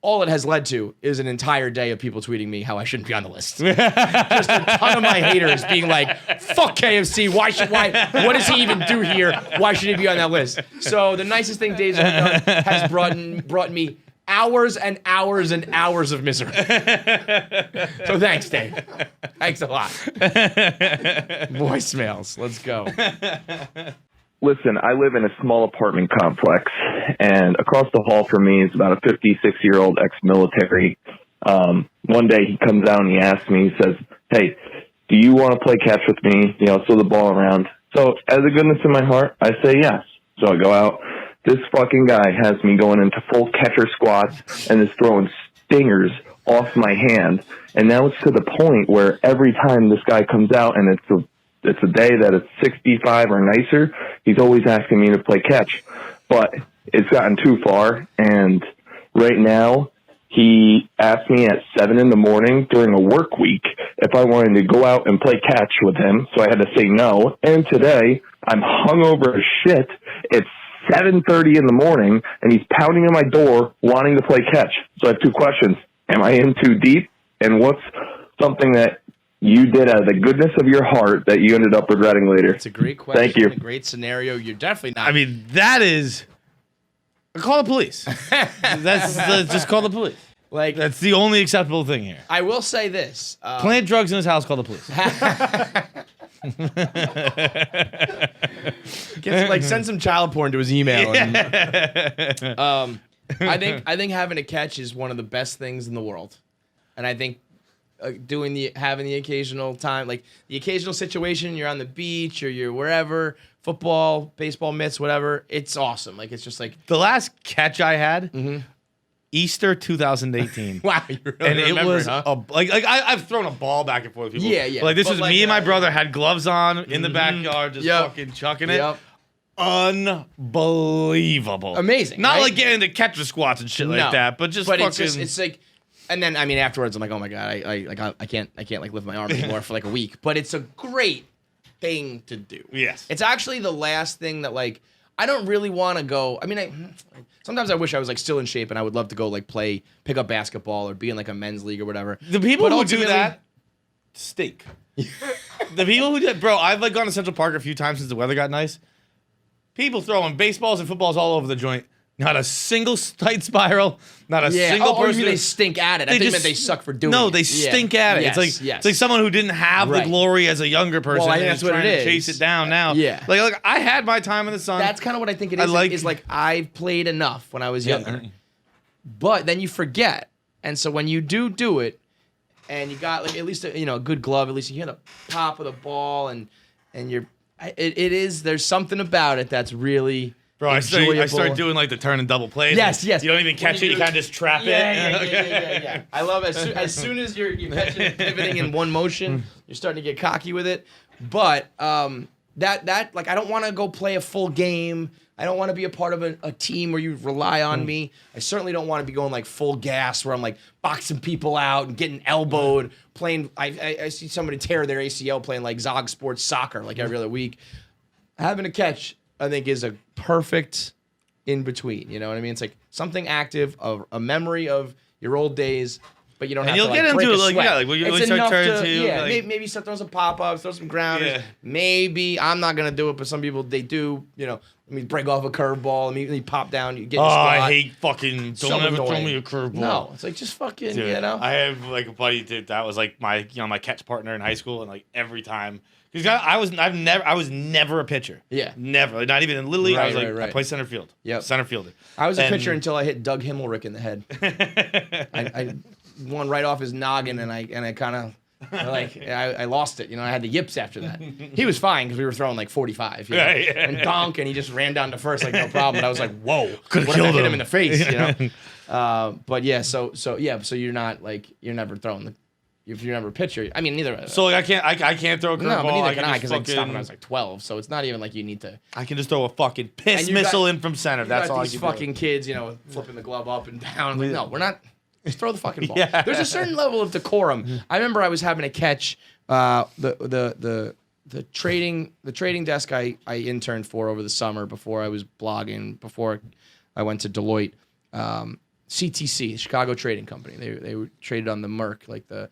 All it has led to is an entire day of people tweeting me how I shouldn't be on the list. Just a ton of my haters being like, fuck KFC, what does he even do here? Why should he be on that list? So the nicest thing Dave's ever done has brought me hours and hours and hours of misery. So thanks, Dave. Thanks a lot. Voicemails. Let's go. Listen, I live in a small apartment complex, and across the hall from me is about a 56-year-old ex-military. One day he comes out and he asks me, he says, hey, do you want to play catch with me? You know, throw the ball around. So as a goodness in my heart, I say yes. So I go out. This fucking guy has me going into full catcher squats and is throwing stingers off my hand. And now it's to the point where every time this guy comes out and it's a day that it's 65 or nicer, he's always asking me to play catch. But it's gotten too far, and right now he asked me at 7 in the morning during a work week if I wanted to go out and play catch with him, so I had to say no. And today I'm hungover as shit. It's 7:30 in the morning, and he's pounding on my door wanting to play catch. So I have two questions. Am I in too deep? And what's something that you did out of the goodness of your heart that you ended up regretting later? It's a great question. Thank you. A great scenario. You're definitely not. I mean, that is. Call the police. That's just call the police. Like, That's the only acceptable thing here. I will say this. Plant drugs in his house. Call the police. Send some child porn to his email. And, I think having a catch is one of the best things in the world, and I think having the occasional time, like the occasional situation, you're on the beach or you're wherever, football, baseball mitts, whatever. It's awesome. Like, it's just like The last catch I had, Easter 2018. wow, you really And it remember was huh? I've thrown a ball back and forth with people. Yeah, yeah. But like this But was like, me and my brother had gloves on in the backyard, just Yep. fucking chucking it. Yep. Unbelievable. Amazing, Not right? like getting into catcher squats and shit No. like that, but just But fucking. it's like, and then I mean afterwards I'm like, oh my god, I can't like lift my arm anymore for like a week. But it's a great thing to do. Yes. It's actually the last thing that like I don't really want to go. I mean, sometimes I wish I was like still in shape and I would love to go like pick up basketball or be in like a men's league or whatever. The people But who do ultimately- that, steak. The people who did, bro, I've like gone to Central Park a few times since the weather got nice. People throwing baseballs and footballs all over the joint. Not a single tight spiral. Not a single or person. maybe they stink at it. I think meant they suck for doing it. No, they stink at it. Yes, It's yes. like someone who didn't have Right. the glory as a younger person. Well, I think and that's is what trying it to is. chase it down now. Yeah. Like I had my time in the sun. That's kind of what I think it I is. like- Is like I've played enough when I was younger, but then you forget, and so when you do it, and you got like at least a good glove, at least you hear the pop of the ball, and you're it is there's something about it that's really. Bro, I enjoyable. start doing like the turn and double plays. Yes, yes. You don't even When catch you it. You do- kind of just trap Yeah. it. I love as soon as you're catching it, pivoting in one motion, you're starting to get cocky with it. But that like I don't want to go play a full game. I don't want to be a part of a team where you rely on me. I certainly don't want to be going like full gas where I'm like boxing people out and getting elbowed, playing. I see somebody tear their ACL playing like Zog Sports soccer like every other week. Having a catch, I think, is a perfect in between. You know what I mean? It's like something active, a memory of your old days, but you don't have you'll to like, get break into a it, like, sweat. yeah, like, when you It's really start enough turning to, to, yeah, like- maybe start throwing some pop-ups, throw some grounders. Yeah. Maybe I'm not gonna do it, but some people they do. Let me break off a curveball, immediately pop down, you get in Oh, your squat. I hate fucking. So Don't ever throw annoying. me a curveball. No, it's like just fucking, Dude, I have like a buddy that was like my my catch partner in high school, and like every time because I was never a pitcher. Yeah. Never. Like, not even in Little League. I was like Right. I play center field. Yep. Center fielder. I was a And- pitcher until I hit Doug Himmelrick in the head. I one right off his noggin, and I kind of like I lost it. I had the yips after that. He was fine because we were throwing like 45, Right, yeah. and donk, and he just ran down to first like no problem. But I was like, whoa, Could've what if I killed hit him him. in the face, But yeah, so you're not like you're never throwing if you're never a pitcher. I mean, neither. So like I can't throw a curveball. no, but neither can I just because I stopped when I fucking- was like 12. So it's not even like you need to. I can just throw a fucking piss And you got- missile in from center. You That's got all I these can fucking kids, flipping the glove up and down. Like, no, we're not. Just throw the fucking ball. Yeah. There's a certain level of decorum. I remember I was having a catch The trading desk I interned for over the summer before I was blogging, before I went to Deloitte, CTC, Chicago Trading Company. They were traded on the Merc, like the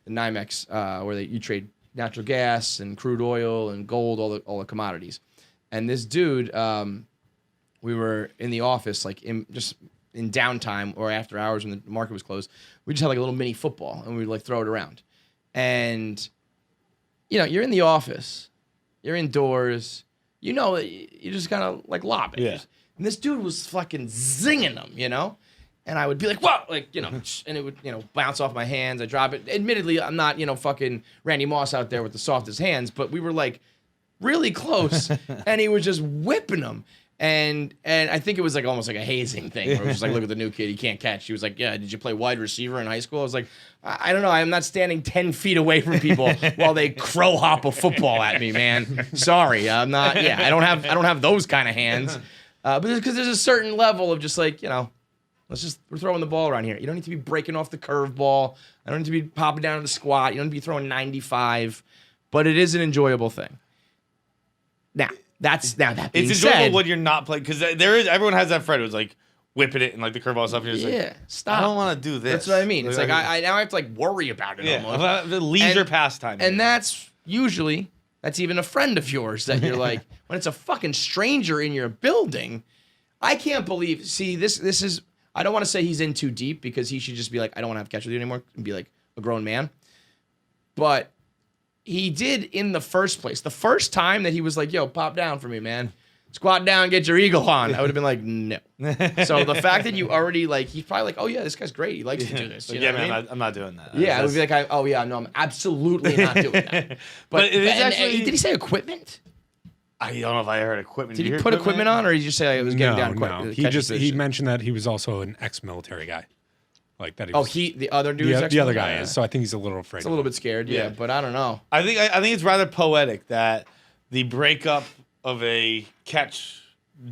NYMEX, where you trade natural gas and crude oil and gold, all the commodities. And this dude, we were in the office, like in downtime or after hours when the market was closed. We just had like a little mini football and we'd like throw it around. And you're in the office, you're indoors, you just kind of like lob it. Yeah. And this dude was fucking zinging them, And I would be like, whoa, and it would, bounce off my hands. I drop it. Admittedly, I'm not, fucking Randy Moss out there with the softest hands, but we were like really close and he was just whipping them. And I think it was like almost like a hazing thing where it was just like, look at the new kid, he can't catch. He was like, yeah, did you play wide receiver in high school? I was like, I don't know. I'm not standing 10 feet away from people while they crow hop a football at me, man. Sorry. I'm not, I don't have those kind of hands. But because there's a certain level of just like, we're throwing the ball around here. You don't need to be breaking off the curveball. I don't need to be popping down to the squat. You don't need to be throwing 95, but it is an enjoyable thing. Now, that being It's enjoyable said, when you're not playing, because everyone has that friend who's like whipping it and like the curveball stuff. And you're just like, stop. I don't want to do this. That's what I mean. It's like I now have to like worry about it almost. The leisure pastime. And that's even a friend of yours that you're like, when it's a fucking stranger in your building, I can't believe. See, this is. I don't want to say he's in too deep because he should just be like, I don't want to have catch with you anymore and be like a grown man. But he did in the first place. The first time that he was like, yo, pop down for me, man. Squat down, get your eagle on. I would have been like, no. So the fact that you already like, he's probably like, oh yeah, this guy's great. He likes to do this. You know what I mean? I'm not doing that. Yeah, I would be like, I'm absolutely not doing that. But it is actually. Did he say equipment? I don't know if I heard equipment. Did he put equipment on, or did he just say like, it was getting down quick? No. He mentioned that he was also an ex-military guy. Like that. The other dude. The other guy is. So I think he's a little afraid. He's a little bit scared. Yeah, but I don't know. I think it's rather poetic that the breakup of a catch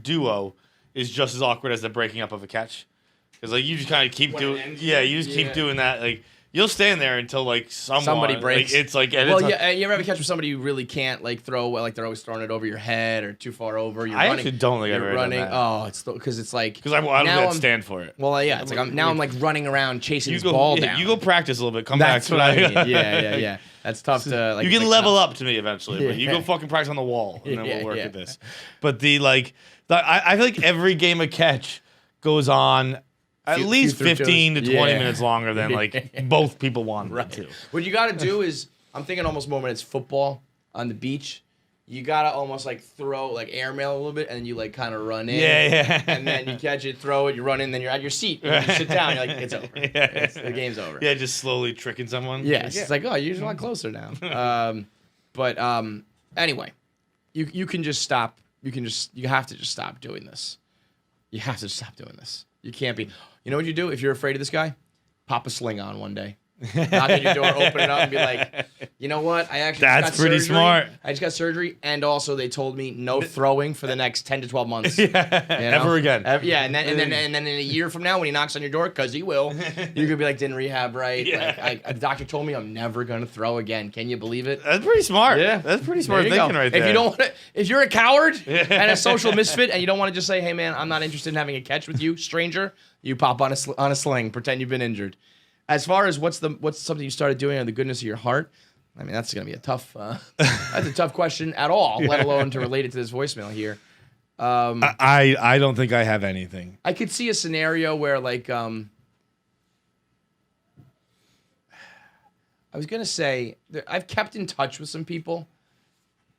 duo is just as awkward as the breaking up of a catch, because like you just kind of keep doing. Yeah, you just keep doing that. Like you'll stand there until like somebody breaks. Like, it's like you ever have a catch with somebody who really can't like throw, like they're always throwing it over your head or too far over. I actually don't think I've ever done that. Oh, it's because it's like because I don't stand for it. Well, yeah, it's like I'm like running around chasing this ball down. You go practice a little bit. Come That's back. That's what I mean. Yeah. That's tough to like. You can level up to me eventually, but you go fucking practice on the wall, and then we'll work at this. But I feel like every game of catch goes on at least 15 to 20 minutes longer than like both people want it to. What you got to do is, I'm thinking almost more when it's football on the beach. You gotta almost like throw like airmail a little bit, and you like kind of run in. Yeah. And then you catch it, throw it, you run in, then you're at your seat. And you sit down, you're like, it's over. The game's over. Yeah, just slowly tricking someone. Yes, it's like, oh, you're a lot closer now. But anyway, you can just stop. You have to just stop doing this. You have to stop doing this. You can't be. You know what you do if you're afraid of this guy? Pop a sling on one day. Knock on your door, open it up, and be like, you know what? I actually That's just got pretty surgery. smart. I just got surgery, and also they told me no throwing for the next 10 to 12 months. Ever again. Yeah, and then in a year from now, when he knocks on your door, because he will, you're gonna be like, didn't rehab right. Yeah. Like, the doctor told me I'm never gonna throw again. Can you believe it? That's pretty smart. Yeah, That's pretty smart There you thinking go. right there. If you don't want to, if you're a coward and a social misfit, and you don't want to just say, hey man, I'm not interested in having a catch with you, stranger, you pop on a sling, pretend you've been injured. As far as what's something you started doing out of the goodness of your heart, I mean that's gonna be a tough that's a tough question at all, let alone to relate it to this voicemail here. I don't think I have anything. I could see a scenario where like I was gonna say I've kept in touch with some people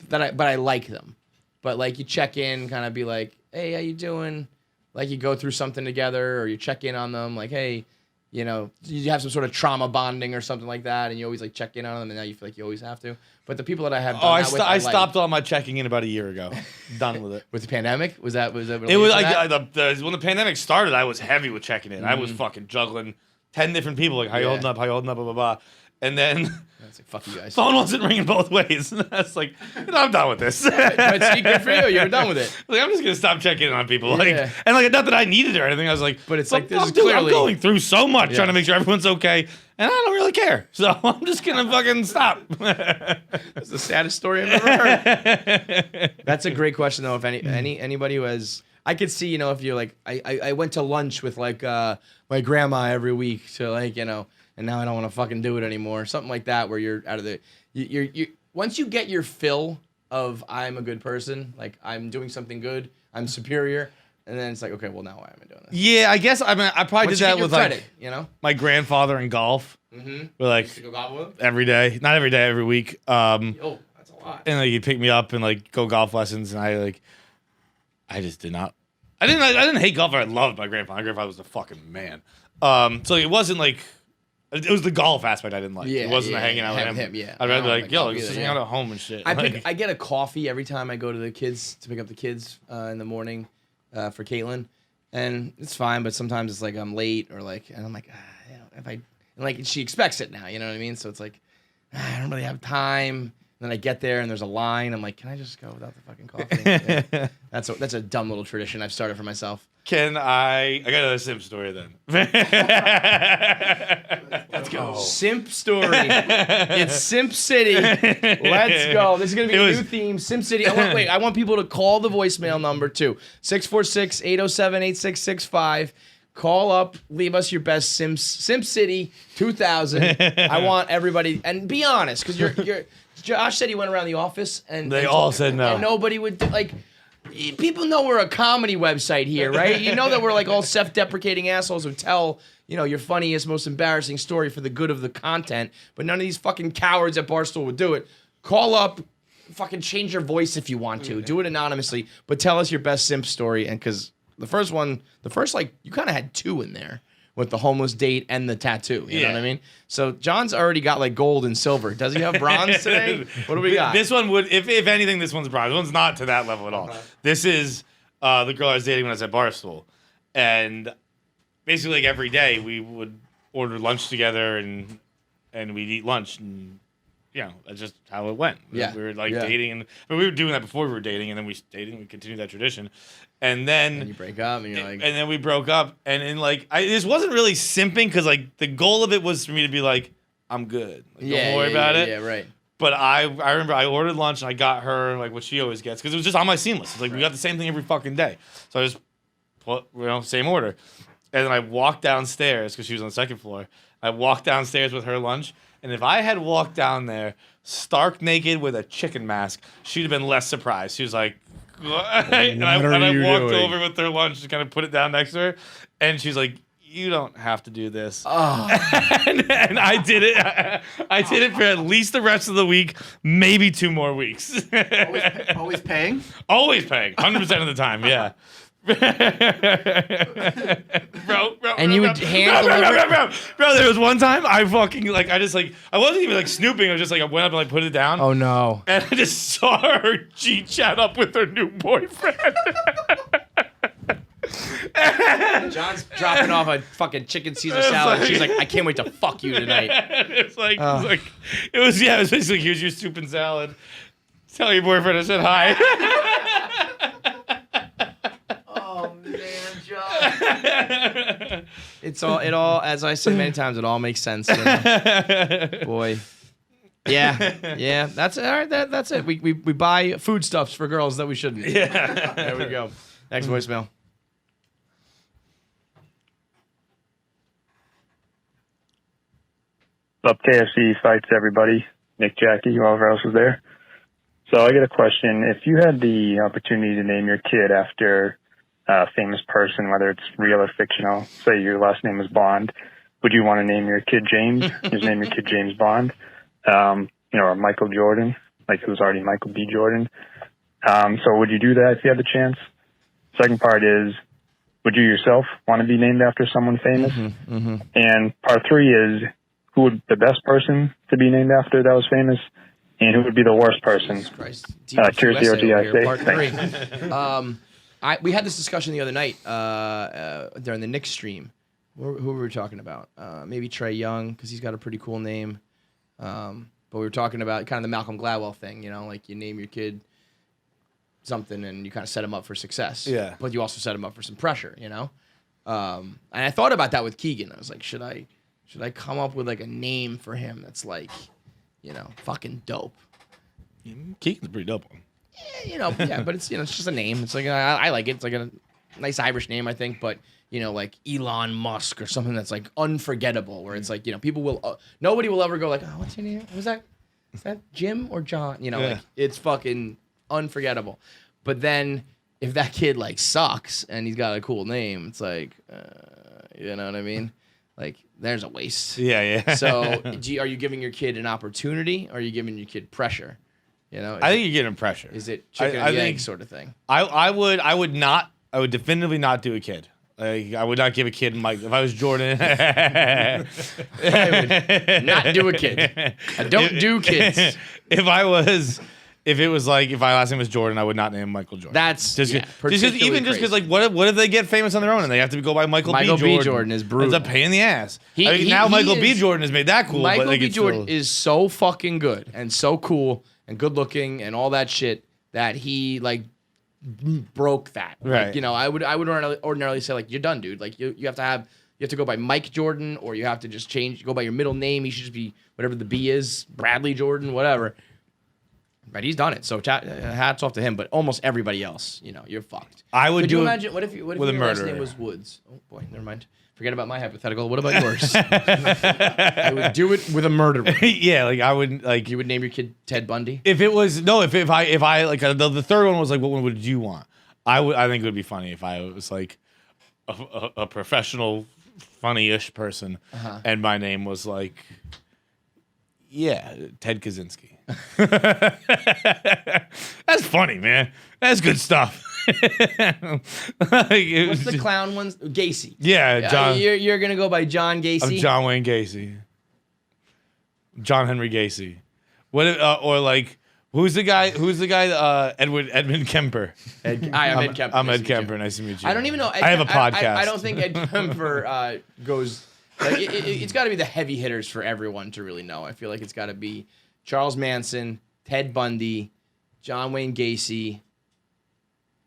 but I like them, but like you check in, kind of be like, hey, how you doing? Like you go through something together, or you check in on them, like, hey. You know, you have some sort of trauma bonding or something like that, and you always like check in on them, and now you feel like you always have to. But the people that I have done I stopped all my checking in about a year ago. Done with it. With the pandemic, was that? It was like when the pandemic started. I was heavy with checking in. I was fucking juggling 10 different people. Like, how you holding up? How you holding up? Blah blah blah. And then it's like, fuck you guys. Phone wasn't ringing both ways. That's like, I'm done with this. But see, good for you. You were done with it. Like, I'm just gonna stop checking in on people. Like, and like, not that I needed it or anything. I was like, but it's like, this is dude, clearly I'm going through so much trying to make sure everyone's okay. and I don't really care. So I'm just gonna fucking stop. That's the saddest story I've ever heard. That's a great question though. If anybody who has, I could see, if you're like, I went to lunch with like my grandma every week to like, and now I don't want to fucking do it anymore. Something like that, where you're out of the, you once you get your fill of I'm a good person, like I'm doing something good, I'm superior. And then it's like, okay, well, now why am I doing this? Yeah, I guess I probably Once did you that get with your like credit, my grandfather in golf. Mm-hmm. We're like You go golf with him? every day, not every day, every week. Oh, that's a lot. And like he'd pick me up and like go golf lessons, and I just did not. I didn't hate golf. I loved my grandfather. My grandfather was a fucking man. So it wasn't like. It was the golf aspect I didn't like. Yeah, it wasn't the yeah, hanging out with him. yeah. I'd I rather don't like, like yo, golf just either, hang yeah. out at home and shit. I get a coffee every time I go to the kids to pick up the kids in the morning for Caitlin, and it's fine. But sometimes it's like I'm late or like, and I'm like, if I and like she expects it now, you know what I mean? So it's like I don't really have time. And then I get there and there's a line. I'm like, can I just go without the fucking coffee? Yeah. That's a dumb little tradition I've started for myself. Can I got another Sim story then. Let's go. Simp story. It's Simp City. Let's go. This is going to be a new theme. Simp City. I want people to call the voicemail number too. 646-807-8665. Call up. Leave us your best Simp City 2000. I want everybody. And be honest, because you're Josh said he went around the office and They all said no. And nobody would like. People know we're a comedy website here, right? You know that we're like all self-deprecating assholes who tell, your funniest, most embarrassing story for the good of the content. But none of these fucking cowards at Barstool would do it. Call up, fucking change your voice if you want to. Do it anonymously, but tell us your best simp story. And because the first like you kind of had two in there with the homeless date and the tattoo. You know what I mean? So John's already got like gold and silver. Does he have bronze today? What do we got? This one would, if anything, this one's bronze. This one's not to that level at all. This is the girl I was dating when I was at Barstool. And basically, like every day, we would order lunch together and we'd eat lunch. And, that's just how it went. Yeah. We were like dating. And we were doing that before we were dating. And then we dated and we continued that tradition. And then you break up and you're like. And then we broke up. And like, this wasn't really simping because like the goal of it was for me to be like, I'm good. Like, don't worry about it. Yeah, right. But I remember I ordered lunch and I got her like what she always gets because it was just on my seamless. It's like we got the same thing every fucking day. So I just put same order. And then I walked downstairs because she was on the second floor. I walked downstairs with her lunch. And if I had walked down there stark naked with a chicken mask, she'd have been less surprised. She was like, and I walked over with her lunch and kind of put it down next to her. And she's like, you don't have to do this. Oh. and I did it. I did it for at least the rest of the week, maybe 2 more weeks. Always paying? Always paying. 100% of the time, yeah. bro, And you would hand deliver. Bro, there was one time I fucking I wasn't even snooping. I was just I went up and put it down. Oh no! And I just saw her G-chat up with her new boyfriend. John's dropping off a fucking chicken Caesar salad. She's like, I can't wait to fuck you tonight. It was basically here's your soup and salad. Tell your boyfriend I said hi. Oh man, John. It all as I said many times, it all makes sense. Boy. Yeah. That's all right. That's it. We buy foodstuffs for girls that we shouldn't. Yeah. There we go. Next voicemail. Up KFC fights everybody. Nick, Jackie, whoever else was there. So I get a question. If you had the opportunity to name your kid after a famous person, whether it's real or fictional, say your last name is Bond, would you want to name your kid James? Just name your kid James Bond. Or Michael Jordan, like it was already Michael B. Jordan. So would you do that if you had the chance? Second part is, would you yourself want to be named after someone famous? And part 3 is, who would the best person to be named after that was famous, and who would be the worst person? Curious DOG, Part 3. We had this discussion the other night during the Knicks stream. Who were we talking about? Maybe Trae Young, because he's got a pretty cool name. But we were talking about kind of the Malcolm Gladwell thing, like you name your kid something and you kind of set him up for success. Yeah. But you also set him up for some pressure, And I thought about that with Keegan. I was like, should I Should I come up with like a name for him that's like, fucking dope? Keegan's a pretty dope one. Yeah, but it's it's just a name. It's like I like it. It's like a nice Irish name, I think. But like Elon Musk or something that's like unforgettable, where it's like people will nobody will ever go like, oh, what's your name? Was that is that Jim or John? Like it's fucking unforgettable. But then if that kid like sucks and he's got a cool name, it's like, you know what I mean? Like there's a waste. Yeah. So are you giving your kid an opportunity, or are you giving your kid pressure? I think you're getting pressure. Is it chicken and egg sort of thing? I would definitively not do a kid. Like, I would not give a kid Mike. If I was Jordan, I would not do a kid. I don't do kids. If my last name was Jordan, I would not name Michael Jordan. That's just because like what if they get famous on their own and they have to go by Michael B. Jordan? B. Jordan is brutal. It's a pain in the ass. Michael B. Jordan has made that cool. Michael but, like, B. Jordan is so fucking good and so cool and good looking and all that shit that he like broke that. Right. Like, I would ordinarily say like, you're done, dude. Like you have to go by Mike Jordan, or you have to just go by your middle name. He should just be whatever the B is, Bradley Jordan, whatever. But he's done it. So hats off to him. But almost everybody else, you're fucked. I would Could do you it imagine what if your with a last murderer. name was Woods? Oh boy, never mind. Forget about my hypothetical. What about yours? I would do it with a murderer. Yeah, like I would like. You would name your kid Ted Bundy? If it was if I like the third one was like, what one would you want? I think it would be funny if I was like a professional, funny-ish person, and my name was like, Ted Kaczynski. That's funny, man. That's good stuff. What's the clown ones? Gacy. Yeah, John. You're gonna go by John Gacy. I'm John Wayne Gacy. John Henry Gacy. What or like who's the guy? Edmund Kemper. I'm Ed Kemper. I'm Ed Kemper. Nice to meet you. I don't even know. I have a podcast. I don't think Ed Kemper goes. Like, it's got to be the heavy hitters for everyone to really know. I feel like it's got to be Charles Manson, Ted Bundy, John Wayne Gacy.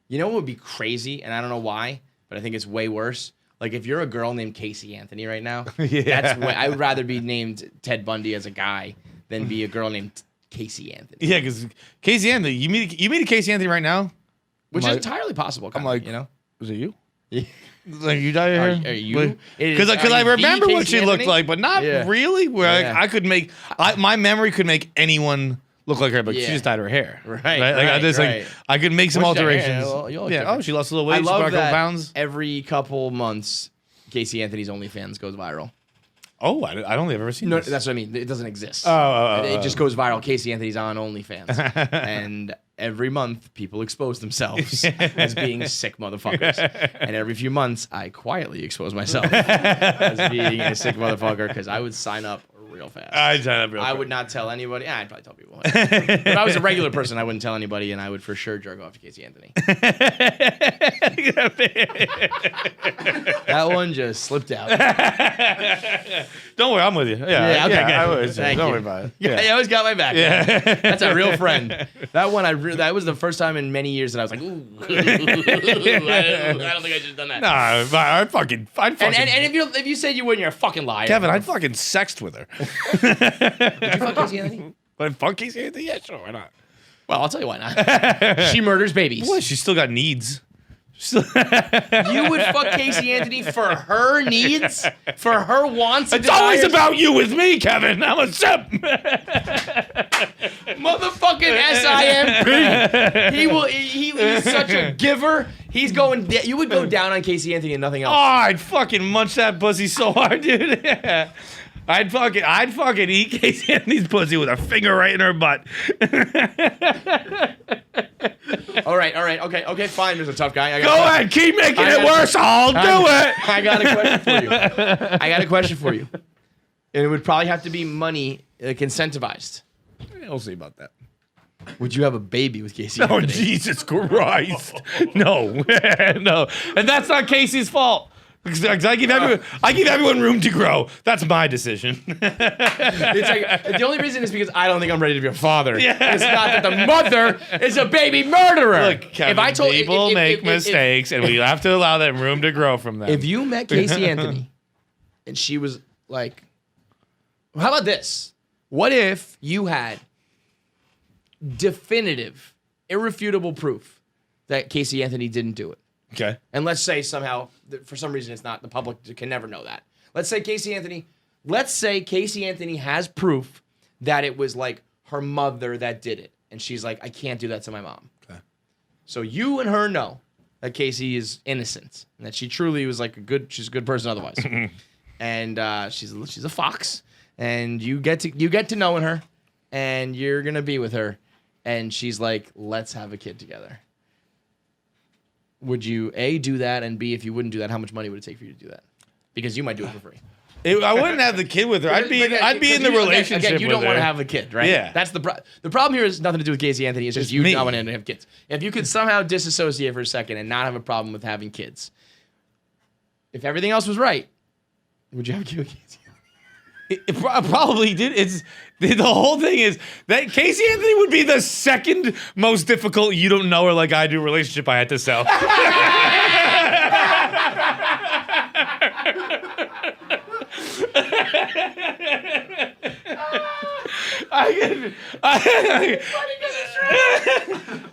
You know what would be crazy, and I don't know why, but I think it's way worse. Like if you're a girl named Casey Anthony right now, I would rather be named Ted Bundy as a guy than be a girl named Casey Anthony. Yeah, because Casey Anthony, you meet a Casey Anthony right now, which is entirely possible. I'm like, was it you? Yeah. Like you die here? Are you? Because I remember what she looked like, but not really. Where I could make my memory could make anyone look like her, but she just dyed her hair. Right. Like I could make some alterations. Oh, she lost a little weight. I She love brought a couple that pounds. every couple months, Casey Anthony's OnlyFans goes viral. Oh, I don't think I've ever seen No, this. that's what I mean. It doesn't exist. Oh. It just goes viral. Casey Anthony's on OnlyFans. And every month, people expose themselves as being sick motherfuckers. And every few months, I quietly expose myself as being a sick motherfucker because I would sign up real fast. I would not tell anybody. I'd probably tell people. If I was a regular person, I wouldn't tell anybody, and I would for sure jerk off to Casey Anthony. That one just slipped out. Don't worry, I'm with you. Yeah, okay, good. I was. Thank Don't you. worry about it. Yeah, you always got my back. Yeah. That's a real friend. That one, that was the first time in many years that I was like, ooh, I don't think I should have done that. Nah, I'd fucking. And if you said you wouldn't, you're a fucking liar. Kevin, I'd fucking sexed with her. Would you fuck Casey Anthony? But fuck Casey Anthony? Yeah, sure, why not? Well, I'll tell you why not. She murders babies. Boy, she's still got needs. You would fuck Casey Anthony for her needs? For her wants? It's always about you with me, Kevin. I'm a simp. Motherfucking SIMP. He's such a giver. You would go down on Casey Anthony and nothing else. Oh, I'd fucking munch that pussy so hard, dude. Yeah. I'd fucking eat Casey Anthony's pussy with a finger right in her butt. All right, okay, fine, Mr. Tough Guy. Go ahead, keep making it worse. I'll do it. I got a question for you. And it would probably have to be money, incentivized. We'll see about that. Would you have a baby with Casey Oh, Anthony? Jesus Christ. No. No. And that's not Casey's fault. Because I give everyone room to grow. That's my decision. It's like, the only reason is because I don't think I'm ready to be a father. Yeah. It's not that the mother is a baby murderer. Look, Kevin, people make mistakes, and we have to allow them room to grow from them. If you met Casey Anthony and she was like How about this? What if you had definitive, irrefutable proof that Casey Anthony didn't do it? Okay. And let's say somehow, for some reason, it's not, the public can never know that. Let's say Casey Anthony has proof that it was like her mother that did it. And she's like, I can't do that to my mom. Okay. So you and her know that Casey is innocent and that she truly was like she's a good person otherwise. And she's a fox. And you get to knowing her and you're going to be with her. And she's like, let's have a kid together. Would you A, do that, and B, if you wouldn't do that, how much money would it take for you to do that? Because you might do it for free. I wouldn't have the kid with her. I'd be in the relationship. Again, you don't want to have a kid, right? Yeah. That's the problem here is nothing to do with Casey Anthony. It's just you not wanting to have kids. If you could somehow disassociate for a second and not have a problem with having kids, if everything else was right, would you have a kid with Casey? It probably did. The whole thing is that Casey Anthony would be the second most difficult you don't know her like I do relationship I had to sell.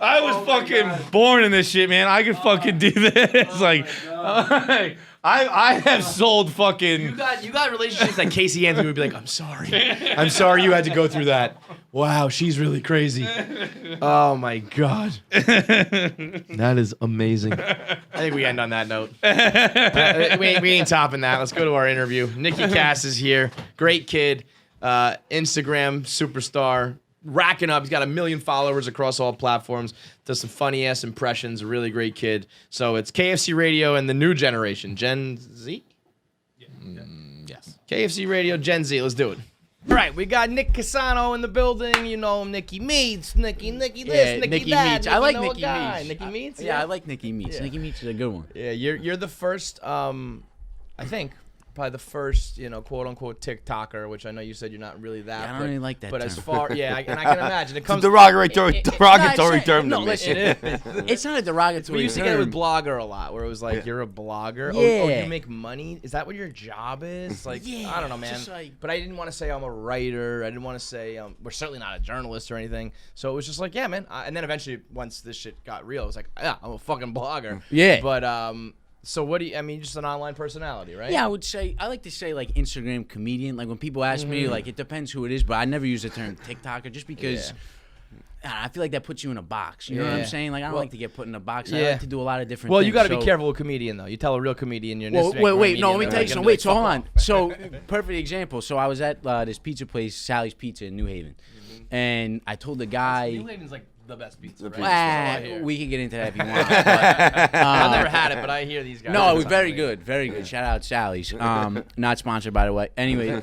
I was fucking born in this shit, man. I could fucking do this. Like, I have sold fucking. You got relationships that Casey Anthony would be like, I'm sorry you had to go through that. Wow, she's really crazy. Oh my god, that is amazing. I think we end on that note. We ain't topping that. Let's go to our interview. Nicky Cass is here. Great kid, Instagram superstar. Racking up. He's got 1 million followers across all platforms. Does some funny ass impressions. A really great kid. So it's KFC Radio and the new generation, Gen Z. Yes. KFC Radio, Gen Z. Let's do it. All right, we got Nick Casano in the building. You know him, Nicky Meats, Nicky this, Nicky that. Meats. I like Nicky Nicky Meats. Nicky Meats. Yeah, I like Nicky Meats. Yeah. Nicky Meats is a good one. Yeah, you're the first. I think. Probably the first, quote unquote TikToker, which I know you said you're not really that. Yeah, I don't really like that But term. as far, and I can imagine it comes. It's a derogatory term to No, me. listen, it's not a derogatory We used to term. get it with blogger a lot, where it was like, you're a blogger. Yeah. Oh, you make money? Is that what your job is? Like, Yeah, I don't know, man. just like- But I didn't want to say I'm a writer. I didn't want to say we're certainly not a journalist or anything. So it was just like, yeah, man. And then eventually, once this shit got real, it was like, yeah, I'm a fucking blogger. Yeah. But so what do you? I mean, just an online personality, right? Yeah, I like to say like Instagram comedian. Like when people ask me, like it depends who it is, but I never use the term TikToker just because I don't know, I feel like that puts you in a box. You know what I'm saying? Like I don't like to get put in a box. I like to do a lot of different Well, things. you got to be careful with comedian though. You tell a real comedian you're an Wait, no, let me Instagram tell you comedian, something. they're Wait, so gonna hold be on. So perfect example. So I was at this pizza place, Sally's Pizza in New Haven, and I told the guy. New Haven's like the best pizza. Right? We can get into that if you want. But, I've never had it, but I hear these guys. No, it was very good, very good. Shout out Sally's. Not sponsored, by the way. Anyway,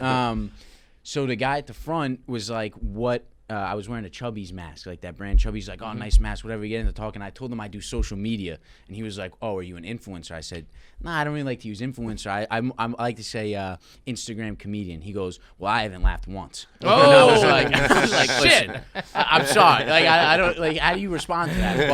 so the guy at the front was like, "What?" I was wearing a Chubby's mask, like that brand Chubby's. Like, "Oh, nice mask." Whatever. We get into talking. I told him I do social media, and he was like, "Oh, are you an influencer?" I said, "Nah, I don't really like to use influencer. I like to say Instagram comedian." He goes, "Well, I haven't laughed once." Oh, and I was like, shit. I'm sorry. Like, I don't like. How do you respond to that?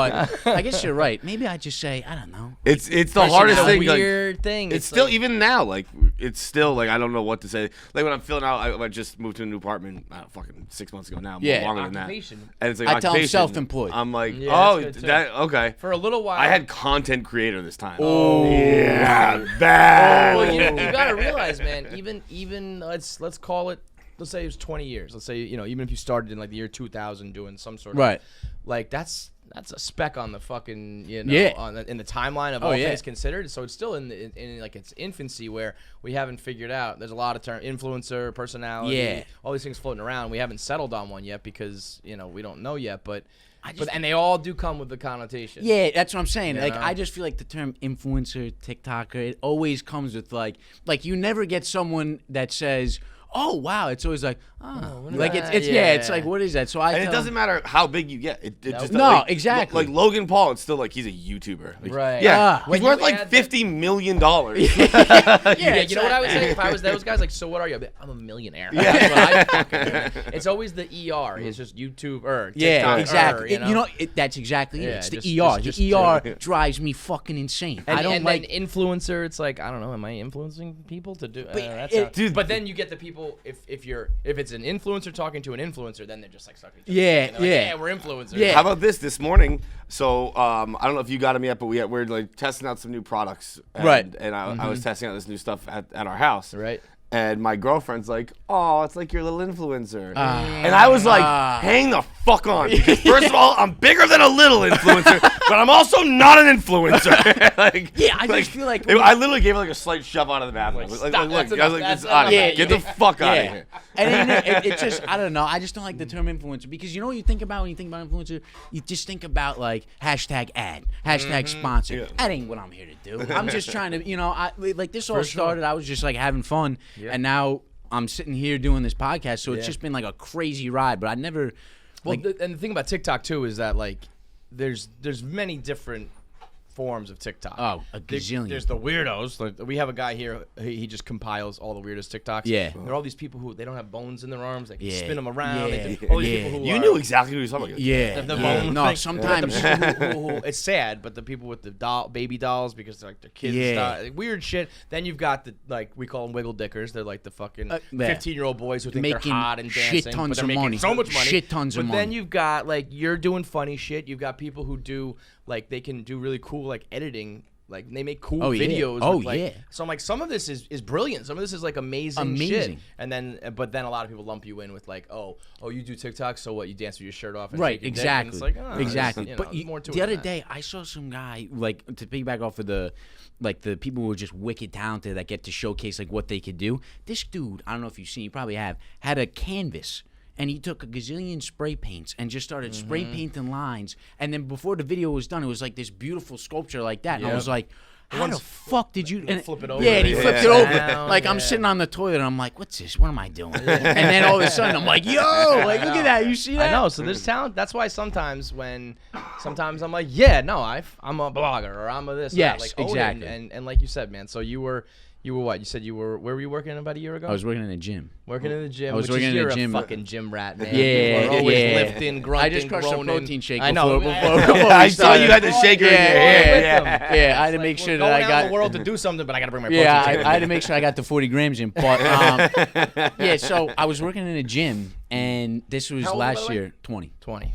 But I guess you're right. Maybe I just say, I don't know. It's the hardest It's a thing. weird thing. It's still even now. Like it's still like I don't know what to say. Like when I'm filling out, I just moved to a new apartment. Fucking 6 months ago now. Yeah. Longer than that. Occupation. And it's like I tell 'em occupation. self-employed. I'm like, Yeah, oh, that's good, too. that okay. For a little while. I had content creator this time. Oh. Yeah, bad. Well, you gotta realize, man. Even let's call it. Let's say it was 20 years. Let's say even if you started in like the year 2000 doing some sort of Right. like that's a speck on the fucking in the timeline of all things considered. So it's still in like its infancy where we haven't figured out. There's a lot of influencer, personality, all these things floating around. We haven't settled on one yet because we don't know yet. But and they all do come with the connotation. Yeah, that's what I'm saying. You Like know? I just feel like the term influencer, TikToker, it always comes with like you never get someone that says, "Oh wow," it's always like, "Oh," like it's it's like what is that? So I And it tell doesn't matter how big you get. It just No, like, exactly. Like Logan Paul, it's still like he's a YouTuber. Like, Right. Yeah. When He's worth you like add $50 million. Yeah, you know what I would say if I was those guys? Like, so what are you? I'm a millionaire. Yeah. That's what I fucking do. It's always the ER. It's just YouTuber. Yeah, TikToker, exactly. You know? That's exactly it. Yeah, It's the just- ER. just- The ER drives me fucking insane. And I don't and like. then influencer. It's like I don't know. Am I influencing people to do? But That's it- how, dude. But then you get the people people, if it's an influencer talking to an influencer, then they're just like sucking. Yeah, and they're like, yeah. yeah, we're influencers. Yeah. How about this morning? So I don't know if you got them yet, but we're like testing out some new products. And, Right. And I was testing out this new stuff at our house. Right. And my girlfriend's like, "Oh, it's like your little influencer," and I was like, "Hang the fuck on!" Because first of all, I'm bigger than a little influencer, but I'm also not an influencer. Like, Yeah, I just feel like I literally gave her like a slight shove out of the bathroom. Like, Like, stop, look, that's I was like, enough, "It's that's out of enough." here. Get the fuck out of here. And then it just, I don't know. I just don't like the term influencer because you know what you think about when you think about influencer? You just think about like hashtag ad, hashtag sponsor. Yeah. That ain't what I'm here to do. I'm just trying to, like this all started, I was just like having fun. And now I'm sitting here doing this podcast. So it's just been like a crazy ride, but I never. Well, Like, and the thing about TikTok too is that like there's many different forms of TikTok. Oh, a gazillion. There's the weirdos. Like we have a guy here. He just compiles all the weirdest TikToks. Yeah. And there are all these people who they don't have bones in their arms. They can Yeah. spin them around. Yeah. They do, all these Yeah. people who You are, knew exactly who he was talking about. yeah. the yeah. bone No, thing. sometimes. The people who it's sad, but the people with the baby dolls because they're like their kids, Yeah. like, weird shit. Then you've got the like we call them wiggle dickers. They're like the fucking yeah. 15-year-old boys who think they're Making hot and shit dancing, tons but they're of making money. so much money, Shit tons of But then money. you've got like you're doing funny shit. You've got people who do like they can do really cool like editing. Like they make cool Oh, yeah. videos. Oh, with, like, yeah. So I'm like, some of this is brilliant. Some of this is like amazing shit. Amazing. And then, but then a lot of people lump you in with like, oh, you do TikTok, so what? You dance with your shirt off, and Right, shake your dick? And exactly. it's like, oh, exactly. there's, But there's more to it the than other that. day, I saw some guy like to piggyback off of the people who are just wicked talented that get to showcase like what they could do. This dude, I don't know if you've seen, you probably have, had a canvas. And he took a gazillion spray paints and just started spray painting lines. And then before the video was done, it was like this beautiful sculpture like that. And I Yeah. was like, how the fuck did you flip it over. Yeah, and he Yeah. flipped it over. Down, Like I'm yeah. sitting on the toilet and I'm like, what's this? What am I doing? And then all of a sudden I'm like, yo, like look at that. You see that? I know. So there's talent. That's why sometimes I'm like, yeah, no, I'm a blogger or I'm a this. or that. Yes, like, own it. exactly. And like you said, man. So you were what? You said where were you working about a year ago? I was working in a gym. Working in the gym. I was which working is, in you're the gym. a fucking gym rat, man. Yeah, you are always yeah. lifting, grunting, I just crushed a groaning. protein shake I know. before I saw you had the shaker in your Yeah, hand. I had to make sure that I Going out in got. the world to do something, but I got to bring my Yeah, protein shake. I had to make sure I got the 40 grams in. But yeah, so I was working in a gym, and this was How old, by last the way? year, 20. 20.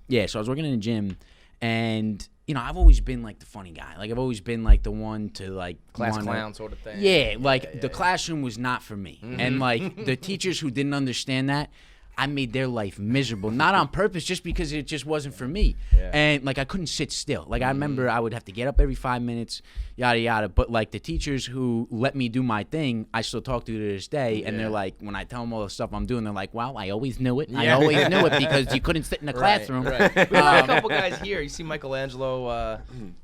Yeah, so I was working in a gym, and I've always been like the funny guy. Like I've always been like the one to like Class wanna- clown sort of thing. Yeah, like the classroom was not for me, and like the teachers who didn't understand that, I made their life miserable. Not on purpose, just because it just wasn't for me. And like I couldn't sit still. Like I remember I would have to get up every 5 minutes, yada yada. But like the teachers who let me do my thing, I still talk to this day. And they're like, when I tell them all the stuff I'm doing, they're like, "Well, I always knew it. I always knew it because you couldn't sit in the classroom." Right. We had a couple guys here. You see Michelangelo,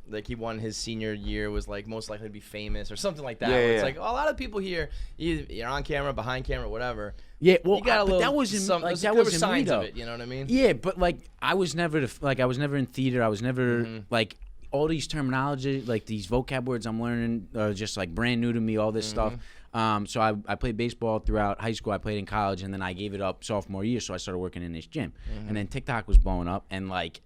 like he won his senior year, was like most likely to be famous or something like that. Yeah, where it's yeah. like a lot of people here, you're on camera, behind camera, whatever. Yeah, well, You got a but little, that wasn't some, like there's that good wasn't me signs though. of it. You know what I mean? Yeah, but like I was never in theater. I was never like all these terminology, like these vocab words I'm learning are just like brand new to me. All this stuff. So I played baseball throughout high school. I played in college, and then I gave it up sophomore year. So I started working in this gym, and then TikTok was blowing up, and like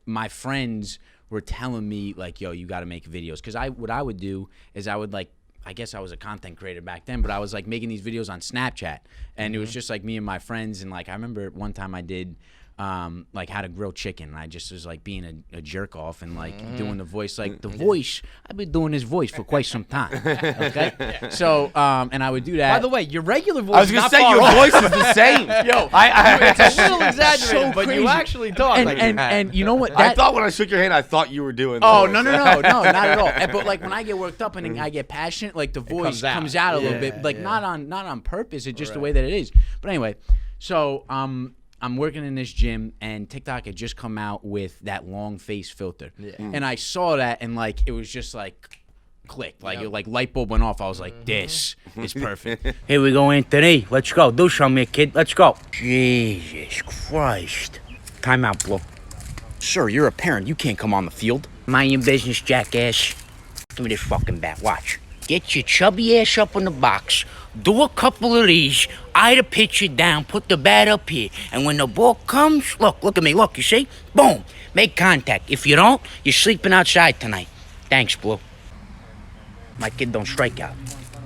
my friends were telling me like, "Yo, you got to make videos." Because what I would do is I would like. I guess I was a content creator back then, but I was like making these videos on Snapchat, and it was just like me and my friends. And like I remember one time I did like how to grill chicken. And I just was like being a jerk off and like doing the voice, like the voice. I've been doing this voice for quite some time. Okay, so and I would do that. By the way, your regular voice I was is gonna not say far your off. voice is the same. Yo, it's a little exaggerated, So but crazy. you actually talk and, like and, that. and you know what? I That, thought when I shook your hand, I thought you were doing. Oh the no voice. no not at all. But like when I get worked up and I get passionate, like the voice comes out. comes out a little Yeah, bit, like yeah. not on purpose. It's just the way that it is. But anyway, so I'm working in this gym, and TikTok had just come out with that long face filter, and I saw that, and like it was just like clicked, like it, like light bulb went off. I was like, this is perfect. Here we go, Anthony. Let's go. Do show me, kid. Let's go. Jesus Christ. Time out, Blue. Sir, you're a parent. You can't come on the field. Mind your business, jackass. Give me this fucking bat. Watch. Get your chubby ass up in the box. Do a couple of these. Eye the pitcher down. Put the bat up here. And when the ball comes, look at me. Look, you see? Boom. Make contact. If you don't, you're sleeping outside tonight. Thanks, Blue. My kid don't strike out.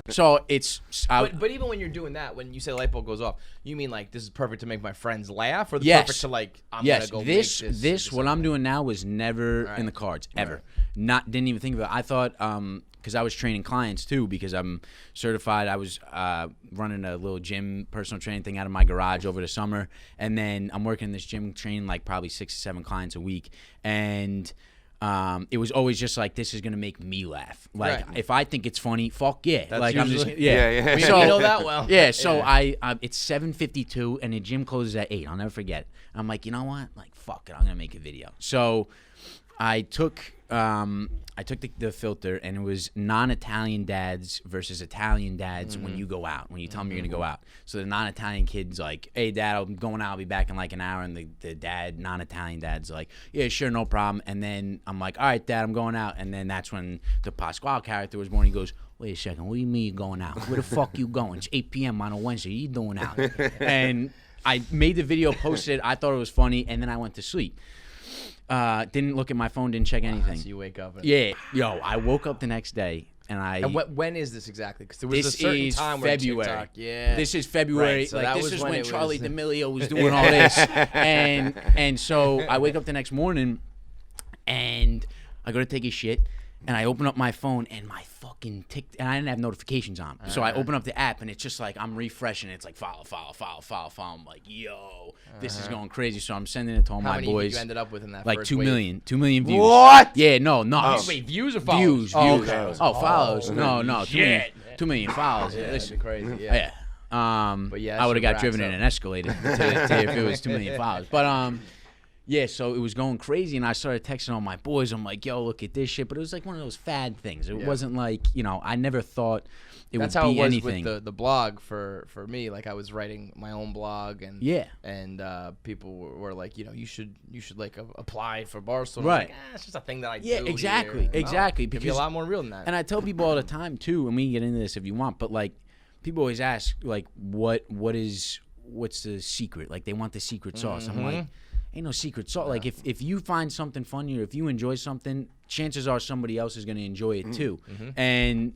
So it's. But even when you're doing that, when you say light bulb goes off, you mean like this is perfect to make my friends laugh, or the perfect to like I'm gonna go this make this what I'm doing now was never in the cards ever. Didn't even think of it. I thought because I was training clients too, because I'm certified. I was running a little gym personal training thing out of my garage over the summer, and then I'm working in this gym training like probably 6 to 7 clients a week, and it was always just like, this is gonna make me laugh. Like if I think it's funny, fuck yeah. That's like usually, I'm just yeah. So, you know that well. Yeah. So I it's 7:52 and the gym closes at 8. I'll never forget. I'm like, you know what? Like fuck it, I'm gonna make a video. So I took the filter, and it was non-Italian dads versus Italian dads when you go out, when you tell them you're going to go out. So the non-Italian kid's like, hey, Dad, I'm going out. I'll be back in like an hour. And the non-Italian dad's like, yeah, sure, no problem. And then I'm like, all right, Dad, I'm going out. And then that's when the Pasquale character was born. He goes, wait a second, what do you mean you're going out? Where the fuck you going? It's 8 p.m. on a Wednesday. What you doing out? And I made the video, posted it. I thought it was funny, and then I went to sleep. Didn't look at my phone, didn't check anything. So you wake up. I woke up the next day, and And when is this exactly? Because there was a this certain is time where February. TikTok, This is February. Right, so like that this was is when when it Charlie was- D'Amelio was doing all this, and so I wake up the next morning, and I go to take a shit, and I open up my phone, and my fucking and I didn't have notifications on, so I open up the app, and it's just like I'm refreshing. It's like follow. I'm like, yo, this is going crazy. So I'm sending it to all How my many boys. did you ended up with in that like first 2 wave? million. 2 million views. What? Yeah, no, nuts. Wait, views or followers? Views. Okay. Oh, follows. No, 2 million. Shit. 2 million follows. Yeah, Listen, crazy. yeah. But yeah, I would have got racks driven up. in an Escalade to if it was 2 million followers. But yeah, so it was going crazy, and I started texting all my boys. I'm like, yo, look at this shit. But it was like one of those fad things. It wasn't like, I never thought it That's would how be it was anything. with the blog for me. Like I was writing my own blog, and people were like, you should like apply for Barstool. And I was Right. like, it's just a thing that I do. Exactly, here. exactly. It could be Because a lot more real than that. And I tell people all the time too, and we can get into this if you want. But like, people always ask, like, what's the secret? Like, they want the secret sauce. I'm like, ain't no secret sauce. Like, if you find something funny, or if you enjoy something, chances are somebody else is going to enjoy it too. And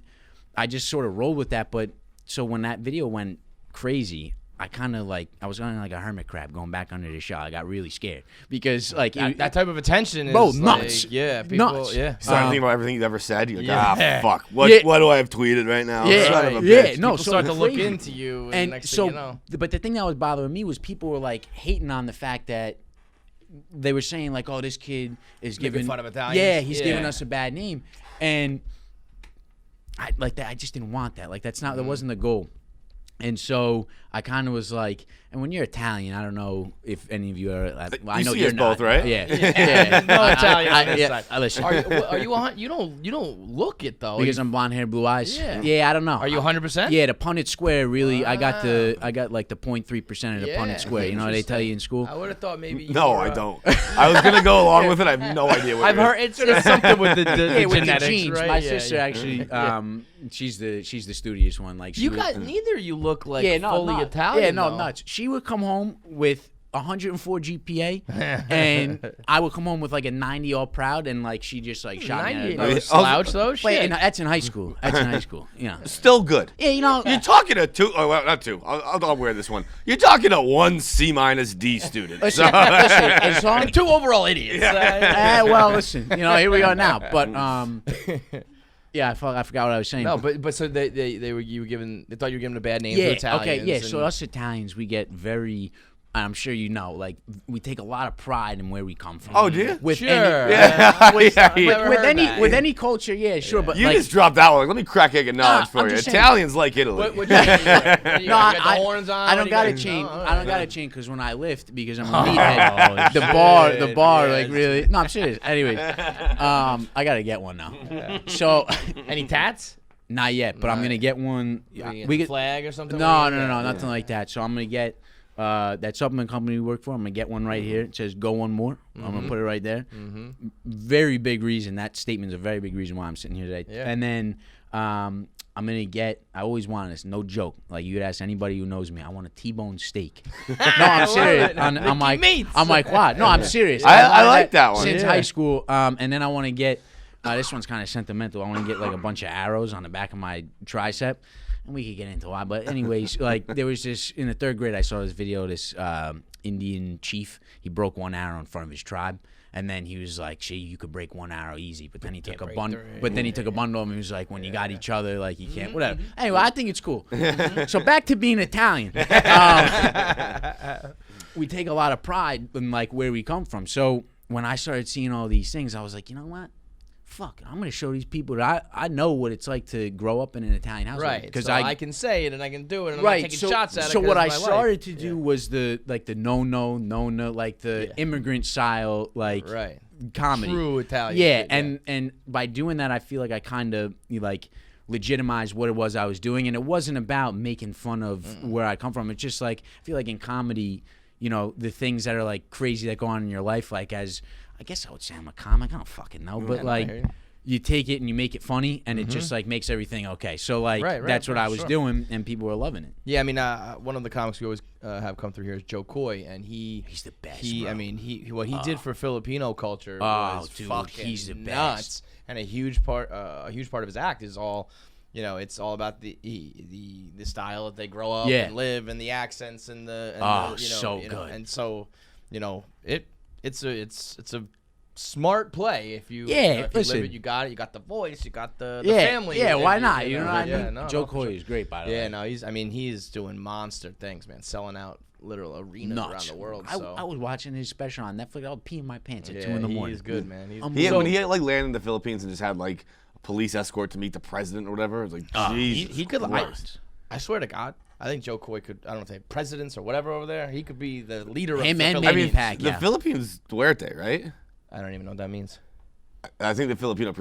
I just sort of rolled with that. But so when that video went crazy, I kind of I was kind of like a hermit crab going back under the shell. I got really scared because that type of attention is nuts. Like, people, nuts. Starting to think about everything you've ever said. You're like, fuck. What do I have tweeted right now? Yeah, Son of a bitch. no. People So start to look crazy. into you, and next so, thing you know. but the thing that was bothering me was people were like hating on the fact that they were saying like, oh, this kid is Making giving fun of Italians? Yeah, he's giving Yeah. us a bad name, and I like that. I just didn't want that. Like that wasn't the goal. And so I kind of was like, and when you're Italian, I don't know if any of you are. I know see you're us not. both, right? Yeah, No Italian on this side. I listen. Are you you don't look it though. Because I'm blonde hair, blue eyes. Yeah. I don't know. Are you 100%? Yeah, the Punnett Square really. I got like the 0.3% of the Yeah, Punnett Square. You know what they tell you in school? I would have thought maybe. You No, were, I don't. I was gonna go along with it. I have no idea what I've you're- heard it's something with the Yeah, with the genetics, genes. right? My Yeah, sister yeah. actually, she's the studious one. Like You got neither. You look like fully nuts. Italian. Yeah, no, though. nuts. She would come home with 104 GPA, and I would come home with like a 90 all proud, and like she just like shot me. 90, out of- no slouch though. Wait, Shit. that's in high school. That's in high school. Yeah. Still good. Yeah, you know. You're talking to two. Oh, well, not two. I'll wear this one. You're talking to one C- D student. Listen, as long And 2 overall idiots. well, listen, here we are now. But yeah, I forgot what I was saying. No, but so they thought you were giving a bad name to Yeah, Italians. okay, yeah. and- So us Italians, we get very. I'm sure you know, like we take a lot of pride in where we come from. Oh, do you? With Sure. any, Yeah. with, Yeah, with, yeah. with heard any that. with any culture, yeah, sure. But You like, just dropped that one. Let me crack egg and knowledge for I'm you. just saying. Italians like Italy. What you got? You got the horns on? I don't got a chain. I don't got a chain because when I lift, because I'm a meathead, the bar, like really. No, I'm serious. Anyways, I gotta get one now. So, Any tats? not yet, but I'm gonna get one. We get flag or something. No, nothing like that. So I'm gonna get that supplement company we work for. I'm gonna get one right here. It says "Go One More." I'm gonna put it right there. Very big reason. That statement's a very big reason why I'm sitting here today. Yeah. And then I'm gonna get. I always wanted this. No joke. Like you could ask anybody who knows me. I want a T-bone steak. No, I'm serious. it. On my Mickey Meats. on my quad. No, I'm serious. I wanted like that one. since Yeah. high school. And then I want to get. This one's kind of sentimental. I want to get like a bunch of arrows on the back of my tricep, and we could get into why. But anyways, like there was this in the 3rd grade. I saw this video. This Indian chief. He broke one arrow in front of his tribe. And then he was like, "Gee, you could break one arrow easy." But then he took a bundle. But then he took a bundle, and he was like, "When you got each other, like you can't, whatever." Anyway, I think it's cool. So back to being Italian. We take a lot of pride in like where we come from. So when I started seeing all these things, I was like, you know what? Fuck, I'm gonna show these people that I know what it's like to grow up in an Italian household. Right, because so I can say it and I can do it, and I'm not taking shots at it. So what I started to do was the no, like the immigrant style, like comedy, true Italian. Yeah, shit, and by doing that, I feel like I kind of like legitimized what it was I was doing, and it wasn't about making fun of where I come from. It's just like I feel like in comedy, you know, the things that are like crazy that go on in your life, like as I guess I would say I'm a comic. I don't fucking know, but like you take it and you make it funny, and it just like makes everything okay. So like that's what I was doing, and people were loving it. Yeah, I mean, one of the comics we always have come through here is Joe Coy, and he's the best. I mean, what he did for Filipino culture was fucking he's the nuts, and a huge part of his act is all. You know, it's all about the style that they grow up and live, and the accents and the good. And so, you know, it's a smart play if you if you live it, you got it. You got the voice, you got the family. Yeah, why not? You know what I mean? No, Joe Coy is great, by the way. Yeah, no, he's doing monster things, man, selling out literal arenas around the world. So I was watching his special on Netflix. I was peeing my pants at 2 in the morning. He's good, man. When he like landed in the Philippines and just had like a police escort to meet the president or whatever, it was like Jesus. He could. I swear to God. I think Joe Coy could, I don't know if they have presidents or whatever over there. He could be the leader of the Philippines. The Philippines, Duerte, right? I don't even know what that means. I think the Filipino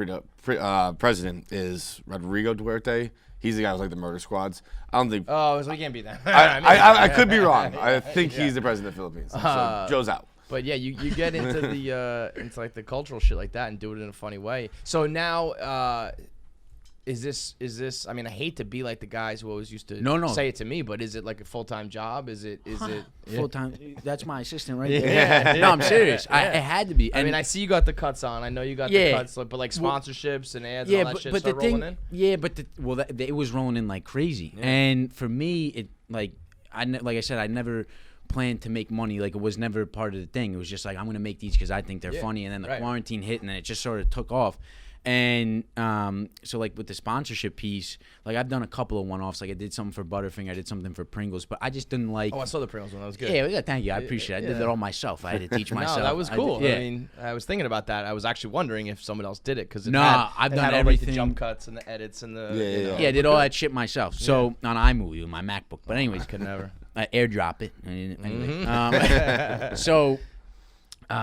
president is Rodrigo Duerte. He's the guy with like the murder squads. I don't think. Oh, so he can't be that. I could be wrong. I think he's the president of the Philippines. So Joe's out. But yeah, you get into the into like the cultural shit like that and do it in a funny way. So now, is this? I mean, I hate to be like the guys who always used to say it to me, but is it like a full-time job? Is it full-time? That's my assistant right there. No, I'm serious. It had to be. I mean, I see you got the cuts on. I know you got the cuts, but like sponsorships and ads and all that shit start rolling in? Yeah, but it was rolling in like crazy. Yeah. And for me, it like I said, I never planned to make money. Like it was never part of the thing. It was just like I'm gonna make these because I think they're funny. And then the quarantine hit, and then it just sort of took off. And so like with the sponsorship piece, like I've done a couple of one-offs. Like I did something for Butterfinger, I did something for Pringles, but I just didn't like. Oh, I saw the Pringles one. That was good. Yeah, thank you. I appreciate it. I did that all myself. I had to teach myself. No, that was cool. I mean, I was thinking about that. I was actually wondering if someone else did it because I've done everything. The jump cuts and the edits and the I did all that shit myself. So on iMovie with my MacBook. But anyways, could never. I airdrop it. Anyway. So.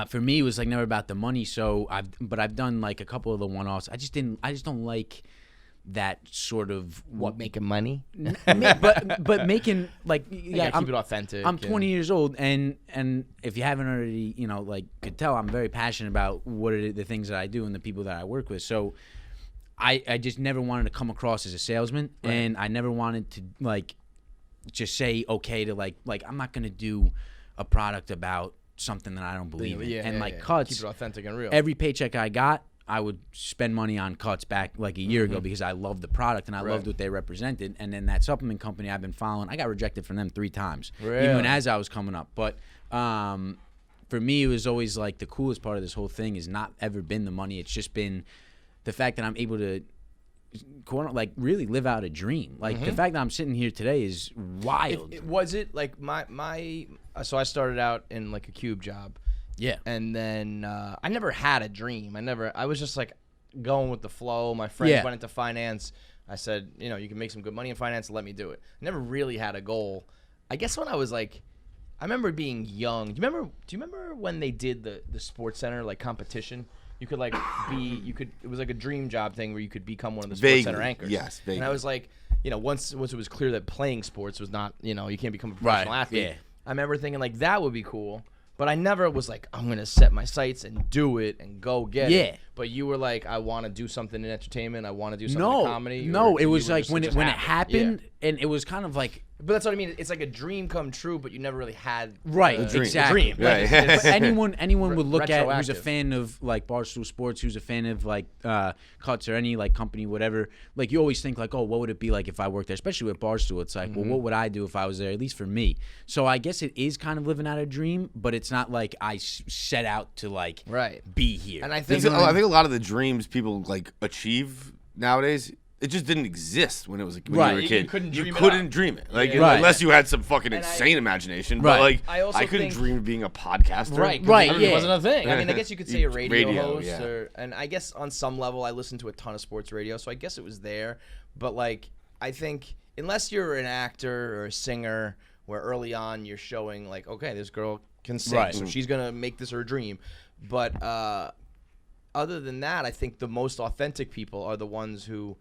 For me, it was like never about the money. So I've done like a couple of the one-offs. I just don't like that sort of making money. but making like keep it authentic. I'm 20 years old, and if you haven't already, like could tell, I'm very passionate about what are the things that I do and the people that I work with. So I just never wanted to come across as a salesman, and I never wanted to like just say okay to like I'm not gonna do a product about something that I don't believe in. Cuts, keep it authentic and real. Every paycheck I got, I would spend money on cuts back like a year ago because I loved the product and I loved what they represented. And then that supplement company I've been following, I got rejected from them 3 times, even as I was coming up. But for me, it was always like the coolest part of this whole thing has not ever been the money. It's just been the fact that I'm able to like really live out a dream. Like the fact that I'm sitting here today is wild. Was it like my so I started out in like a cube job. Yeah. And then I never had a dream. I was just like going with the flow. My friends went into finance. I said, you can make some good money in finance, let me do it. I never really had a goal. I guess when I was like, I remember being young. Do you remember when they did the Sports Center like competition? You could like it was like a dream job thing where you could become one of the Sports Center anchors. Yes, vaguely. And I was like, once it was clear that playing sports was not, you can't become a professional athlete. Yeah. I remember thinking like that would be cool, but I never was like, I'm going to set my sights and do it and go get it. But you were like, I want to do something in entertainment. I want to do something in comedy. No, it was like when it happened, and it was kind of like But that's what I mean. It's like a dream come true, but you never really had Right, the exactly. dream. Like, Right. But anyone would look at who's a retroactive. fan of like Barstool Sports, who's a fan of like Cuts or any like company, whatever. Like you always think like, oh, what would it be like if I worked there? Especially with Barstool, it's like, well, what would I do if I was there? At least for me. So I guess it is kind of living out a dream, but it's not like I set out to like be here. And I I think think a lot of the dreams people like achieve nowadays, it just didn't exist when it was when you were a kid. You couldn't dream it. Like Right. unless you had some fucking insane imagination. Right. But like I also couldn't think- dream of being a podcaster. Right, Right, It yeah. wasn't a thing. I mean, I guess you could say a radio host, yeah. and I guess on some level, I listened to a ton of sports radio, so I guess it was there. But like, I think unless you're an actor or a singer, where early on you're showing like, okay, this girl can sing, Right. so she's gonna make this her dream. But other than that, I think the most authentic people are the ones who.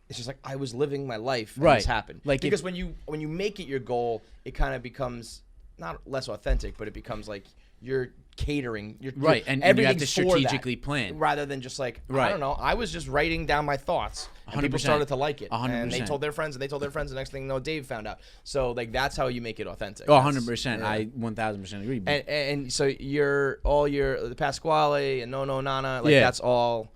It's just like I was living my life and this happened. Like because when you make it your goal, it kind of becomes not less authentic, but it becomes like you're catering. You're, Right, and you have to everything's for that, strategically plan. rather than just like I Right. don't know. I was just writing down my thoughts, and people 100%. started to like it, 100%. and they told their friends, and they told their friends. The next thing you know, Dave found out. So like that's how you make it authentic. Oh, That's- 100%. yeah. I 1000% agree. And so the Pasquale and No Nana, like Yeah. that's all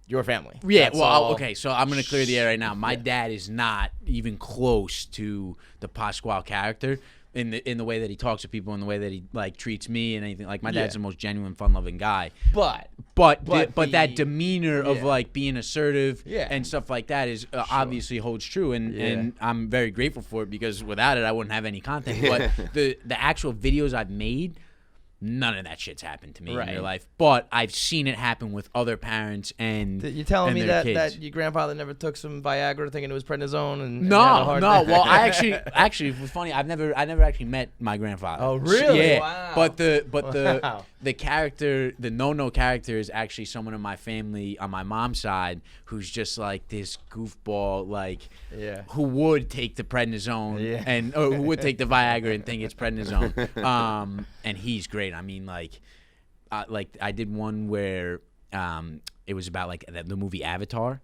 your family. Yeah, That's well, all- okay, so I'm going to clear the air right now. My dad is not even close to the Pasquale character in the way that he talks to people, in the way that he like treats me and anything. Like my dad's the most genuine, fun-loving guy. But that demeanor of like being assertive Yeah. and stuff like that is obviously holds true, and I'm very grateful for it because without it, I wouldn't have any content. But the actual videos I've made. None of that shit's happened to me in real life, but I've seen it happen with other parents and You're telling me their that, kids. that your grandfather never took some Viagra thinking it was prednisone and had a No. hard Well, I actually it was funny. I never actually met my grandfather. Oh, really? Yeah. Wow. But the Wow. the character, the no character, is actually someone in my family on my mom's side who's just like this goofball, like who would take the prednisone and or who would take the Viagra and think it's prednisone. And he's great. I mean, like I did one where it was about like the movie Avatar.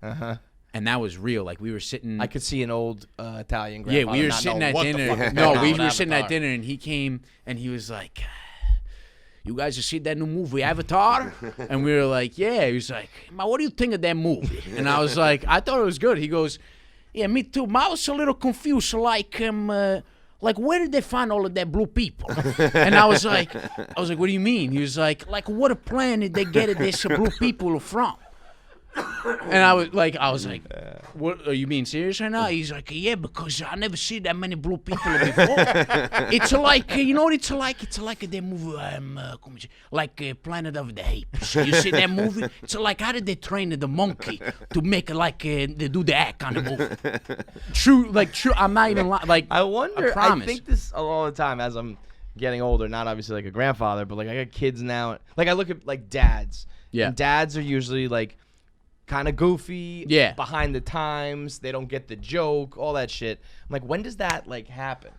And that was real. Like we were sitting. I could see an old Italian Yeah, grandfather. we were not sitting knowing at what the dinner. fuck is No, going on we with were sitting at Avatar. dinner, and he came and he was like, "You guys have seen that new movie Avatar?" And we were like, "Yeah." He was like, "Ma, what do you think of that movie?" And I was like, "I thought it was good." He goes, "Yeah, me too. Ma, I was a little confused. Like where did they find all of that blue people?" And I was like, "What do you mean?" He was like, what planet they get this blue people from?" And I was like, "What? Are you being serious right now?" He's like, "Yeah, because I never see that many blue people before. It's like, you know what it's like? It's like the movie, like Planet of the Apes. You see that movie? It's like how did they train the monkey to make they do the act on the movie? True. I'm not even like. I wonder. I promise. think this all the time as I'm getting older. Not obviously like a grandfather, but like I got kids now. Like I look at like dads. Yeah. And dads are usually like kind of goofy. Yeah. Behind the times. They don't get the joke. All that shit. I'm like, when does that like happen?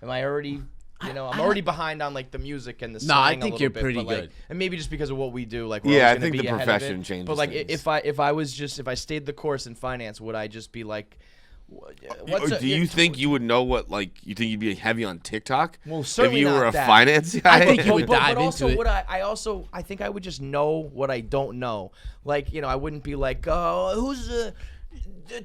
Am I already? I'm already behind on like the music and the slang. I a think little you're bit, pretty but, like, good. and maybe just because of what we do, like we're Yeah, always I gonna think be the ahead of profession it. changes But like things. if I stayed the course in finance, would I just be like? Do you think you would know what, like, you think you'd be heavy on TikTok? Well, if certainly you not were a that. finance guy? I think you would dive but also, into it. I think I would just know what I don't know. Like, I wouldn't be like, oh, who's the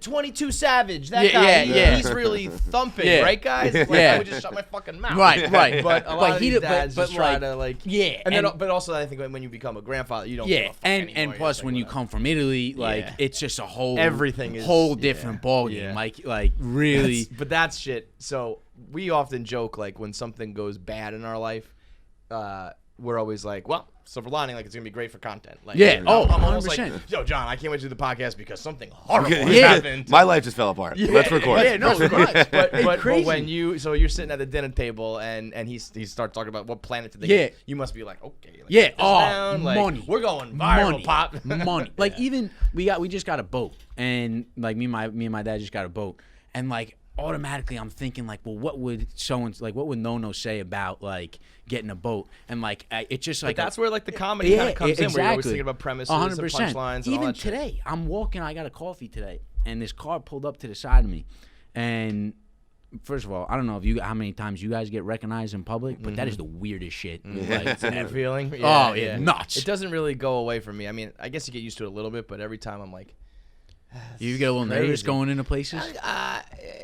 22 Savage? That guy, he's really thumping, Yeah. right, guys? Like, Yeah. I would just shut my fucking mouth. Right. But a lot of these dads but just try like, to like, yeah, and then, but also I think when you become a grandfather, you don't. give a fuck and anymore. plus You're when just you like, come from Italy, like Yeah. it's just a whole Everything is- whole different ballgame. Like really. But that's shit. So we often joke like when something goes bad in our life, we're always like, well, silver lining, like it's gonna be great for content. Like, Yeah. I'm almost 100%. like, yo, John, I can't wait to do the podcast because something horrible has Yeah. happened. My life just fell apart. Let's record. Yeah, no, right. But crazy. when you're sitting at the dinner table and he starts talking about what planet did they Yeah. get, you must be like, okay, like, Yeah. shut this Oh, down, like, money. we're going viral, money. pop. Money. Like even we just got a boat, and like me and my dad just got a boat, and like automatically I'm thinking like, well, what would what would No say about like getting a boat, and like it's just like But that's where like the comedy kind of comes in, where you're always thinking about premises and 100%. punchlines and all Even that shit. today, I'm walking. I got a coffee today, and this car pulled up to the side of me, and first of all, I don't know how many times you guys get recognized in public, but that is the weirdest shit. Like, It's a new feeling. Oh, yeah, nuts. It doesn't really go away from me. I mean, I guess you get used to it a little bit, but every time I'm like, you get a little nervous going into places?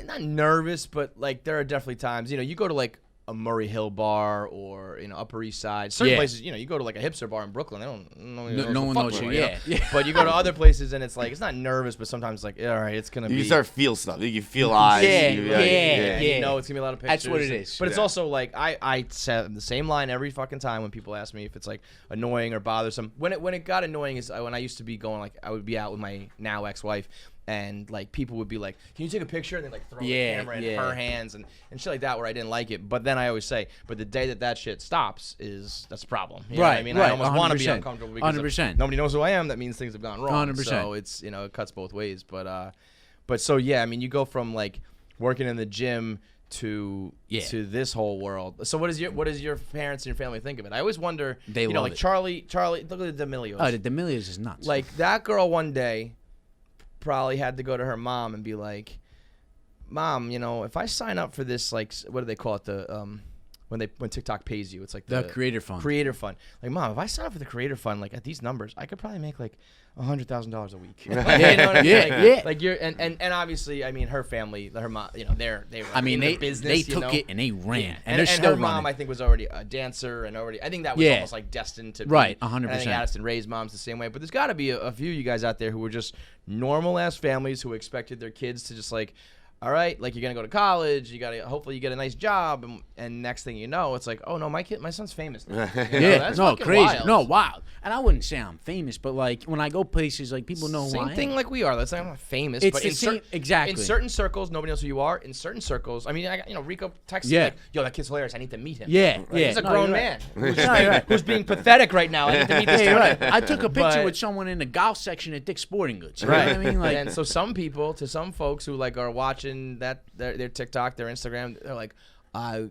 not nervous, but like there are definitely times, you go to like a Murray Hill bar or Upper East Side. Certain places, you go to like a hipster bar in Brooklyn. They don't no one knows you. Yeah. But you go to other places and it's like it's not nervous, but sometimes it's like all right, it's gonna be. You start to feel stuff. You feel eyes. Yeah. You know it's gonna be a lot of pictures. That's what it is. But it's also like I said the same line every fucking time when people ask me if it's like annoying or bothersome. When it got annoying is when I used to be going like I would be out with my now ex-wife. And like people would be like, "Can you take a picture?" And they like throw the camera in her hands and shit like that, where I didn't like it. But then I always say, "But the day that shit stops, that's a problem." You know what I mean? I almost want to be uncomfortable because 100%. nobody knows who I am. That means things have gone wrong. 100%. So it's it cuts both ways. But so yeah, I mean, you go from like working in the gym to this whole world. So what does your parents and your family think of it? I always wonder. They love like it. Charlie. Look at the D'Amelios. Oh, the D'Amelios is nuts. Like that girl one day probably had to go to her mom and be like, "Mom, if I sign up for this, like, what do they call it? The when TikTok pays you, it's like the creator fund. Creator fund. Like, Mom, if I sign up for the creator fund, like at these numbers, I could probably make like $100,000 a week. Like, you know what I mean? Like you're and obviously, I mean, her family, her mom, they were. I mean, in the business, they took it and they ran, yeah. and they're still her mom, running. I think, was already a dancer and already. I think that was almost like destined to be. Right, 100%. And I think Addison raised moms the same way. But there's got to be a few of you guys out there who were just normal ass families who expected their kids to just like. All right, like you're gonna go to college. You gotta hopefully you get a nice job, and next thing you know, it's like, oh no, my son's famous now. That's no, crazy, wild. no, wild. And I wouldn't say I'm famous, but like when I go places, like people know who I am. Same thing like we are. Let's say I'm not famous, It's but the same, exactly. in certain circles, nobody knows who you are. In certain circles, I mean, I got Rico texted me like, "Yo, that kid's hilarious. I need to meet him." Yeah, right? He's a grown man Right. who's being pathetic right now. I need to meet this guy. Right. I took a picture with someone in the golf section at Dick's Sporting Goods. You know what I mean? Like, and so some folks who like are watching their TikTok, their Instagram, they're like, oh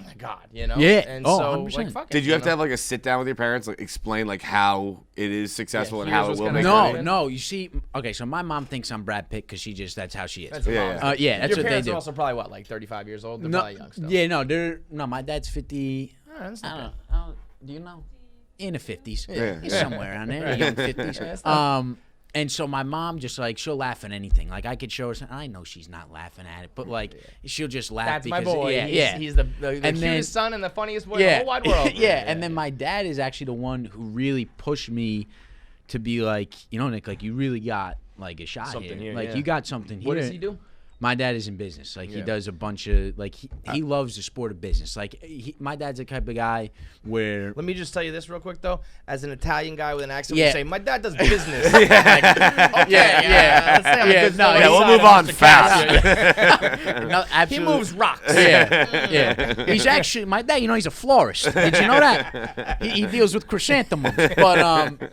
my God, Yeah. And Oh, so 100%. like, fuck it. Did you have to have like a sit down with your parents, like explain like how it is successful and here's how it what's will gonna make happen. money? No. You see, okay, so my mom thinks I'm Brad Pitt because that's how she is. That's Yeah. that's That's your what they parents do. are also probably what, like 35 years old. They're No, probably young still. yeah, no, my dad's 50. That's I not don't know. Do you know? In the 50s. Yeah. He's somewhere around there. Young 50s. And so my mom just like she'll laugh at anything. Like I could show her something. I know she's not laughing at it, but like she'll just laugh That's because my boy. Yeah, He's the And cutest son and the funniest boy in the whole wide world. yeah. And then my dad is actually the one who really pushed me to be like, Nick, like you really got like a shot Something here, Like yeah. you got something here. What does he do? My dad is in business. Like he does a bunch of like he loves the sport of business. Like my dad's the type of guy where. Let me just tell you this real quick though. As an Italian guy with an accent, Yeah. we say my dad does business. We'll move on fast. No, He absolutely. moves rocks. Yeah. He's actually my dad. He's a florist. Did you know that? He deals with chrysanthemums. But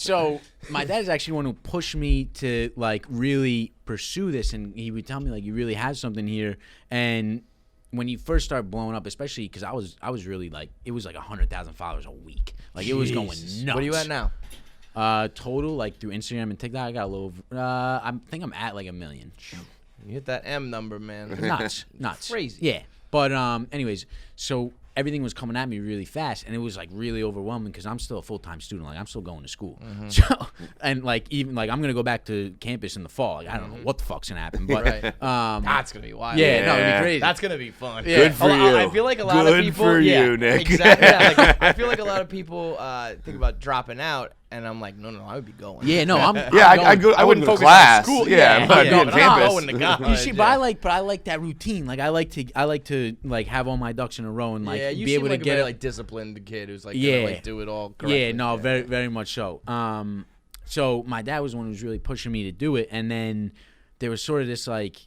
so my dad is actually the one who pushed me to like really pursue this, and he would tell me like you really have something here. And when you first start blowing up, especially because I was really like it was like 100,000 followers a week. Like it was going nuts. What are you at now? Total like through Instagram and TikTok, I got a little. I think I'm at like 1 million. You hit that M number, man. Nuts. Crazy. Yeah. But anyways, so everything was coming at me really fast, and it was like really overwhelming because I'm still a full-time student. Like I'm still going to school. So and like even like I'm gonna go back to campus in the fall. Like I don't know what the fuck's gonna happen, but That's gonna be wild. yeah, no, it'd be crazy. That's gonna be fun. Good for you. I feel like a lot of Good people. for you, Nick. Exactly. Yeah, like, I feel like a lot of people think about dropping out, and I'm like, no, I would be going. Yeah, no, I'm. Yeah, I'm I going. wouldn't go to focus on class. school. Yeah, but I'd be on I'm campus. going to college. You see, but I like that routine. Like I like to like have all my ducks in a row and like yeah, you be seem able like to a get very it. like disciplined kid who's like Yeah. gonna like do it all correctly. Yeah, no, very, very much so. So my dad was the one who was really pushing me to do it, and then there was sort of this like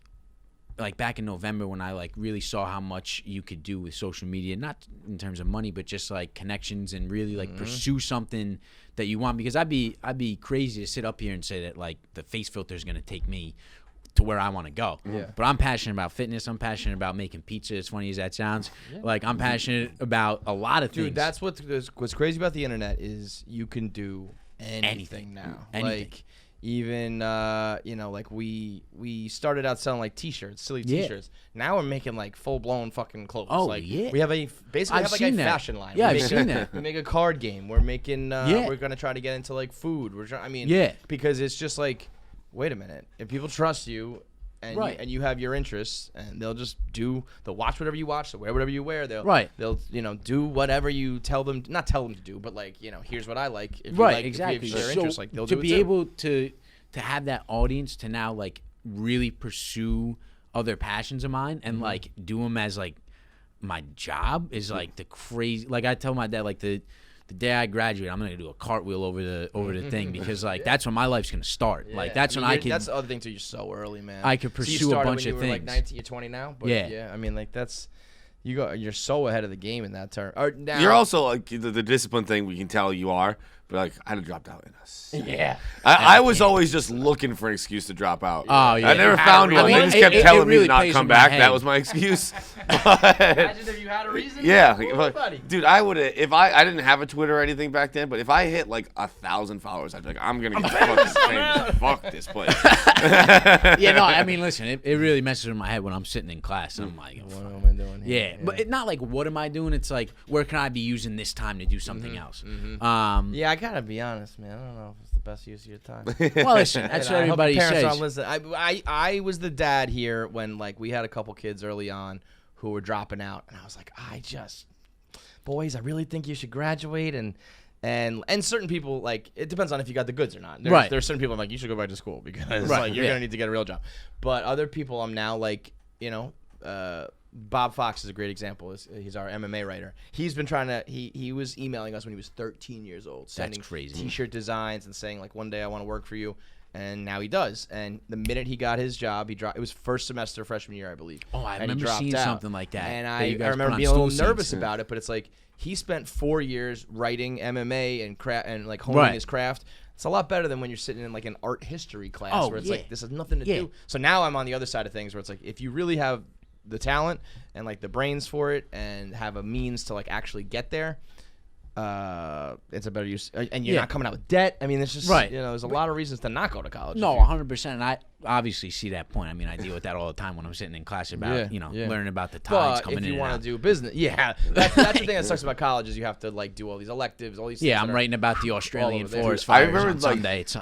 back in November when I like really saw how much you could do with social media, not in terms of money, but just like connections and really like pursue something that you want. Because I'd be crazy to sit up here and say that like the face filter is gonna take me to where I want to go. Yeah. But I'm passionate about fitness. I'm passionate about making pizza, as funny as that sounds. Like I'm passionate about a lot of things. Dude, that's what's crazy about the internet is you can do anything now. Anything. Like, even like we started out selling like T-shirts, silly T-shirts. Now we're making like full blown fucking clothes. Oh, like, yeah. we have a fashion line. Yeah, We I've make- seen that. We make a card game. We're making. We're gonna try to get into like food. Because it's just like, wait a minute. If people trust you. And you have your interests, and they'll watch whatever you watch, they'll wear whatever you wear. They'll do whatever you tell them. Not tell them to do, but like here's what I like. If you like, exactly. If you have interest, like they'll to do be it too. able to have that audience to now like really pursue other passions of mine and like do them as like my job is like the crazy. Like I tell my dad, like the day I graduate, I'm gonna do a cartwheel over the thing because like that's when my life's gonna start. Like that's when I can. That's the other thing too. You're so early, man. I could pursue a bunch of things. Like 19, you're 20 now. But yeah. I mean, like that's you're so ahead of the game in that term. Or now, You're also like the discipline thing. We can tell you are, but like I'd have dropped out in us. Yeah. I was always just looking for an excuse to drop out. Oh yeah. I never found one. They just kept telling me to not come back. That was my excuse. Imagine if you had a reason. Yeah, buddy. dude, I would have if I didn't have a Twitter or anything back then, but if I hit like 1,000 followers, I'd be like, I'm gonna get fucking famous. Fuck this place. Yeah, no, I mean, listen, it really messes with my head when I'm sitting in class. I'm like, what am I doing here? Yeah, but not like what am I doing? It's like where can I be using this time to do something else? Yeah, I gotta be honest, man. I don't know if it's the best use of your time. Well, listen, that's what everybody parents says. aren't listening. I was the dad here when like we had a couple kids early on who were dropping out, and I was like, boys, I really think you should graduate and certain people, like, it depends on if you got the goods or not. There's certain people I'm like, you should go back to school because like you're gonna need to get a real job. But other people I'm now like, Bob Fox is a great example. He's our MMA writer. He's been trying to. He was emailing us when he was 13 years old, sending T-shirt designs and saying like, one day I want to work for you. And now he does. And the minute he got his job, he dropped. It was first semester freshman year, I believe. Oh, I and remember seeing something like that. And that you guys I remember put being on a little stool nervous seats. about it. But it's like he spent 4 years writing MMA and like honing his craft. It's a lot better than when you're sitting in like an art history class where it's like this has nothing to do. So now I'm on the other side of things where it's like if you really have the talent and like the brains for it and have a means to like actually get there, it's a better use, and you're not coming out with debt. I mean, it's just there's a lot of reasons to not go to college. No, 100%. And I obviously see that point. I mean, I deal with that all the time when I'm sitting in class about learning about the tides coming in. If you want to do business, that's the thing that sucks about college is you have to like do all these electives, all these. Things I'm writing about the Australian forest I fires remember on Sunday. It's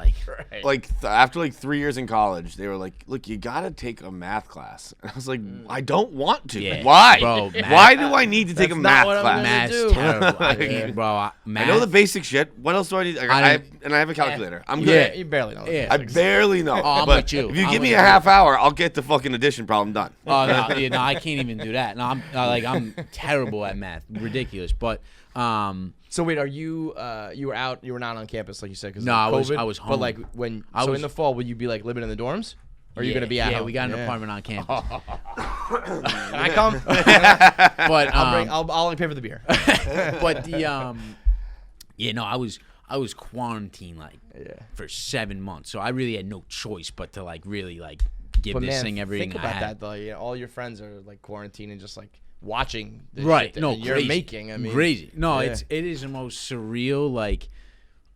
like after like 3 years in college, they were like, "Look, you gotta take a math class." And I was like, "I don't want to. Yeah. Why? Bro, Why do I need to take a math class? Math's terrible. I can't, bro. I know the basic shit. What else do I need? I have a calculator. I'm good. Yeah, you barely know. I barely know. Oh, I'm but with you. if you I'm give with me a you. half hour, I'll get the fucking addition problem done. Oh no, I can't even do that. No, I'm terrible at math. Ridiculous. But so wait, are you you were out? You were not on campus like you said because no, I was home. But like in the fall, will you be like living in the dorms? Or are you gonna be out? Yeah, we got an apartment on campus. Can I come? But I'll only pay for the beer. But the I was quarantined for 7 months, so I really had no choice but to like really like give this thing everything think I about had. that though. All your friends are like quarantined and just like watching this Right? shit No, that you're crazy. making. I mean, crazy. No, yeah. it is the most surreal, like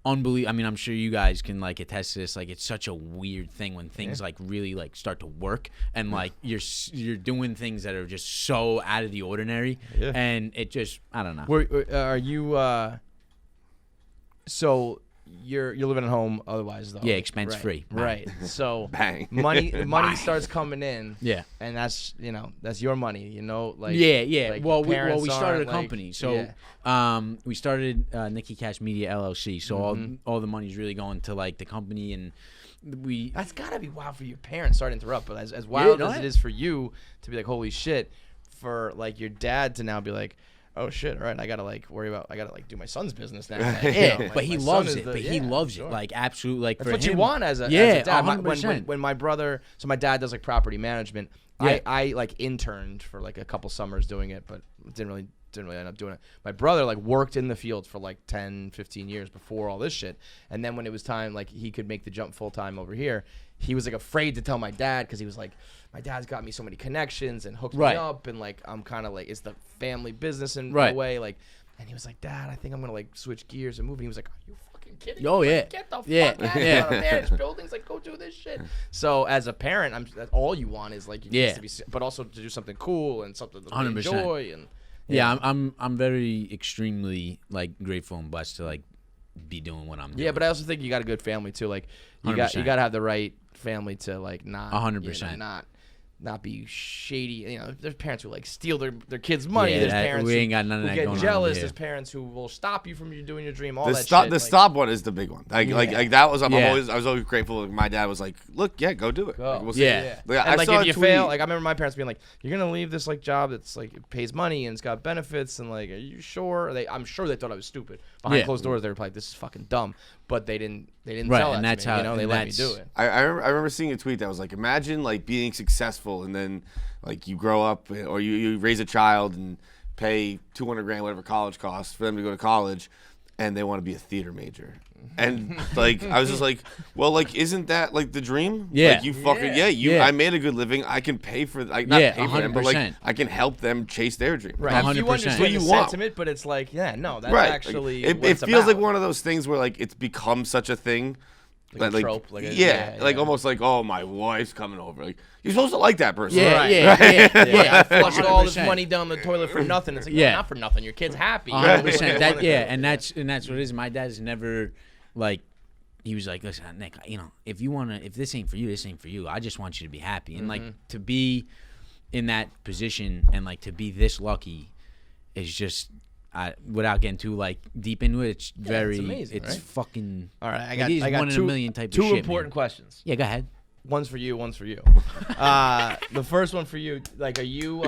unbelievable. I mean, I'm sure you guys can like attest to this. Like, it's such a weird thing when things like really like start to work and like you're doing things that are just so out of the ordinary, and it just I don't know. Are you? So you're living at home otherwise though. Yeah, expense free. Right. So Bang. money starts coming in. Yeah. And that's that's your money. Like yeah. Like well, parents we started aren't, a company, so we started Nicky Cash Media LLC. So all the money's really going to like the company, and we. That's gotta be wild for your parents. Sorry to interrupt, but as wild as it is for you to be like, holy shit, for like your dad to now be like, oh shit! All right, I gotta like do my son's business now. Like, but he loves it. He loves it. Like absolutely. Like that's for what him, you want as a dad. 100%. When my brother, so my dad does like property management. I like interned for like a couple summers doing it, but didn't really end up doing it. My brother like worked in the field for like 10, 15 years before all this shit, and then when it was time, like he could make the jump full time over here. He was like afraid to tell my dad because he was like, my dad's got me so many connections and hooked me up, and like I'm kind of like it's the family business in a way, like. And he was like, Dad, I think I'm gonna like switch gears and move. And he was like, Are you fucking fucking kidding me? Oh, yeah. Like, get the Yeah. fuck out of Yeah. here. There's buildings. Like, go do this shit. So as a parent, that's all you want is like your kids to be, but also to do something cool and something that they 100%. enjoy. And Yeah, I'm very extremely like grateful and blessed to like be doing what I'm doing. yeah, but I also think you got a good family too. Like you got to have the right family to like not 100%. Not be shady. You know, there's parents who like steal their kids' money. Yeah, There's parents we who, ain't got none of who that get going on jealous. here. There's parents who will stop you from you doing your dream. All The that stop, shit. the like, stop one is the big one. Like that was. I was always grateful. Like, my dad was like, "Look, yeah, go do it. Like, we'll see." Yeah. Like, and I like saw if a you tweet- fail, like I remember my parents being like, "You're gonna leave this like job that's like it pays money and it's got benefits and like, are you sure?" I'm sure they thought I was stupid. Behind closed doors, they were like, "This is fucking dumb," but they didn't Right, tell and that that's to me. how- You know, they and let me that's- do it. I remember seeing a tweet that was like, imagine like being successful and then like you grow up or you raise a child and pay $200,000 whatever college costs for them to go to college, and they want to be a theater major. And like I was just like, well, like isn't that like the dream? Yeah. Like you fucking I made a good living. I can pay for like not pay for them, but like 100%. I can help them chase their dream. Right. 100%. You understand What the you want. sentiment, but it's like, yeah, no, that's Right. actually Like, what it it's feels like about. one of those things where like it's become such a thing. Like a trope, like a- yeah, yeah, like yeah. almost like, oh, my wife's coming over. Like you're supposed to like that person. Yeah, right? yeah. I flushed all this 100%. money down the toilet for nothing. It's like, Yeah. no, not for nothing. Your kid's happy. 100%. That and that's what it is. My dad's never like. He was like, listen, Nick, you know, if this ain't for you, this ain't for you. I just want you to be happy. And like to be in that position and like to be this lucky is just, without getting too like deep into it, it's very, amazing, it's right? fucking. All right, I it got is one in two, a million type two of shit, important man. questions. Yeah, go ahead. One's for you, one's for you. The first one for you, like, are you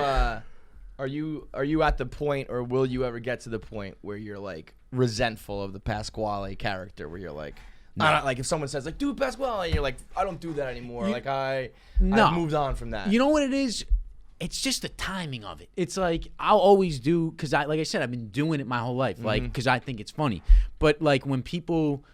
at the point, or will you ever get to the point where you're like resentful of the Pasquale character, where you're like, I don't, like if someone says like, "Dude, Pasquale," and you're like, "I don't do that anymore." I've moved on from that. You know what it is? It's just the timing of it. It's like I'll always do because like I said, I've been doing it my whole life, like because I think it's funny. But like when people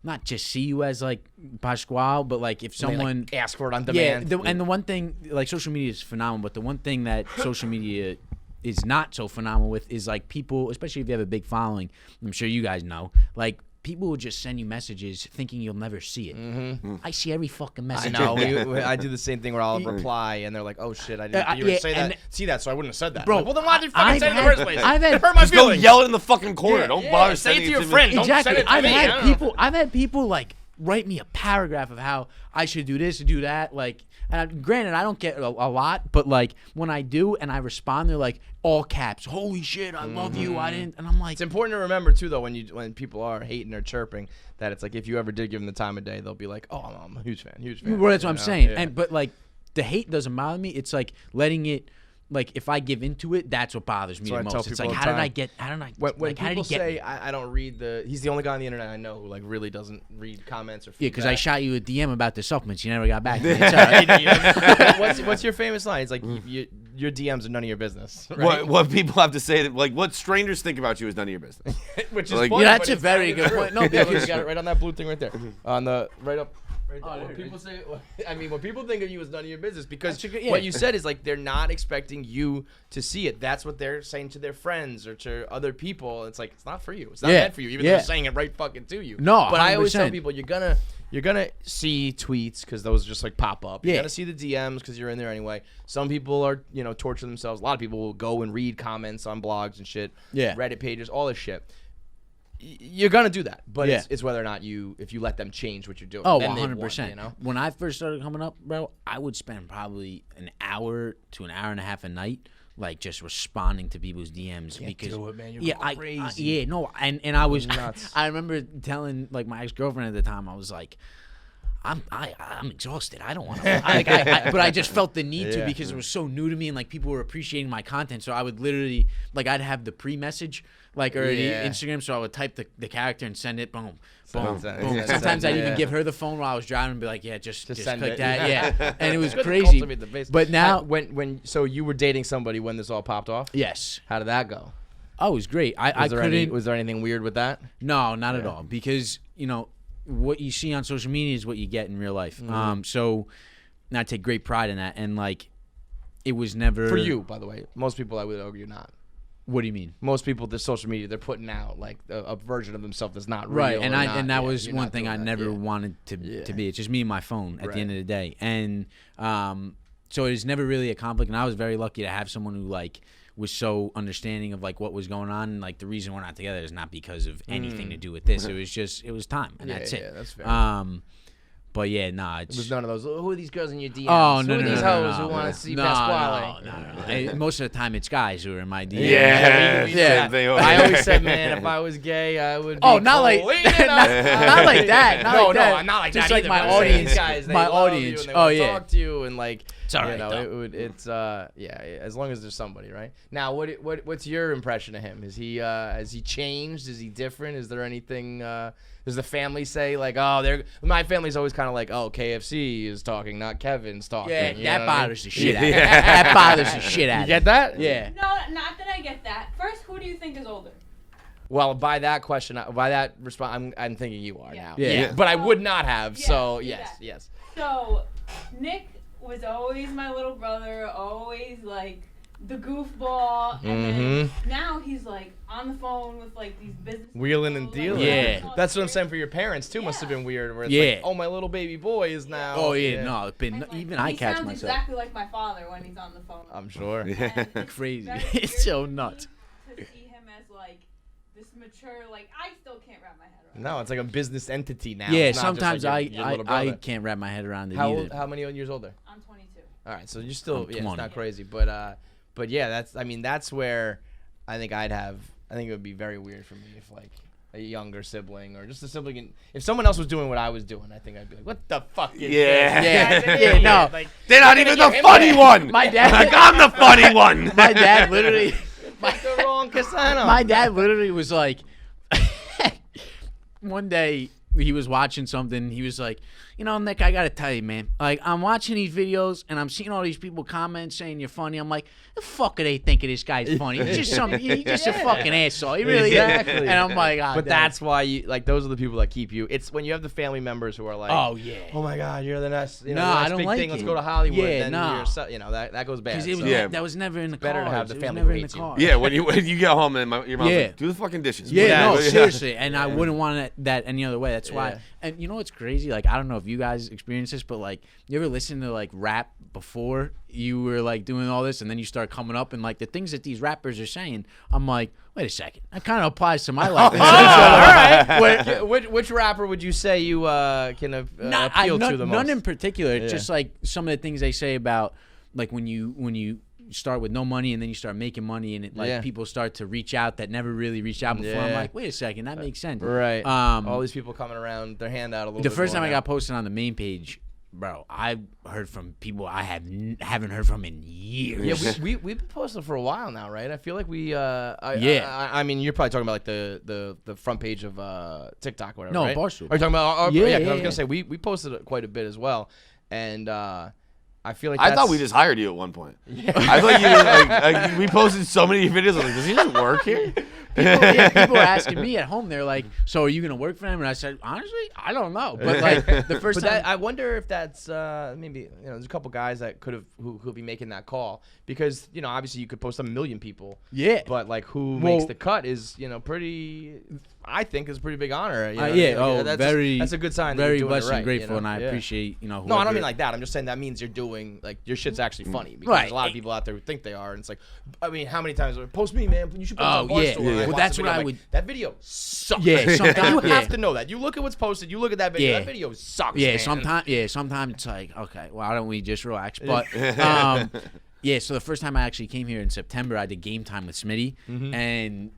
not just see you as like Pasquale, but like if They, like, someone ask for it on yeah, demand. and the one thing like social media is phenomenal, but the one thing that social media is not so phenomenal with is like people, especially if you have a big following. I'm sure you guys know, like. People will just send you messages thinking you'll never see it. I see every fucking I message. know. I do the same thing where I'll reply, and they're like, "Oh shit, I didn't yeah, say and that. See that, so I wouldn't have said that." Bro, Like, well, then why did you fucking I've say it in the had- first place? I've had- It hurt my Just go feelings. yell it in the fucking corner. Don't bother say it sending to your me. friend. Don't Exactly. send it to I've me. I had don't know. people. I've had people like write me a paragraph of how I should do this, do that. Like, and granted, I don't get a lot, but like when I do and I respond, they're like all caps. Holy shit, I love you. I didn't, and I'm like, It's important to remember too, though, when people are hating or chirping, that it's like if you ever did give them the time of day, they'll be like, "Oh, I'm a huge fan, huge fan." well, that's what You I'm know? saying. Yeah. And but like the hate doesn't bother me. It's like letting it. Like if I give into it, that's what bothers me That's the what I tell most. It's people like all how the did I time. get? How did I? When like, how did people he get say me? I don't read he's the only guy on the internet I know who like really doesn't read comments or Yeah, feedback. because I shot you a DM about the supplements. You never got back to me. It's all right. what's your famous line? It's like your DMs are none of your business. Right? What people have to say, like what strangers think about you is none of your business. Which is Like- funny, Yeah, that's but a it's very kinda good true. point. No, Yeah, look, because- you got it right on that blue thing right there. On the right up. Right Oh, there. there When it people is. say, I mean, when people think of you as none of your business, because That's a good- yeah. what you said is like they're not expecting you to see it. That's what they're saying to their friends or to other people. It's like it's not for you. It's not Yeah. meant for you, even though Yeah. they're saying it right fucking to you. No, but I always tell 100%. people you're gonna see tweets because those just like pop up. You're Yeah. gonna see the DMs because you're in there anyway. Some people are torture themselves. A lot of people will go and read comments on blogs and shit. Yeah. Reddit pages, all this shit. You're gonna do that, but Yeah. it's whether or not if you let them change what you're doing. Oh, Then they've won, 100%. You know, When I first started coming up, bro, I would spend probably an hour to an hour and a half a night, like just responding to people's DMs because do it, man. You're yeah, crazy. yeah, no, and I was Nuts. I remember telling like my ex girlfriend at the time, I was like, I'm exhausted. I don't want to. But I just felt the need to because it was so new to me and like people were appreciating my content. So I would literally like I'd have the pre-message like already Yeah. Instagram. So I would type the character and send it. Boom, boom, Send- boom. send- Sometimes I'd yeah. even give her the phone while I was driving and be like, yeah, just send click it. that. Yeah, and it was Good to crazy. cultivate the base. But now, when so you were dating somebody when this all popped off? yes, How did that go? oh, it was great. I couldn't. Was there anything weird with that? No, not at all. Because what you see on social media is what you get in real life. So, and I take great pride in that. And like, it was never For you, by the way, most people I would argue not. What do you mean? Most people, their social media, they're putting out like a version of themselves that's not real. Right, and not, that was you're one not thing I doing that. never wanted to be. It's just me and my phone at the end of the day, and so it was never really a conflict. And I was very lucky to have someone who like was so understanding of like what was going on. And, like the reason we're not together is not because of anything to do with this. It was time, and that's it. Yeah, that's fair. But yeah, nah, It was none of those. Who are these girls in your DMs? Oh, no, Who are no, these no, hoes no, who no. want to see No, Pasquale? no. Hey, most of the time, it's guys who are in my DMs. Yeah, Yeah. same thing. I always said, man, if I was gay, I would be not like cleaning not, up. not like that. Not No, like no, that. I'm not like Just that like either, my but I'm saying audience. guys, they my love audience. You and they Oh wanna yeah. talk to you and like It's all right, you know, though. it's as long as there's somebody, right? Now, what's your impression of him? Is he has he changed? Is he different? Is there anything? Does the family say like, oh, my family's always kind of like, oh, KFC is talking, not Kevin's talking. Yeah, you know that what I mean? bothers the shit out of me. That bothers the shit out of You me. get that? Yeah. No, not that I get that. First, who do you think is older? Well, by that question, by that response, I'm thinking you are now. Yeah. But I would not have. Yeah, So yeah. yes. So, Nick was always my little brother, always like the goofball, and then now he's like on the phone with like these business Wheeling and people, like, dealing. Yeah. That's what I'm saying for your parents too. Must have been weird. Where it's Yeah. like, oh, my little baby boy is now. Oh yeah, no, it's been And, like, even I he catch sounds myself. exactly like my father when he's on the phone. I'm sure. And Crazy. very It's so weird to me nuts. To see him as like this mature, like I still can't wrap my head around. No, it's like a business entity now. Yeah, It's not just sometimes like your little I brother. can't wrap my head around it How either. old, how many years older? I'm 22. All right, so you're still I'm it's 20. not crazy, but yeah, that's where I think it would be very weird for me if like a younger sibling or just a sibling. If someone else was doing what I was doing, I think I'd be like, what the fuck is Yeah. this? Yeah, no. Like, They're not even the funny one. My dad, Like, I'm the funny one. my dad literally, the wrong Casano. my dad literally was like, one day he was watching something. He was like, you know, Nick, I gotta tell you, man. Like, I'm watching these videos and I'm seeing all these people comment saying you're funny. I'm like, the fuck are they thinking this guy's funny? He's just he's just a fucking asshole. He really Exactly. is. And I'm like, oh, But Dad. that's why you like those are the people that keep you. It's when you have the family members who are like, Oh yeah. oh my God, you're the next, No, the I next don't big like thing. Let's it. go to Hollywood. Yeah, then no. that goes bad. Because it was So. Yeah. that was never in the Better to cards. have the It was family never who in the hates you. cards. Yeah, when you get home and your mom's Yeah. like, do the fucking dishes. Yeah, no, Yeah. seriously. And I wouldn't want that any other way. That's why. Yeah. And you know what's crazy? Like, I don't know if you guys experience this, but like, you ever listen to like rap before you were like doing all this, and then you start coming up and like the things that these rappers are saying, I'm like, wait a second, that kind of applies to my life. All right. Which rapper would you say you can appeal to the most? None in particular. It's Yeah. just like some of the things they say about like when you start with no money and then you start making money and it like Yeah. people start to reach out that never really reached out before. I'm Yeah. like, wait a second, that makes sense. Right. Um, All these people coming around, their hand out a little the bit first more time I now. got posted on the main page, bro, I heard from people I haven't heard from in years. Yeah, we've been posting for a while now, right? I feel like we. Yeah. I mean, you're probably talking about like the front page of TikTok, or whatever. No, right? Barstool. Are you talking about? Yeah, 'cause I was yeah. gonna say we posted it quite a bit as well, and I feel like I thought we just hired you at one point. I thought you like we posted so many videos. I was like, does he just work here? People were asking me at home. They're like, "So are you gonna work for him?" And I said, "Honestly, I don't know." But like the first But time, I wonder if that's maybe there's a couple guys that could have who could be making that call because obviously you could post 1,000,000 people. Yeah. But like who Well- makes the cut is pretty. I think is a pretty big honor. yeah. Oh, that's a good sign. that Very you're doing blessed it right, and grateful, and I Yeah. appreciate No, I don't whoever- mean like that. I'm just saying that means you're doing like your shit's actually funny because Right. there's a lot of people out there who think they are, and it's like, I mean, how many times post me, man? You should post on Oh, Barstool. yeah. And I Well, watch that's the what video, I I'm like, would- That video sucks. Yeah, sometimes- you have yeah. to know that. You look at what's posted. You look at that video. Yeah. That video sucks. Yeah, man. sometimes it's like, okay, why don't we just relax? But yeah, so the first time I actually came here in September, I did game time with Smitty, and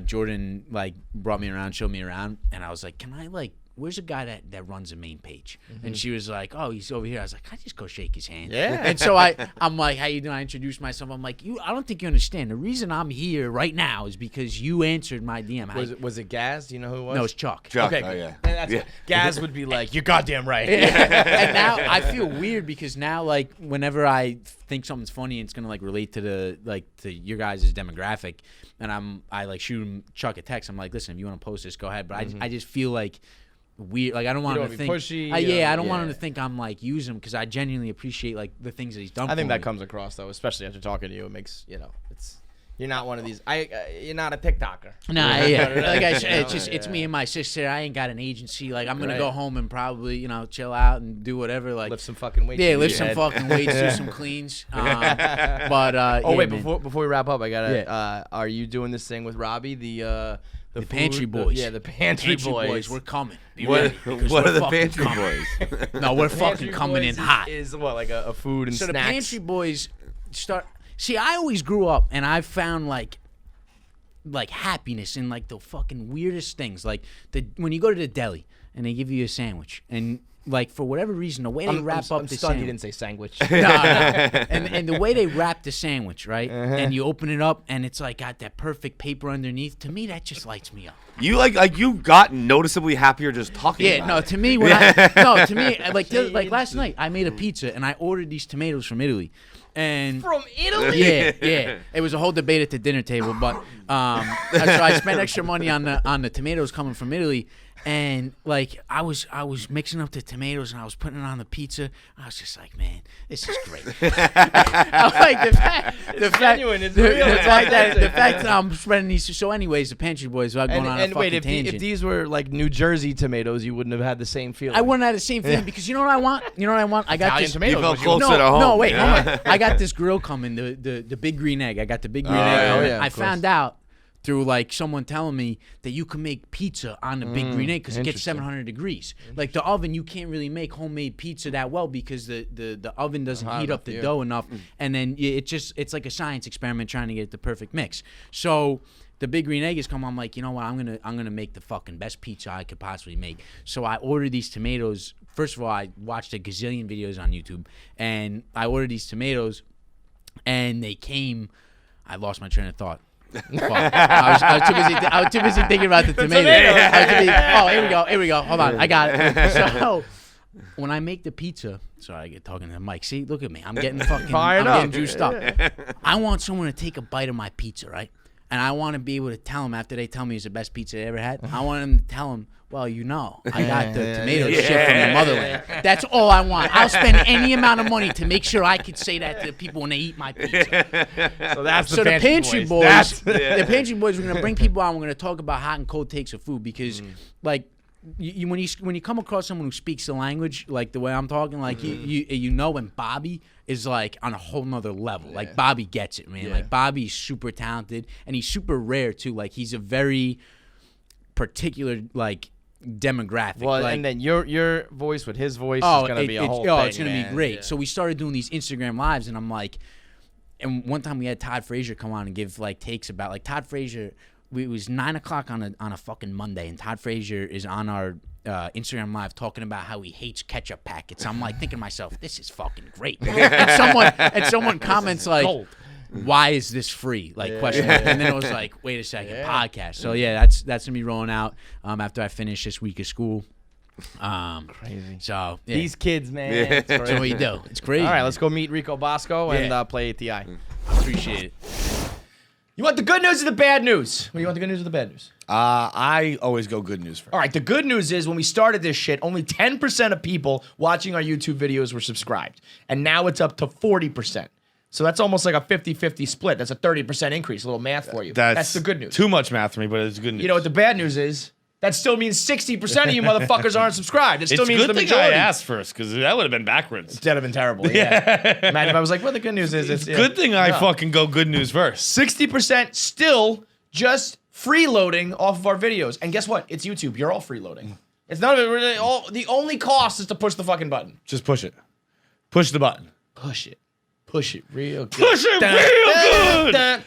Jordan like brought me around, showed me around, and I was like, can I like, where's a guy that runs a main page? And she was like, oh, he's over here. I was like, can I just go shake his hand? Yeah. And so I'm like, how you doing? I introduced myself. I'm like, I don't think you understand. The reason I'm here right now is because you answered my DM. Was it Gaz? Do you know who it was? No, it's Chuck. Chuck, Okay, oh, good. yeah. And that's Gaz would be like, you're goddamn right. And now I feel weird because now like whenever I think something's funny and it's gonna like relate to to your guys' demographic, and I like shoot him Chuck a text. I'm like, listen, if you want to post this, go ahead. But I just feel like weird. Like I don't want don't him to wanna be think. pushy, I don't want yeah. him to think I'm like using him because I genuinely appreciate like the things that he's done. I think for that me. comes across though, especially after talking to you. It makes it's You're not one of these. You're not a TikToker. Nah, yeah. Like I said, it's me and my sister. I ain't got an agency. Like I'm gonna go home and probably chill out and do whatever. Like lift some fucking weights. Yeah, lift some fucking weights, do some cleans. But wait, man. before we wrap up, I gotta. Are you doing this thing with Robbie? The Pantry Boys. Yeah, the Pantry Boys. We're coming. What are the Pantry Boys? No, we're fucking coming in hot. Is what, like a food and so snacks? The Pantry Boys start. See, I always grew up and I found like happiness in like the fucking weirdest things. Like when you go to the deli and they give you a sandwich and like for whatever reason the way they wrap up the stunned sandwich. You didn't say sandwich. No. And the way they wrap the sandwich, right? And you open it up and it's like got that perfect paper underneath. To me, that just lights me up. You like you got noticeably happier just talking. Yeah, about no. it. To me, like last night, I made a pizza and I ordered these tomatoes from Italy. And from Italy? Yeah. It was a whole debate at the dinner table, but so I spent extra money on the tomatoes coming from Italy, and like I was mixing up the tomatoes and I was putting it on the pizza. I was just like, man, this is great. I'm like the fact that I'm spreading these. So, anyways, the Pantry Boys are going on a fucking tangent. If these were like New Jersey tomatoes, you wouldn't have had the same feeling. I wouldn't have the same feeling because you know what I want. I got Italian this. tomatoes. You felt closer to home. No, wait, hold on. I got this grill coming. The big green egg. I got the big green egg coming. yeah, I found out through like someone telling me that you can make pizza on the big green egg because it gets 700 degrees. Like the oven, you can't really make homemade pizza that well because the oven doesn't heat up the dough enough, and then it's like a science experiment trying to get the perfect mix. So the big green egg is coming. I'm like, you know what? I'm gonna make the fucking best pizza I could possibly make. So I ordered these tomatoes. First of all, I watched a gazillion videos on YouTube, and I ordered these tomatoes, and they came. I lost my train of thought. I was too busy thinking about the tomatoes. Here we go. Hold on, I got it. So when I make the pizza, sorry, I get talking to the mic. See, look at me. I'm getting fucking Fired up. getting juiced up. I want someone to take a bite of my pizza, right? And I want to be able to tell them after they tell me it's the best pizza they ever had. I want them to tell them, well, I got the tomato shit from the motherland. That's all I want. I'll spend any amount of money to make sure I could say that to the people when they eat my pizza. So that's the Pantry Boys. That's The Pantry Boys. We're gonna bring people on. We're gonna talk about hot and cold takes of food because, like, when you come across someone who speaks the language like the way I'm talking, like and Bobby is like on a whole nother level. Like Bobby gets it, man. Like Bobby's super talented and he's super rare too. Like he's a very particular like demographic. Well, like, and then your voice with his voice is gonna be a whole thing. It's gonna be great. Yeah. So we started doing these Instagram lives, and I'm like, and one time we had Todd Frazier come on and give like takes about like Todd Frazier. It was 9:00 on a fucking Monday, and Todd Frazier is on our Instagram live talking about how he hates ketchup packets. I'm like thinking to myself, this is fucking great. and someone comments like, why is this free? Like question. And then it was like, wait a second, podcast. So that's gonna be rolling out after I finish this week of school. Crazy. So these kids, man. That's what we do. It's crazy. All right, let's go meet Rico Bosco and play ATI. Appreciate it. You want the good news or the bad news? What do you want, the good news or the bad news? I always go good news first. All right, the good news is when we started this shit, only 10% of people watching our YouTube videos were subscribed. And now it's up to 40%. So that's almost like a 50-50 split. That's a 30% increase. A little math for you. That's the good news. Too much math for me, but it's good news. You know what the bad news is? That still means 60% of you motherfuckers aren't subscribed. It still means the majority. It's a good thing I asked first, because that would have been backwards. That'd have been terrible, yeah. Imagine if I was like, well, the good news is... It's good thing I fucking go good news first. 60% still just freeloading off of our videos. And guess what? It's YouTube. You're all freeloading. It's none of it really... The only cost is to push the fucking button. Just push it. Push the button. Push it. Push it real good. Push it real good!